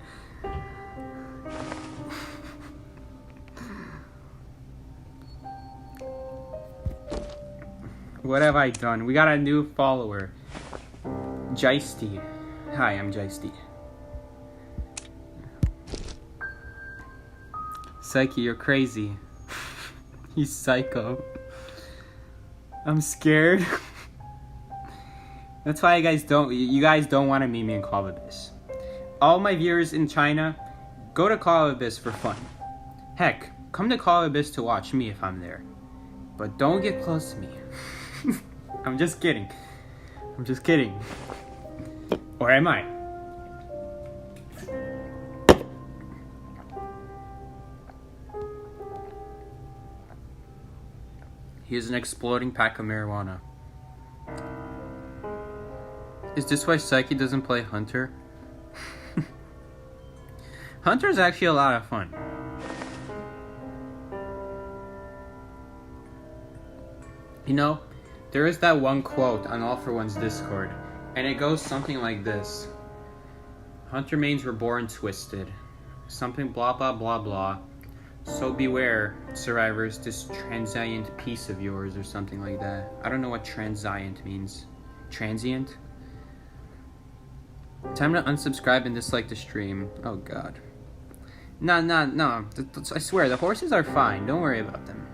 What have I done? We got a new follower. Jeisty. Hi, I'm Jeisty. Psyche, you're crazy. He's psycho. I'm scared. That's why you guys don't want to meet me in Call of Abyss. All my viewers in China, go to Call of Abyss for fun. Heck, come to Call of Abyss to watch me if I'm there. But don't get close to me. I'm just kidding. I'm just kidding. Or am I? Here's an exploding pack of marijuana. Is this why Psyche doesn't play Hunter? Hunter's actually a lot of fun. You know, there is that one quote on All For One's Discord, and it goes something like this. Hunter mains were born twisted. Something blah blah blah blah. So beware, survivors, this transient piece of yours, or something like that. I don't know what transient means. Transient? Time to unsubscribe and dislike the stream. Oh god. No. I swear, the horses are fine. Don't worry about them.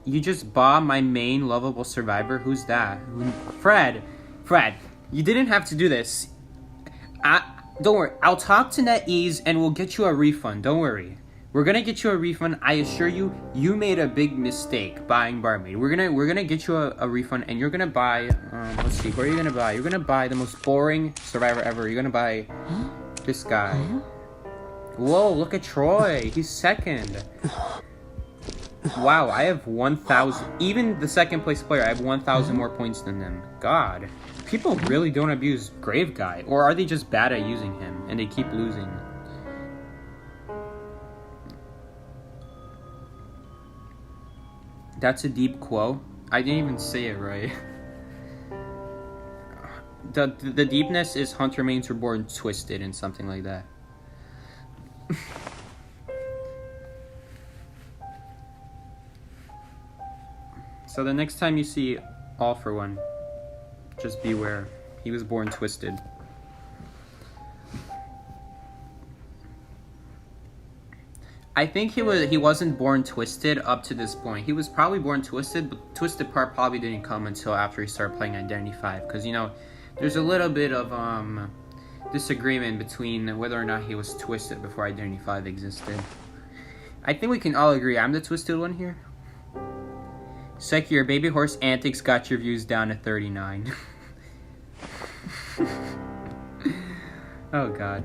You just bought my main lovable survivor? Who's that? Fred, you didn't have to do this. Don't worry. I'll talk to NetEase and we'll get you a refund. Don't worry. We're gonna get you a refund. I assure you, you made a big mistake buying Barmaid. We're gonna get you a refund, and you're gonna buy. Let's see. What are you gonna buy? You're gonna buy the most boring survivor ever. You're gonna buy this guy. Whoa! Look at Troy. He's second. Wow, I have 1,000. Even the second place player, I have 1,000 more points than them. God. People really don't abuse Grave Guy. Or are they just bad at using him and they keep losing? That's a deep quote. I didn't even say it right. The deepness is Hunter mains were born twisted and something like that. So the next time you see All For One, just beware. He was born twisted. I think he wasn't born twisted up to this point. He was probably born twisted, but twisted part probably didn't come until after he started playing IdentityV. Because, you know, there's a little bit of disagreement between whether or not he was twisted before IdentityV existed. I think we can all agree I'm the twisted one here. Psyche, your baby horse antics got your views down to 39. Oh god.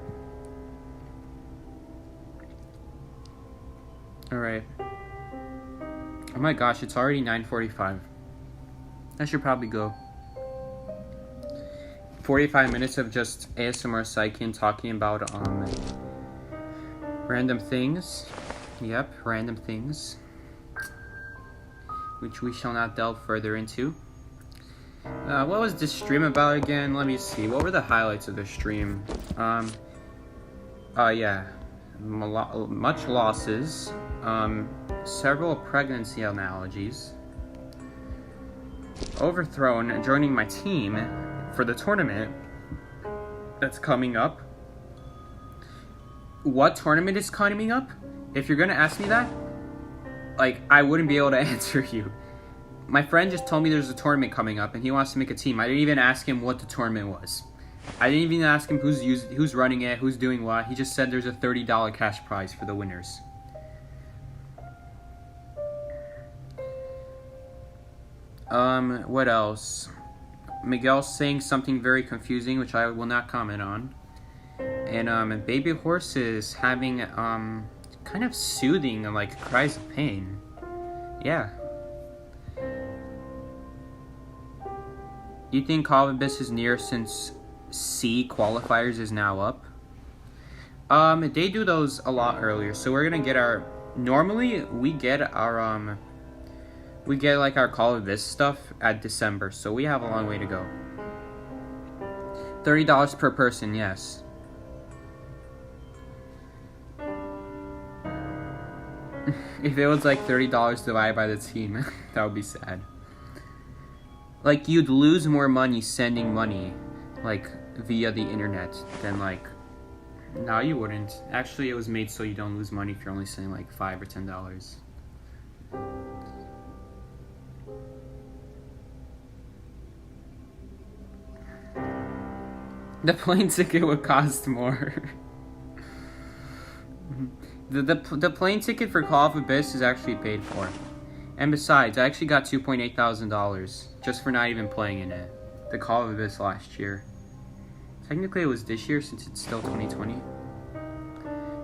Alright. Oh my gosh, it's already 9:45. I should probably go. 45 minutes of just ASMR Psyche and talking about random things. Yep, random things. Which we shall not delve further into. What was this stream about again? Let me see. What were the highlights of the stream? Yeah. Much losses. Several pregnancy analogies. Overthrown, joining my team for the tournament that's coming up. What tournament is coming up? If you're gonna ask me that, like, I wouldn't be able to answer you. My friend just told me there's a tournament coming up and he wants to make a team. I didn't even ask him what the tournament was. I didn't even ask him who's running it, who's doing what. He just said there's a $30 cash prize for the winners. What else? Miguel's saying something very confusing, which I will not comment on. And baby horse is having kind of soothing, like, cries of pain. Yeah. You think Call of Abyss is near since C qualifiers is now up? They do those a lot earlier, so we're gonna get our... Normally, we get our, we get, like, our Call of Abyss stuff at December, so we have a long way to go. $30 per person, yes. If it was like $30 divided by the team, that would be sad. Like, you'd lose more money sending money, like, via the internet than, like... No, you wouldn't. Actually, it was made so you don't lose money if you're only sending, like, $5 or $10. The plane ticket would cost more. The plane ticket for Call of Abyss is actually paid for. And besides, I actually got $2.8 thousand just for not even playing in it. The Call of Abyss last year. Technically it was this year since it's still 2020.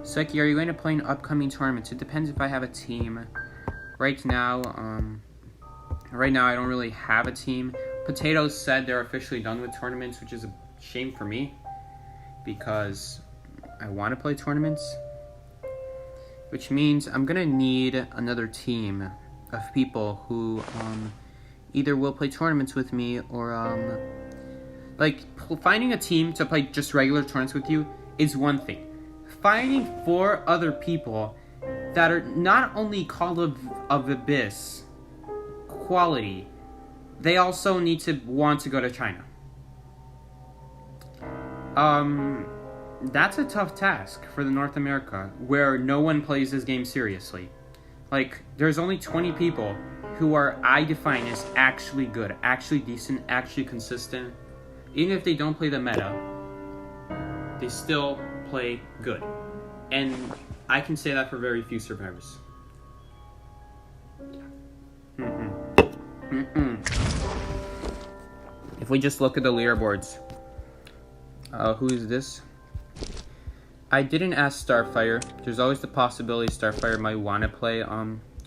Seki, are you going to play in upcoming tournaments? It depends if I have a team. Right now I don't really have a team. Potatoes said they're officially done with tournaments, which is a shame for me because I want to play tournaments. Which means I'm gonna need another team of people who either will play tournaments with me or like finding a team to play just regular tournaments with you is one thing. Finding 4 other people that are not only Call of Abyss quality, they also need to want to go to China. That's a tough task for the North America, where no one plays this game seriously. Like, there's only 20 people who I define as actually good, actually decent, actually consistent. Even if they don't play the meta, they still play good. And I can say that for very few survivors. If we just look at the leaderboards, who is this? I didn't ask Starfire. There's always the possibility Starfire might want to play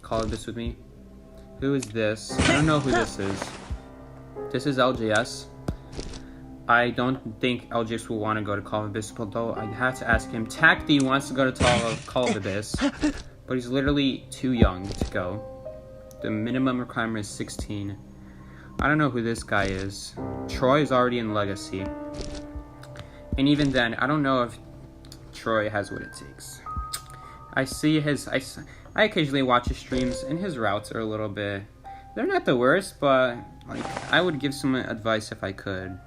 Call of This with me. Who is this? I don't know who this is. This is LJS. I don't think LJS will want to go to Call of Abyss, although I had to ask him. Tacti wants to go to Call of Abyss, but he's literally too young to go. The minimum requirement is 16. I don't know who this guy is. Troy is already in Legacy. And even then, I don't know if Troy has what it takes. I occasionally watch his streams, and his routes are a little bit... They're not the worst, but like I would give some advice if I could.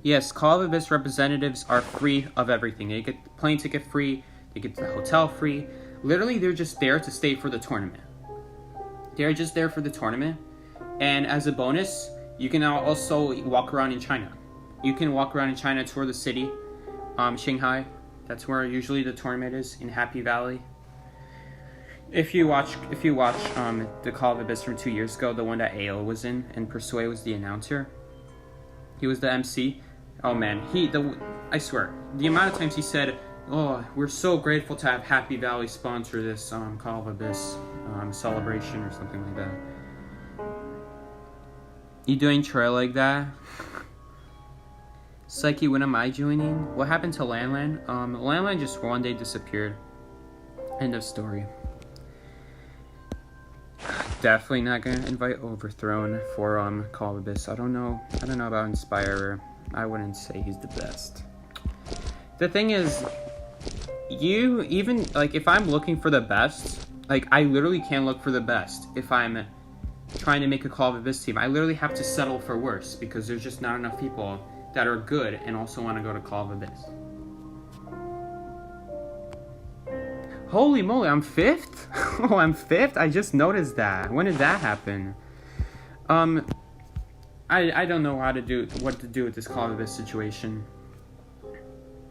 Yes, Call of Abyss representatives are free of everything. They get the plane ticket free, they get the hotel free. Literally, they're just there to stay for the tournament. They're just there for the tournament. And as a bonus, you can now also walk around in China. You can walk around in China, tour the city, Shanghai. That's where usually the tournament is, in Happy Valley. If you watch the Call of Abyss from 2 years ago, the one that AO was in, and Persue was the announcer. He was the MC. Oh man, I swear, the amount of times he said, "Oh, we're so grateful to have Happy Valley sponsor this Call of Abyss celebration," or something like that. You doing trail like that? Psyche, when am I joining? What happened to Landland? Landland just one day disappeared. End of story. Definitely not gonna invite Overthrown for Call of Abyss. I don't know about Inspirer. I wouldn't say he's the best. The thing is, if I'm looking for the best, like I literally can't look for the best if I'm trying to make a Call of Abyss team. I literally have to settle for worse because there's just not enough people that are good and also want to go to Call of Abyss. Holy moly, I'm 5th? Oh, I'm 5th? I just noticed that. When did that happen? I don't know what to do with this Call of Abyss situation.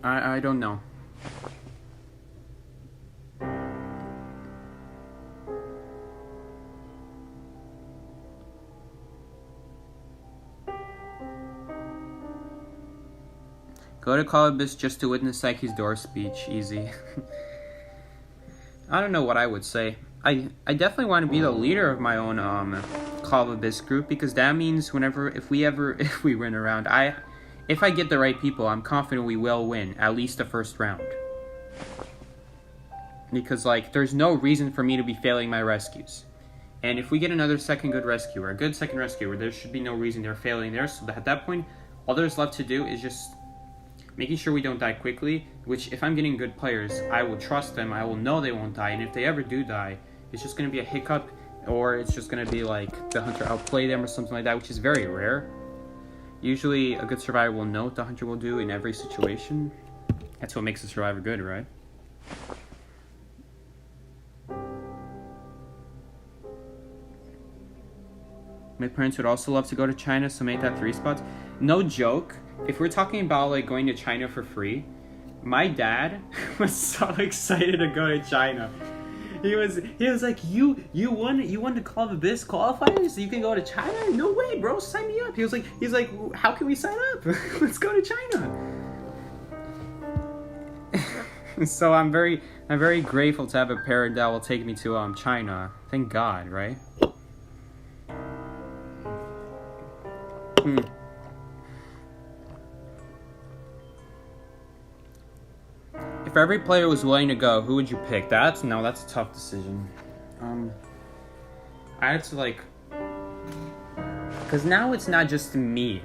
I don't know. Go to Call of Abyss just to witness Psyche's door speech. Easy. I don't know what I would say. I definitely want to be the leader of my own Call of Abyss group, because that means if we win a round, if I get the right people, I'm confident we will win at least the first round. Because there's no reason for me to be failing my rescues. And if we get another second good rescuer, a good second rescuer, there should be no reason they're failing there. So at that point, all there's left to do is just Making sure we don't die quickly, which if I'm getting good players, I will trust them, I will know they won't die, and if they ever do die, it's just going to be a hiccup, or it's just going to be like the hunter outplay them or something like that, which is very rare. Usually a good survivor will know what the hunter will do in every situation. That's what makes a survivor good, right? My parents would also love to go to China, so make that 3 spots. No joke. If we're talking about like going to China for free, my dad was so excited to go to China. He was like, you won the Call of Abyss qualifiers, so you can go to China? No way, bro, sign me up. He's like, how can we sign up? Let's go to China. So I'm very grateful to have a parent that will take me to China. Thank God, right? If every player was willing to go, who would you pick? That's a tough decision. I had to because now it's not just me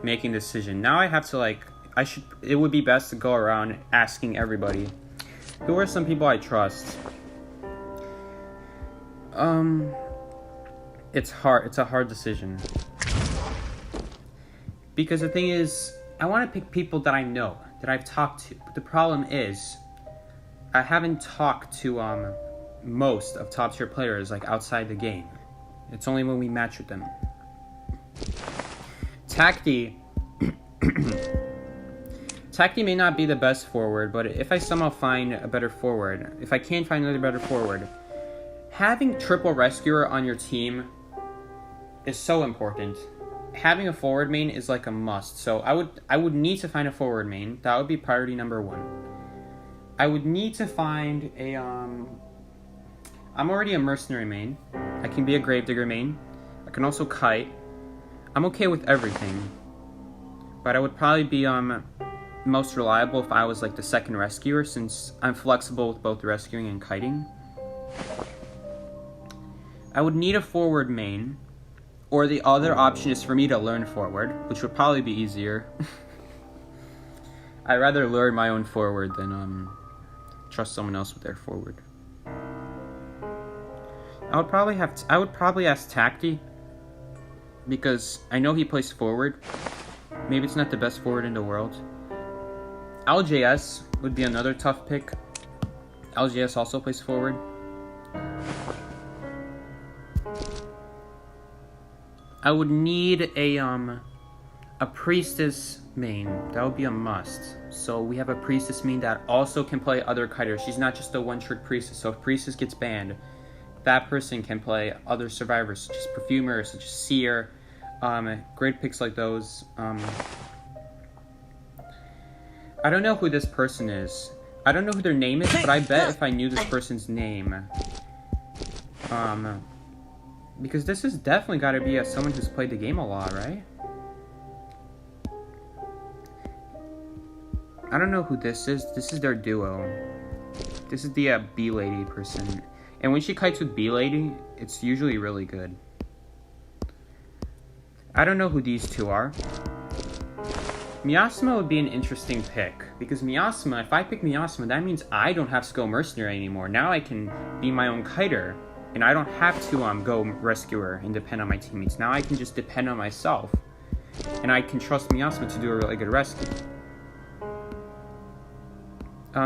making the decision. Now I have to it would be best to go around asking everybody, who are some people I trust? It's hard. It's a hard decision. Because the thing is, I want to pick people that I know, that I've talked to. But the problem is, I haven't talked to most of top tier players outside the game. It's only when we match with them. Tacti may not be the best forward, but if I somehow find a better forward, if I can find another better forward, having triple rescuer on your team is so important. Having a forward main is like a must. So I would need to find a forward main. That would be priority number 1. I would need to find a I'm already a mercenary main. I can be a gravedigger main. I can also kite. I'm okay with everything. But I would probably be most reliable if I was the second rescuer, since I'm flexible with both rescuing and kiting. I would need a forward main. Or the other option is for me to learn forward, which would probably be easier. I'd rather learn my own forward than trust someone else with their forward. I would probably ask Tacti, because I know he plays forward. Maybe it's not the best forward in the world. LJS would be another tough pick. LJS also plays forward. I would need a priestess main. That would be a must. So we have a priestess main that also can play other kiters. She's not just a one-trick priestess. So if priestess gets banned, that person can play other survivors, such as perfumer, such as seer. Great picks like those. I don't know who this person is. I don't know who their name is, but I bet if I knew this person's name, because this has definitely got to be someone who's played the game a lot, right? I don't know who this is. This is their duo. This is the B-Lady person. And when she kites with B-Lady, it's usually really good. I don't know who these two are. Miasma would be an interesting pick. Because Miasma, if I pick Miasma, that means I don't have to go mercenary anymore. Now I can be my own kiter. And I don't have to go rescuer and depend on my teammates. Now I can just depend on myself. And I can trust Miasma to do a really good rescue.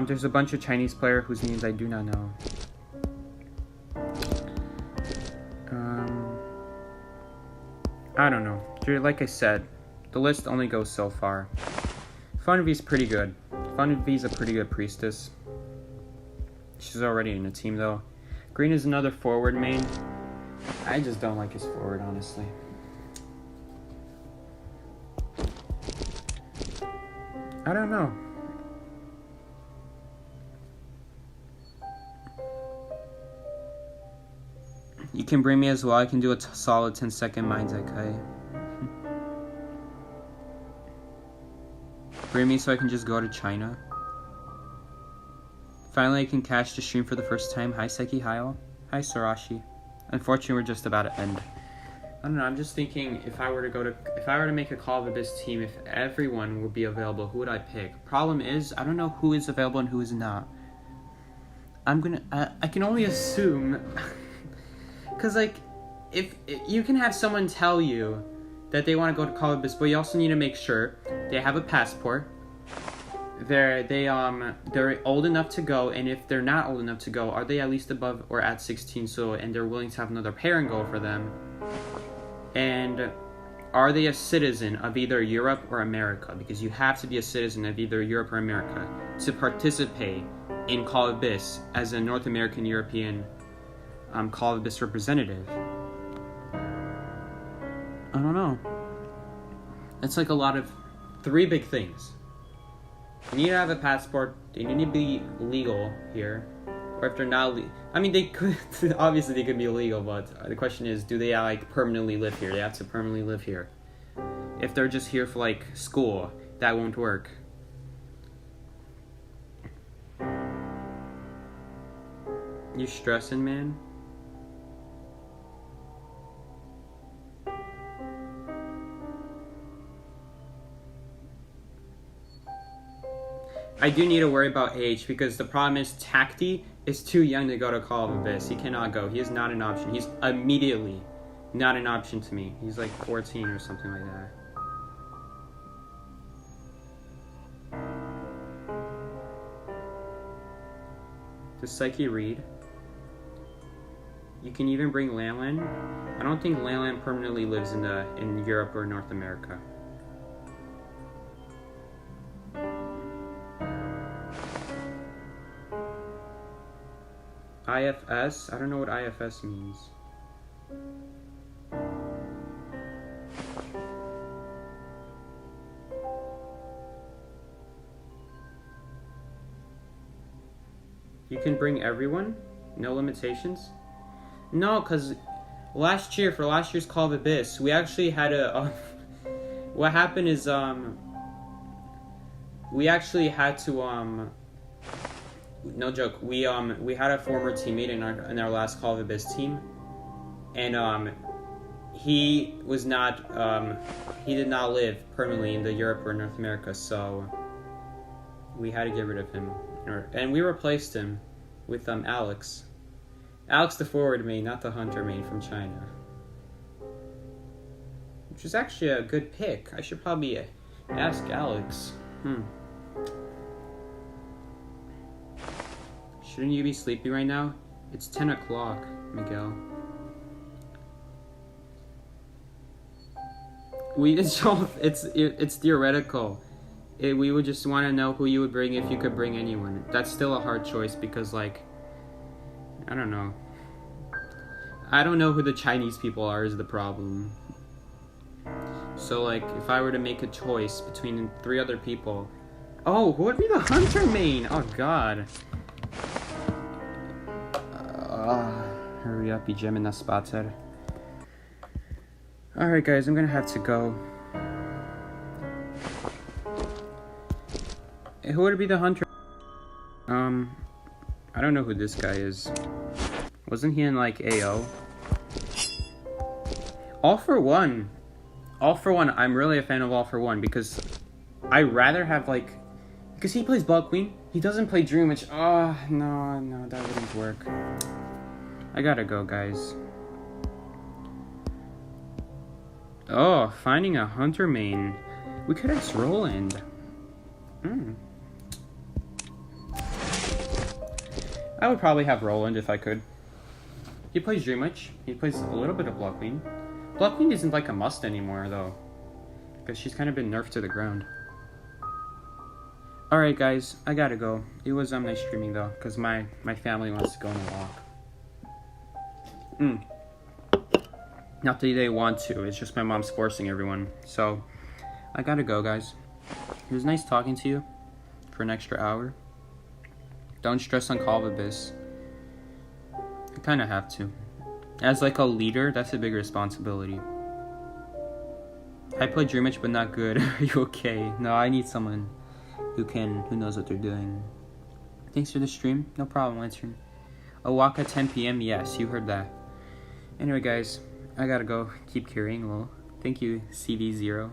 There's a bunch of Chinese players whose names I do not know. I don't know. Like I said, the list only goes so far. Funvi's pretty good. Funvi's a pretty good priestess. She's already in a team though. Green is another forward main. I just don't like his forward, honestly. I don't know. You can bring me as well. I can do a solid 10-second Mind's Kai. Bring me so I can just go to China. Finally, I can catch the stream for the first time. Hi, Seki. Hi, all. Hi, Sarashi. Unfortunately, we're just about to end. don't know. I'm just thinking if I were to make a Call of Abyss team, if everyone would be available, who would I pick? Problem is, I don't know who is available and who is not. I can only assume, cause like, if you can have someone tell you that they want to go to Call of Abyss, but you also need to make sure they have a passport. They're old enough to go, and if they're not old enough to go, are they at least above or at 16? So, and they're willing to have another parent go for them. And are they a citizen of either Europe or America? Because you have to be a citizen of either Europe or America to participate in Call of Abyss as a North American European Call of Abyss representative. I don't know. It's like a lot of 3 big things. You need to have a passport. They need to be legal here. Or if they're not I mean, they could, obviously they could be illegal, but the question is, do they like permanently live here? They have to permanently live here. If they're just here for like school, that won't work. You stressing, man? I do need to worry about age, because the problem is Tacti is too young to go to Call of Abyss. He cannot go. He is not an option. He's immediately not an option to me. He's like 14 or something like that. Does Psyche read? You can even bring Lanlan. I don't think Lanlan permanently lives in Europe or North America. IFS? I don't know what IFS means. You can bring everyone? No limitations? No, because for last year's Call of Abyss, we actually had a... what happened is, we actually had to, no joke, we had a former teammate in our last Call of Abyss team, and he was not he did not live permanently in the Europe or North America, so we had to get rid of him, and we replaced him with Alex the forward main, not the hunter main from China, which is actually a good pick. I should probably ask Alex. Shouldn't you be sleepy right now? It's 10 o'clock, Miguel. It's theoretical. We would just want to know who you would bring if you could bring anyone. That's still a hard choice because, like, I don't know. I don't know who the Chinese people are is the problem. So, like, if I were to make a choice between 3 other people... Oh, who would be the hunter main? Oh, God. Hurry up, idziemy na spacer. Alright guys, I'm gonna have to go. Who would be the hunter? I don't know who this guy is. Wasn't he in like AO? All for One, I'm really a fan of All for One because I rather have like... Because he plays Blood Queen, he doesn't play Dream, which... Oh, no, that wouldn't work. I gotta go, guys. Oh, finding a hunter main. We could ask Roland. I would probably have Roland if I could. He plays Dream Witch. He plays a little bit of Blood Queen. Blood Queen isn't like a must anymore, though. Because she's kind of been nerfed to the ground. Alright, guys. I gotta go. It was nice streaming, though. Because my family wants to go on a walk. Not that they want to, it's just my mom's forcing everyone. So, I gotta go, guys. It was nice talking to you for an extra hour. Don't stress on Call of Abyss. I kinda have to. As like a leader, that's a big responsibility. I play Dream Witch, but not good. Are you okay? No, I need someone who knows what they're doing. Thanks for the stream. No problem, Lantern. A walk at 10 p.m. Yes, you heard that. Anyway, guys, I gotta go keep carrying. Well, thank you, CV0.